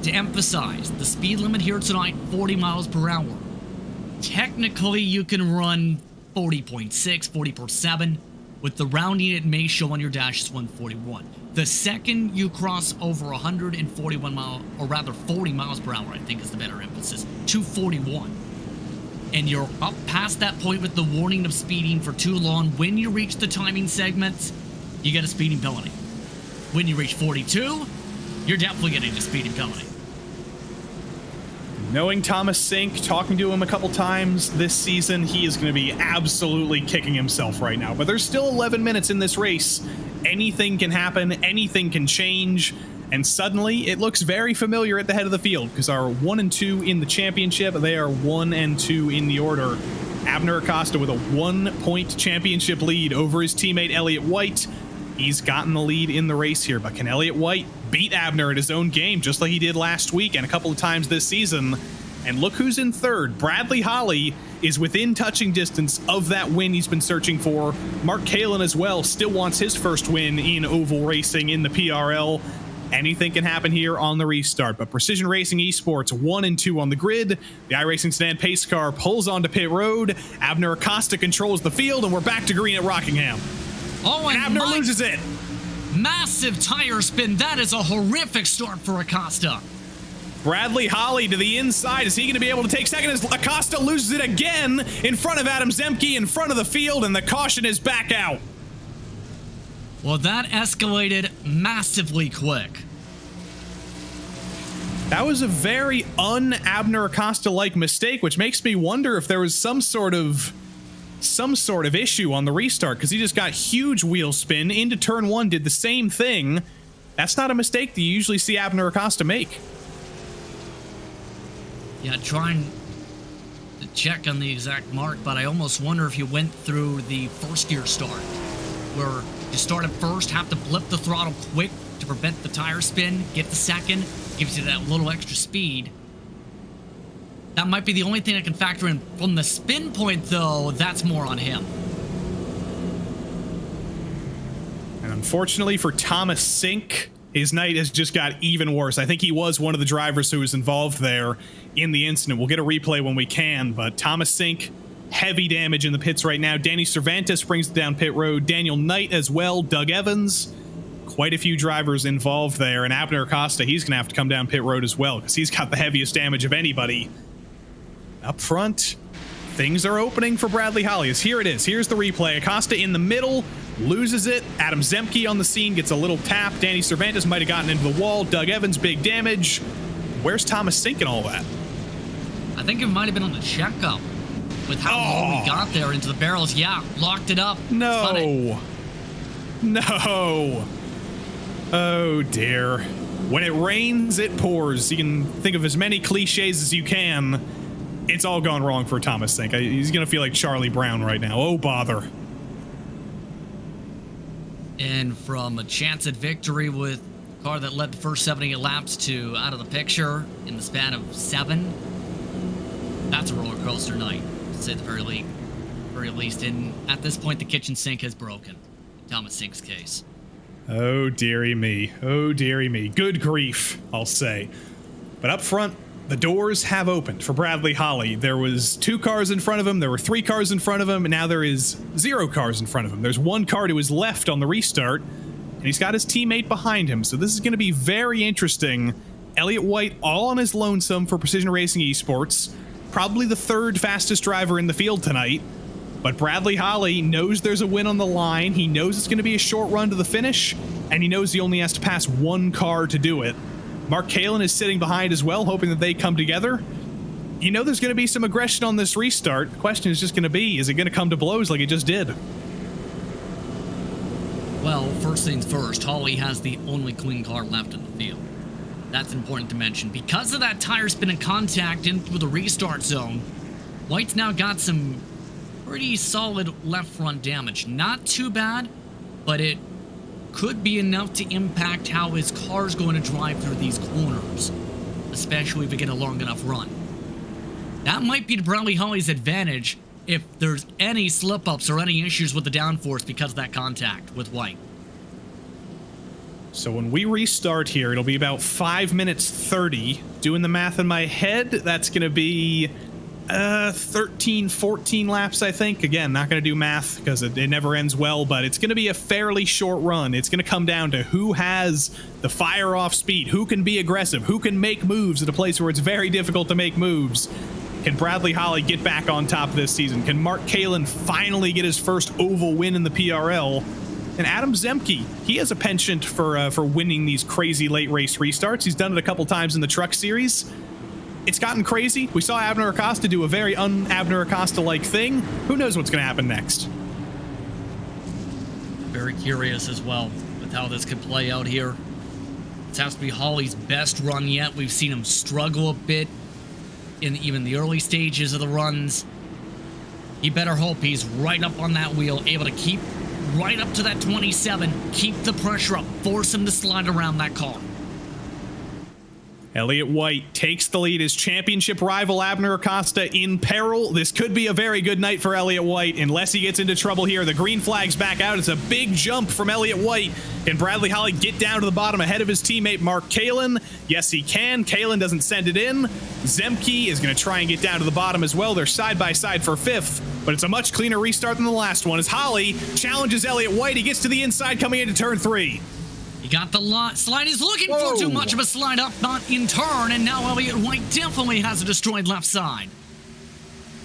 to emphasize, the speed limit here tonight, 40 miles per hour. Technically, you can run 40.6, 40.7. With the rounding, it may show on your dash as 141. The second you cross over 141 miles, or rather 40 miles per hour, I think is the better emphasis, 241. And you're up past that point with the warning of speeding for too long. When you reach the timing segments, you get a speeding penalty. When you reach 42, you're definitely getting a speeding penalty. Knowing Thomas Sink, talking to him a couple times this season, he is going to be absolutely kicking himself right now. But there's still 11 minutes in this race. Anything can happen, anything can change, and suddenly it looks very familiar at the head of the field because our 1 and 2 in the championship, they are 1 and 2 in the order. Abner Acosta with a 1-point championship lead over his teammate Elliott White. He's gotten the lead in the race here, but can Elliott White beat Abner at his own game just like he did last week and a couple of times this season? And look who's in third. Bradley Holly is within touching distance of that win he's been searching for. Mark Kalin as well still wants his first win in oval racing in the PRL. Anything can happen here on the restart, but Precision Racing Esports 1 and 2 on the grid. The iRacing Sedan pace car pulls onto pit road. Abner Acosta controls the field, and we're back to green at Rockingham. Oh, and Abner loses it. Massive tire spin. That is a horrific start for Acosta. Bradley Holly to the inside. Is he going to be able to take second as Acosta loses it again in front of Adam Zemke in front of the field, and the caution is back out. Well, that escalated massively quick. That was a very un-Abner Acosta-like mistake, which makes me wonder if there was some sort of issue on the restart, because he just got huge wheel spin into turn 1, did the same thing. That's not a mistake that you usually see Abner Acosta make. Yeah, trying to check on the exact mark, but I almost wonder if you went through the first gear start, where you start at first, have to blip the throttle quick to prevent the tire spin, get the second, gives you that little extra speed. That might be the only thing I can factor in. From the spin point, though, that's more on him. And unfortunately for Thomas Sink, his night has just got even worse. I think he was one of the drivers who was involved there in the incident. We'll get a replay when we can, but Thomas Sink, heavy damage in the pits right now. Danny Cervantes brings it down pit road. Daniel Knight as well. Doug Evans. Quite a few drivers involved there. And Abner Acosta, he's going to have to come down pit road as well because he's got the heaviest damage of anybody. Up front, things are opening for Bradley Holly. Here it is. Here's the replay. Acosta in the middle, loses it. Adam Zemke on the scene gets a little tap. Danny Cervantes might have gotten into the wall. Doug Evans, big damage. Where's Thomas Sink and all that? I think it might have been on the checkup with how low we got there into the barrels. Yeah, locked it up. No. No. Oh, dear. When it rains, it pours. You can think of as many cliches as you can. It's all gone wrong for Thomas Sink. He's going to feel like Charlie Brown right now. Oh, bother. And from a chance at victory with a car that led the first 78 laps to out of the picture in the span of 7, that's a roller coaster night, to say the very least. And at this point, the kitchen sink has broken, in Thomas Sink's case. Oh, dearie me. Oh, dearie me. Good grief, I'll say. But up front, the doors have opened for Bradley Holly. There was 2 cars in front of him. There were 3 cars in front of him. And now there is 0 cars in front of him. There's 1 car to his left on the restart. And he's got his teammate behind him. So this is going to be very interesting. Elliott White all on his lonesome for Precision Racing Esports. Probably the 3rd fastest driver in the field tonight. But Bradley Holly knows there's a win on the line. He knows it's going to be a short run to the finish. And he knows he only has to pass 1 car to do it. Mark Kalin is sitting behind as well, hoping that they come together. You know there's going to be some aggression on this restart. The question is just going to be, is it going to come to blows like it just did? Well, first things first, Holly has the only clean car left in the field. That's important to mention. Because of that tire spin and contact in through the restart zone, White's now got some pretty solid left front damage. Not too bad, but it could be enough to impact how his car's going to drive through these corners. especially if we get a long enough run. That might be to Bradley Holly's advantage if there's any slip-ups or any issues with the downforce because of that contact with White. So when we restart here, it'll be about 5 minutes 30. Doing the math in my head, that's going to be 13, 14 laps, I think. Again, not going to do math because it never ends well, but it's going to be a fairly short run. It's going to come down to who has the fire-off speed, who can be aggressive, who can make moves at a place where it's very difficult to make moves. Can Bradley Holly get back on top this season? Can Mark Kalin finally get his first oval win in the PRL? And Adam Zemke, he has a penchant for winning these crazy late race restarts. He's done it a couple times in the Truck Series. It's gotten crazy. We saw Abner Acosta do a very un-Abner Acosta-like thing. Who knows what's going to happen next? Very curious as well with how this could play out here. This has to be Holly's best run yet. We've seen him struggle a bit in even the early stages of the runs. You better hope he's right up on that wheel, able to keep right up to that 27, keep the pressure up, force him to slide around that car. Elliott White takes the lead. His championship rival Abner Acosta in peril. This could be a very good night for Elliott White unless he gets into trouble here. The green flag's back out. It's a big jump from Elliott White. Can Bradley Holly get down to the bottom ahead of his teammate Mark Kalin? Yes, he can. Kalin doesn't send it in. Zemke is going to try and get down to the bottom as well. They're side by side for 5th, but it's a much cleaner restart than the last one as Holly challenges Elliott White. He gets to the inside coming into turn 3. He got the slide. He's looking for too much of a slide up, not in turn, and now Elliott White definitely has a destroyed left side.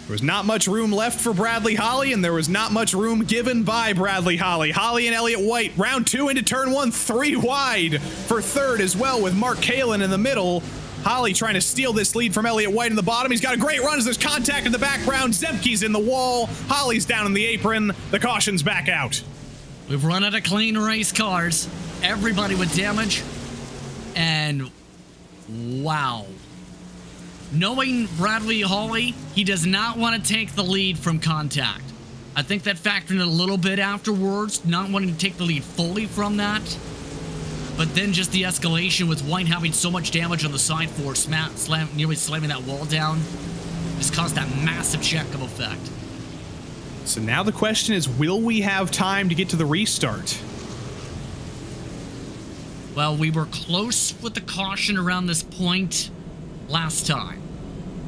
There was not much room left for Bradley Holly, and there was not much room given by Bradley Holly. Holly and Elliott White, round 2 into turn 1, 3 wide for 3rd as well with Mark Kalin in the middle. Holly trying to steal this lead from Elliott White in the bottom. He's got a great run as there's contact in the background. Zemke's in the wall. Holly's down in the apron. The caution's back out. We've run out of clean race cars. Everybody with damage. And wow. Knowing Bradley Holly, he does not want to take the lead from contact. I think that factored in a little bit afterwards, not wanting to take the lead fully from that. But then just the escalation with White having so much damage on the side force, nearly slamming that wall down, just caused that massive check of effect. So now the question is, will we have time to get to the restart? Well, we were close with the caution around this point last time.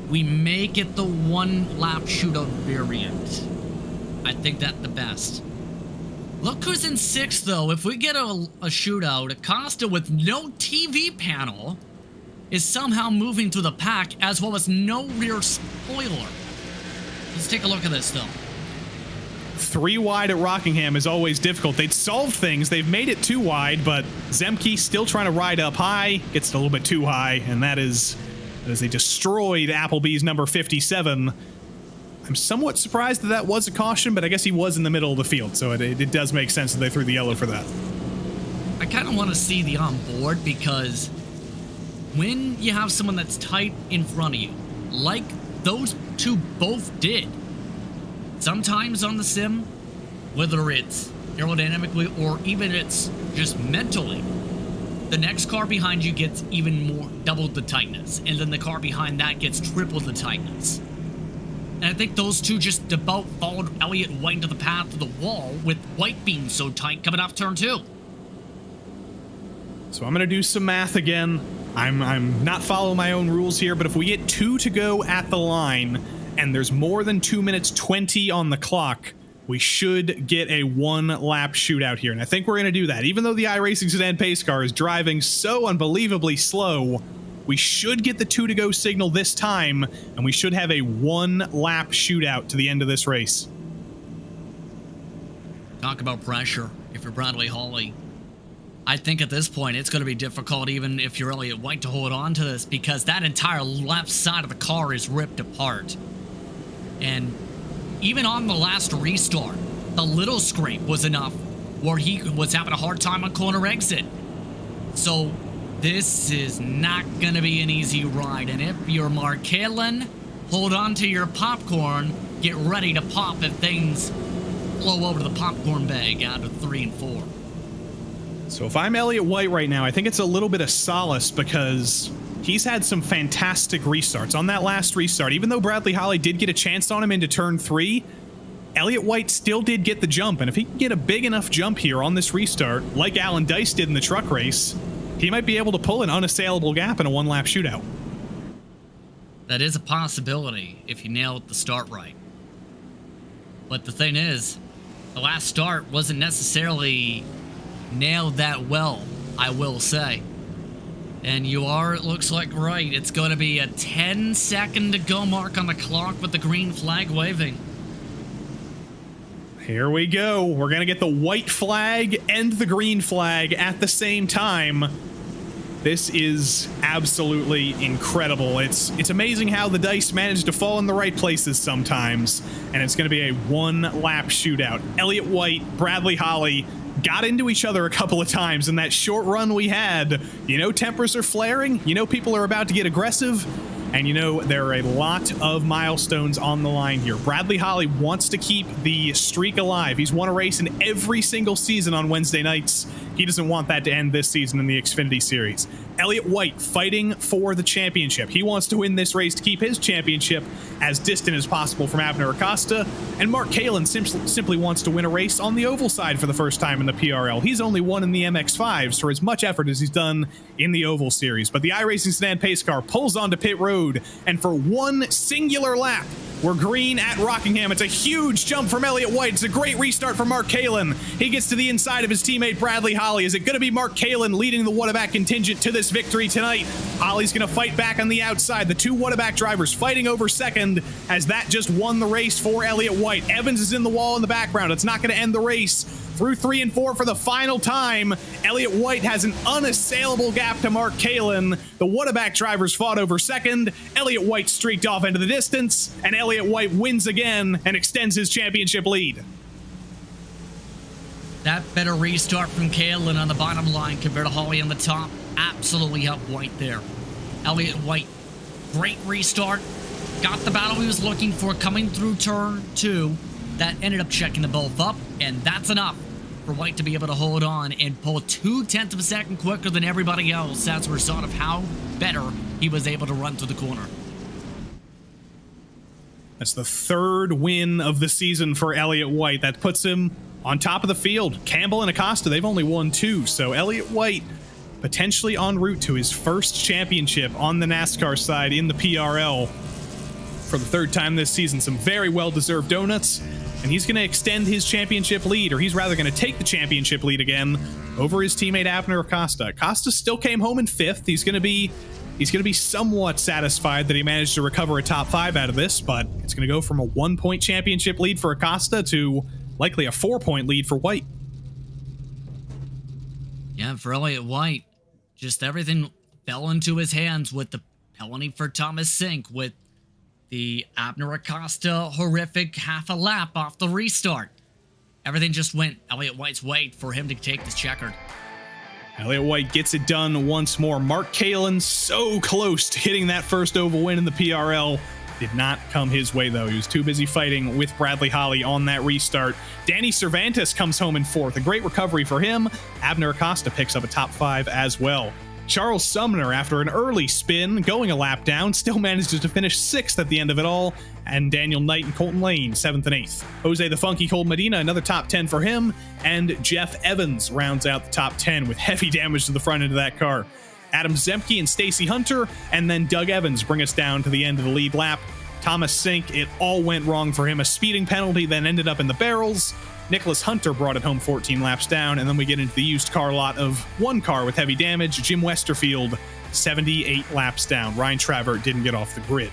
We may get the 1 lap shootout variant. I think that's the best. Look who's in 6th, though. If we get a shootout, Acosta with no TV panel is somehow moving through the pack, as well as no rear spoiler. Let's take a look at this, though. 3 wide at Rockingham is always difficult. They'd solved things. They've made it 2 wide, but Zemke still trying to ride up high. Gets a little bit too high, and that is a destroyed Applebee's number 57. I'm somewhat surprised that was a caution, but I guess he was in the middle of the field, so it does make sense that they threw the yellow for that. I kind of want to see the on-board, because when you have someone that's tight in front of you, like those two both did, sometimes on the sim, whether it's aerodynamically or even it's just mentally, the next car behind you gets even more, doubled the tightness, and then the car behind that gets tripled the tightness. And I think those two just about followed Elliott White into the path of the wall, with White being so tight coming off turn 2. So I'm going to do some math again. I'm not following my own rules here, but if we get 2 to go at the line, and there's more than 2 minutes 20 on the clock, we should get a 1-lap shootout here. And I think we're going to do that. Even though the iRacing sedan pace car is driving so unbelievably slow, we should get the 2 to go signal this time, and we should have a 1-lap shootout to the end of this race. Talk about pressure if you're Bradley Holly. I think at this point it's going to be difficult, even if you're Elliott White, to hold on to this, because that entire left side of the car is ripped apart. And even on the last restart, the little scrape was enough where he was having a hard time on corner exit. So this is not going to be an easy ride. And if you're Mark Kalin, hold on to your popcorn. Get ready to pop if things flow over to the popcorn bag out of 3 and 4. So if I'm Elliott White right now, I think it's a little bit of solace, because he's had some fantastic restarts. On that last restart, even though Bradley Holly did get a chance on him into turn 3, Elliott White still did get the jump, and if he can get a big enough jump here on this restart, like Alan Dice did in the truck race, he might be able to pull an unassailable gap in a one-lap shootout. That is a possibility if you nail the start right. But the thing is, the last start wasn't necessarily nailed that well, I will say. And you are, it looks like, right. It's going to be a 10-second to go mark on the clock with the green flag waving. Here we go. We're going to get the white flag and the green flag at the same time. This is absolutely incredible. It's amazing how the dice manage to fall in the right places sometimes. And it's going to be a one-lap shootout. Elliott White, Bradley Holly got into each other a couple of times in that short run we had. You know, tempers are flaring. You know, people are about to get aggressive. And you know, there are a lot of milestones on the line here. Bradley Holly wants to keep the streak alive. He's won a race in every single season on Wednesday nights. He doesn't want that to end this season in the Xfinity Series. Elliott White fighting for the championship. He wants to win this race to keep his championship as distant as possible from Abner Acosta. And Mark Kalin simply wants to win a race on the oval side for the first time in the PRL. He's only won in the MX-5s for as much effort as he's done in the oval series. But the iRacing sedan pace car pulls onto pit road, and for one singular lap, we're green at Rockingham. It's a huge jump from Elliott White. It's a great restart for Mark Kalin. He gets to the inside of his teammate Bradley Holly. Is it going to be Mark Kalin leading the Whataback contingent to this victory tonight? Holly's going to fight back on the outside. The two Whataback drivers fighting over second, as that just won the race for Elliott White. Evans is in the wall in the background. It's not going to end the race. Through 3 and 4 for the final time, Elliott White has an unassailable gap to Mark Kalin. The Whataback drivers fought over second. Elliott White streaked off into the distance, and Elliott White wins again and extends his championship lead. That better restart from Kalin on the bottom line compared to Holly on the top absolutely helped White there. Elliott White, great restart. Got the battle he was looking for coming through turn 2. That ended up checking the both up, and that's enough for White to be able to hold on and pull 0.2 of a second quicker than everybody else as a result of how better he was able to run through the corner. That's the third win of the season for Elliott White. That puts him on top of the field. Campbell and Acosta, they've only won 2, so Elliott White potentially en route to his first championship on the NASCAR side in the PRL for the third time this season. Some very well-deserved donuts, and he's going to extend his championship lead, or he's rather going to take the championship lead again over his teammate Abner Acosta. Acosta still came home in 5th. He's going to be somewhat satisfied that he managed to recover a top 5 out of this, but it's going to go from a 1-point championship lead for Acosta to likely a 4-point lead for White. Yeah, for Elliott White, just everything fell into his hands with the penalty for Thomas Sink, with the Abner Acosta horrific half a lap off the restart. Everything just went Elliott White's way for him to take this checkered. Elliott White gets it done once more. Mark Kalin so close to hitting that first oval win in the PRL. Did not come his way, though. He was too busy fighting with Bradley Holly on that restart. Danny Cervantes comes home in 4th. A great recovery for him. Abner Acosta picks up a top 5 as well. Charles Sumner, after an early spin, going a lap down, still manages to finish 6th at the end of it all. And Daniel Knight and Colton Lane, 7th and 8th. Jose the Funky Cole Medina, another top 10 for him. And Jeff Evans rounds out the top 10 with heavy damage to the front end of that car. Adam Zemke and Stacy Hunter, and then Doug Evans bring us down to the end of the lead lap. Thomas Sink, it all went wrong for him. A speeding penalty then ended up in the barrels. Nicholas Hunter brought it home 14 laps down, and then we get into the used car lot of one car with heavy damage. Jim Westerfield, 78 laps down. Ryan Travert didn't get off the grid.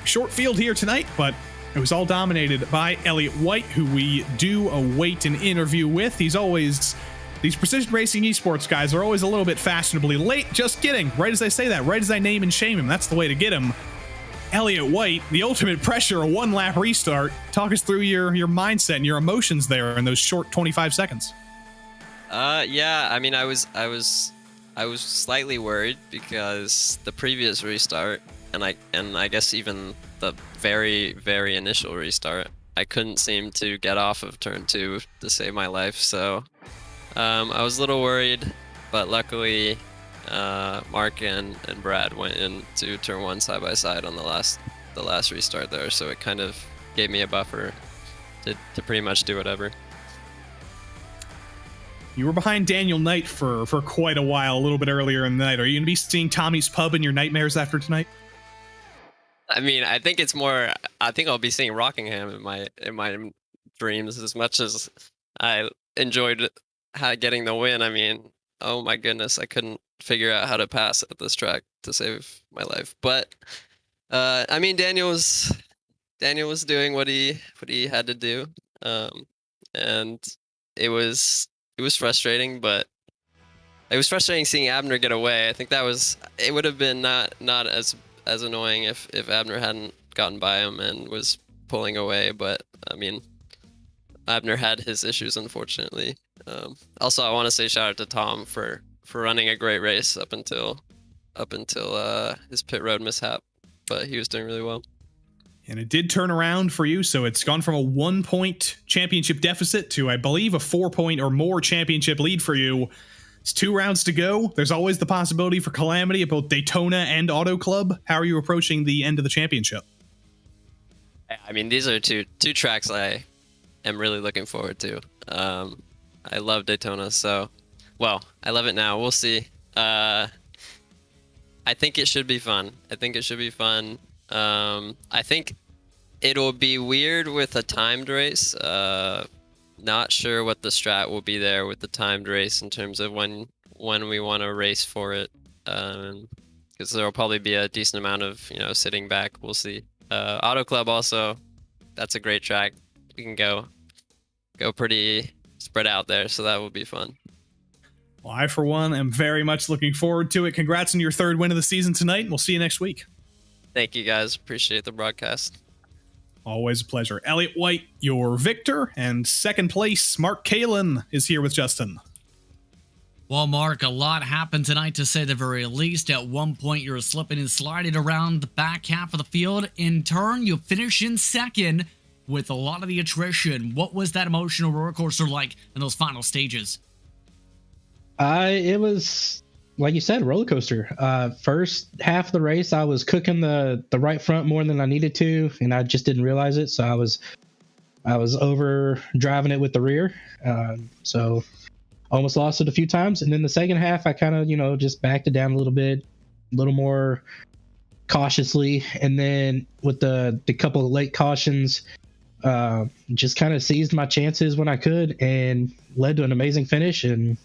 Short field here tonight, but it was all dominated by Elliott White, who we do await an interview with. He's always... These precision racing esports guys are always a little bit fashionably late. Just kidding. Right as I say that, right as I name and shame him, that's the way to get him. Elliott White, the ultimate pressure, a one-lap restart. Talk us through your mindset and your emotions there in those short 25 seconds. Yeah, I mean, I was slightly worried because the previous restart, and I guess even the very, very initial restart, I couldn't seem to get off of turn 2 to save my life. So I was a little worried, but luckily Mark and Brad went into turn 1 side by side on the last restart there, so it kind of gave me a buffer to pretty much do whatever. You were behind Daniel Knight for quite a while, a little bit earlier in the night. Are you going to be seeing Tommy's Pub in your nightmares after tonight? I mean, I think it's more. I think I'll be seeing Rockingham in my dreams as much as I enjoyed getting the win. I mean, oh my goodness, I couldn't figure out how to pass at this track to save my life. But I mean, Daniel was doing what he had to do, and it was frustrating, but it was frustrating seeing Abner get away. I think it would have been not as annoying if Abner hadn't gotten by him and was pulling away, but I mean, Abner had his issues, unfortunately. Also, I want to say shout out to Tom for running a great race up until his pit road mishap, but he was doing really well. And it did turn around for you, so it's gone from a 1-point championship deficit to, I believe, a 4-point or more championship lead for you. It's 2 rounds to go. There's always the possibility for calamity at both Daytona and Auto Club. How are you approaching the end of the championship? I mean, these are two tracks I am really looking forward to. I love Daytona, so, well, I love it now. We'll see. I think it should be fun. I think it'll be weird with a timed race. Not sure what the strat will be there with the timed race in terms of when we want to race for it. Because there will probably be a decent amount of sitting back. We'll see. Auto Club also, that's a great track. We can go pretty spread out there, so that will be fun. Well, I, for one, am very much looking forward to it. Congrats on your 3rd win of the season tonight. We'll see you next week. Thank you, guys. Appreciate the broadcast. Always a pleasure. Elliot White, your victor, and 2nd place, Mark Kalin, is here with Justin. Well, Mark, a lot happened tonight, to say the very least. At one point, you were slipping and sliding around the back half of the field. In turn, you finish in 2nd with a lot of the attrition. What was that emotional roller coaster like in those final stages? It was, like you said, roller coaster. First half of the race, I was cooking the right front more than I needed to, and I just didn't realize it. So I was over driving it with the rear. So almost lost it a few times. And then the second half, I kind of, just backed it down a little bit, a little more cautiously. And then with the couple of late cautions, just kind of seized my chances when I could and led to an amazing finish. And,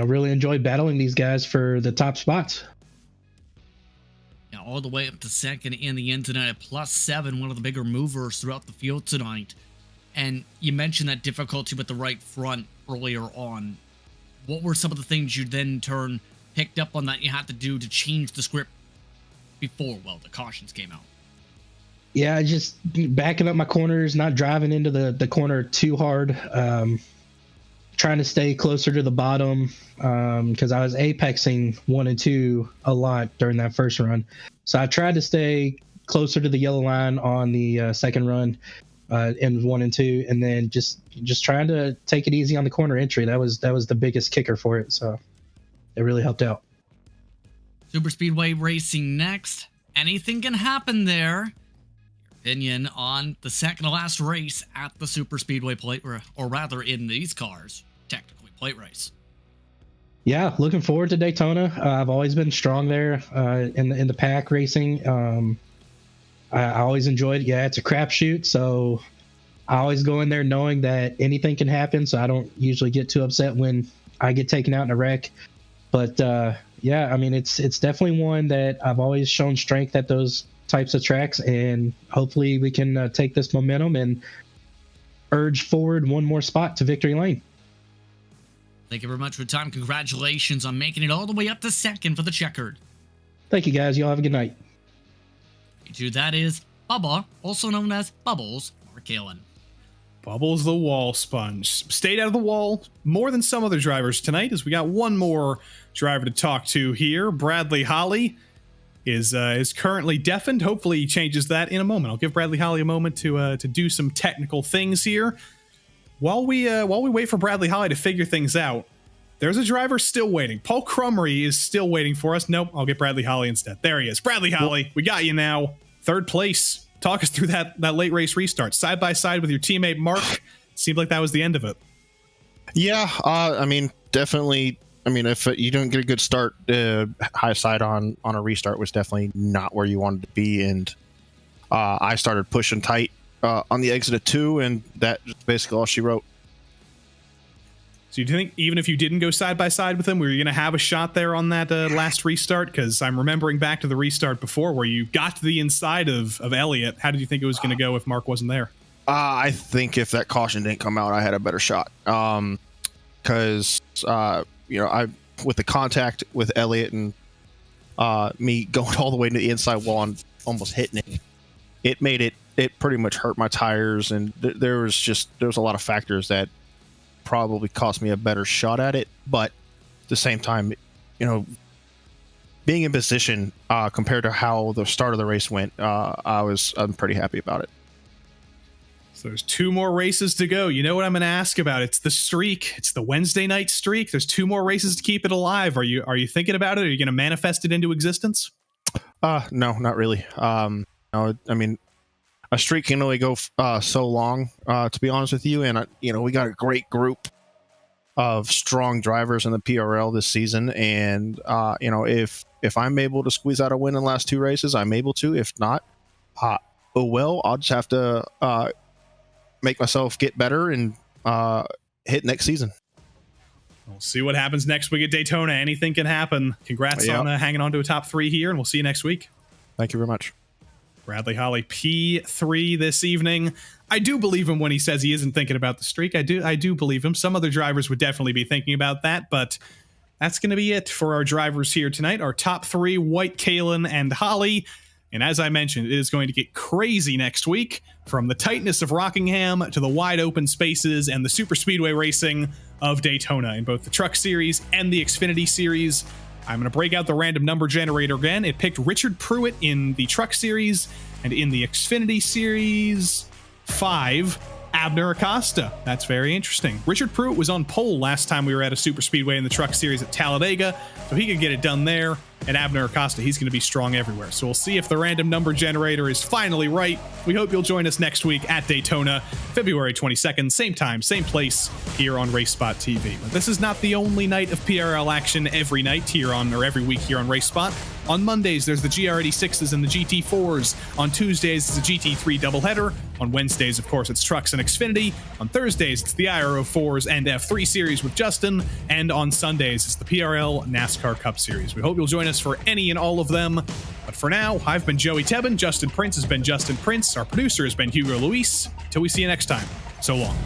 really enjoyed battling these guys for the top spots. Yeah, all the way up to 2nd in the end tonight at +7, one of the bigger movers throughout the field tonight. And you mentioned that difficulty with the right front earlier on. What were some of the things you then picked up on that you had to do to change the script before, the cautions came out? Yeah, just backing up my corners, not driving into the corner too hard. Trying to stay closer to the bottom because I was apexing 1 and 2 a lot during that first run. So I tried to stay closer to the yellow line on the second run in 1 and 2, and then just trying to take it easy on the corner entry. That was the biggest kicker for it. So it really helped out. Super Speedway racing next. Anything can happen there. Opinion on the second to last race at the Super Speedway plate, or rather in these cars, technically plate race. Yeah, looking forward to Daytona. I've always been strong there in the pack racing. I always enjoyed it. Yeah, it's a crapshoot, so I always go in there knowing that anything can happen, so I don't usually get too upset when I get taken out in a wreck. But yeah, I mean, it's definitely one that I've always shown strength at those types of tracks, and hopefully we can take this momentum and urge forward one more spot to victory lane. Thank you very much for your time. Congratulations on making it all the way up to 2nd for the checkered. Thank you, guys. Y'all have a good night. That is Bubba, also known as Bubbles, Mark Kalin. Bubbles the wall sponge. Stayed out of the wall more than some other drivers tonight, as we got one more driver to talk to here. Bradley Holly is currently deafened. Hopefully he changes that in a moment. I'll give Bradley Holly a moment to do some technical things here. While we wait for Bradley Holly to figure things out, there's a driver still waiting. Paul Crumry is still waiting for us. Nope, I'll get Bradley Holly instead. There he is. Bradley Holly, we got you now. Third place. Talk us through that late race restart. Side by side with your teammate Mark. Seemed like that was the end of it. Yeah, I mean, definitely. I mean, if you don't get a good start, high side on a restart was definitely not where you wanted to be. And I started pushing tight on the exit of 2, and that's basically all she wrote. So you think even if you didn't go side by side with him, were you going to have a shot there on that last restart? Because I'm remembering back to the restart before where you got to the inside of Elliott. How did you think it was going to go if Mark wasn't there? I think if that caution didn't come out, I had a better shot. Because I with the contact with Elliott and me going all the way to the inside wall and almost hitting it, it made it pretty much hurt my tires, and there was a lot of factors that probably cost me a better shot at it. But at the same time, being in position compared to how the start of the race went, I'm pretty happy about it. So there's 2 more races to go. You know what I'm going to ask about? It's the streak. It's the Wednesday night streak. There's 2 more races to keep it alive. Are you thinking about it? Are you going to manifest it into existence? No, not really. No, I mean, a streak can only go so long, to be honest with you. And we got a great group of strong drivers in the PRL this season. And if I'm able to squeeze out a win in the last 2 races, I'm able to. If not, I'll just have to make myself get better and hit next season. We'll see what happens next week at Daytona. Anything can happen. Congrats on hanging on to a top 3 here, and we'll see you next week. Thank you very much. Bradley Holly, P3 this evening. I do believe him when he says he isn't thinking about the streak. I do believe him. Some other drivers would definitely be thinking about that, but that's going to be it for our drivers here tonight. Our top 3, White, Kalen, and Holly. And as I mentioned, it is going to get crazy next week, from the tightness of Rockingham to the wide open spaces and the super speedway racing of Daytona in both the Truck Series and the Xfinity Series. I'm going to break out the random number generator again. It picked Richard Pruitt in the Truck Series, and in the Xfinity Series 5, Abner Acosta. That's very interesting. Richard Pruitt was on pole last time we were at a super speedway in the Truck Series at Talladega, so he could get it done there. And Abner Acosta, he's going to be strong everywhere. So we'll see if the random number generator is finally right. We hope you'll join us next week at Daytona, February 22nd, same time, same place, here on RaceSpotTV. But this is not the only night of PRL action every night here every week here on RaceSpot. On Mondays, there's the GR86s and the GT4s. On Tuesdays, it's a GT3 doubleheader. On Wednesdays, of course, it's Trucks and Xfinity. On Thursdays, it's the IRO4s and F3 series with Justin. And on Sundays, it's the PRL NASCAR Cup Series. We hope you'll join us for any and all of them. But for now, I've been Joey Tebben. Justin Prince has been Justin Prince. Our producer has been Hugo Luis. Till we see you next time. So long.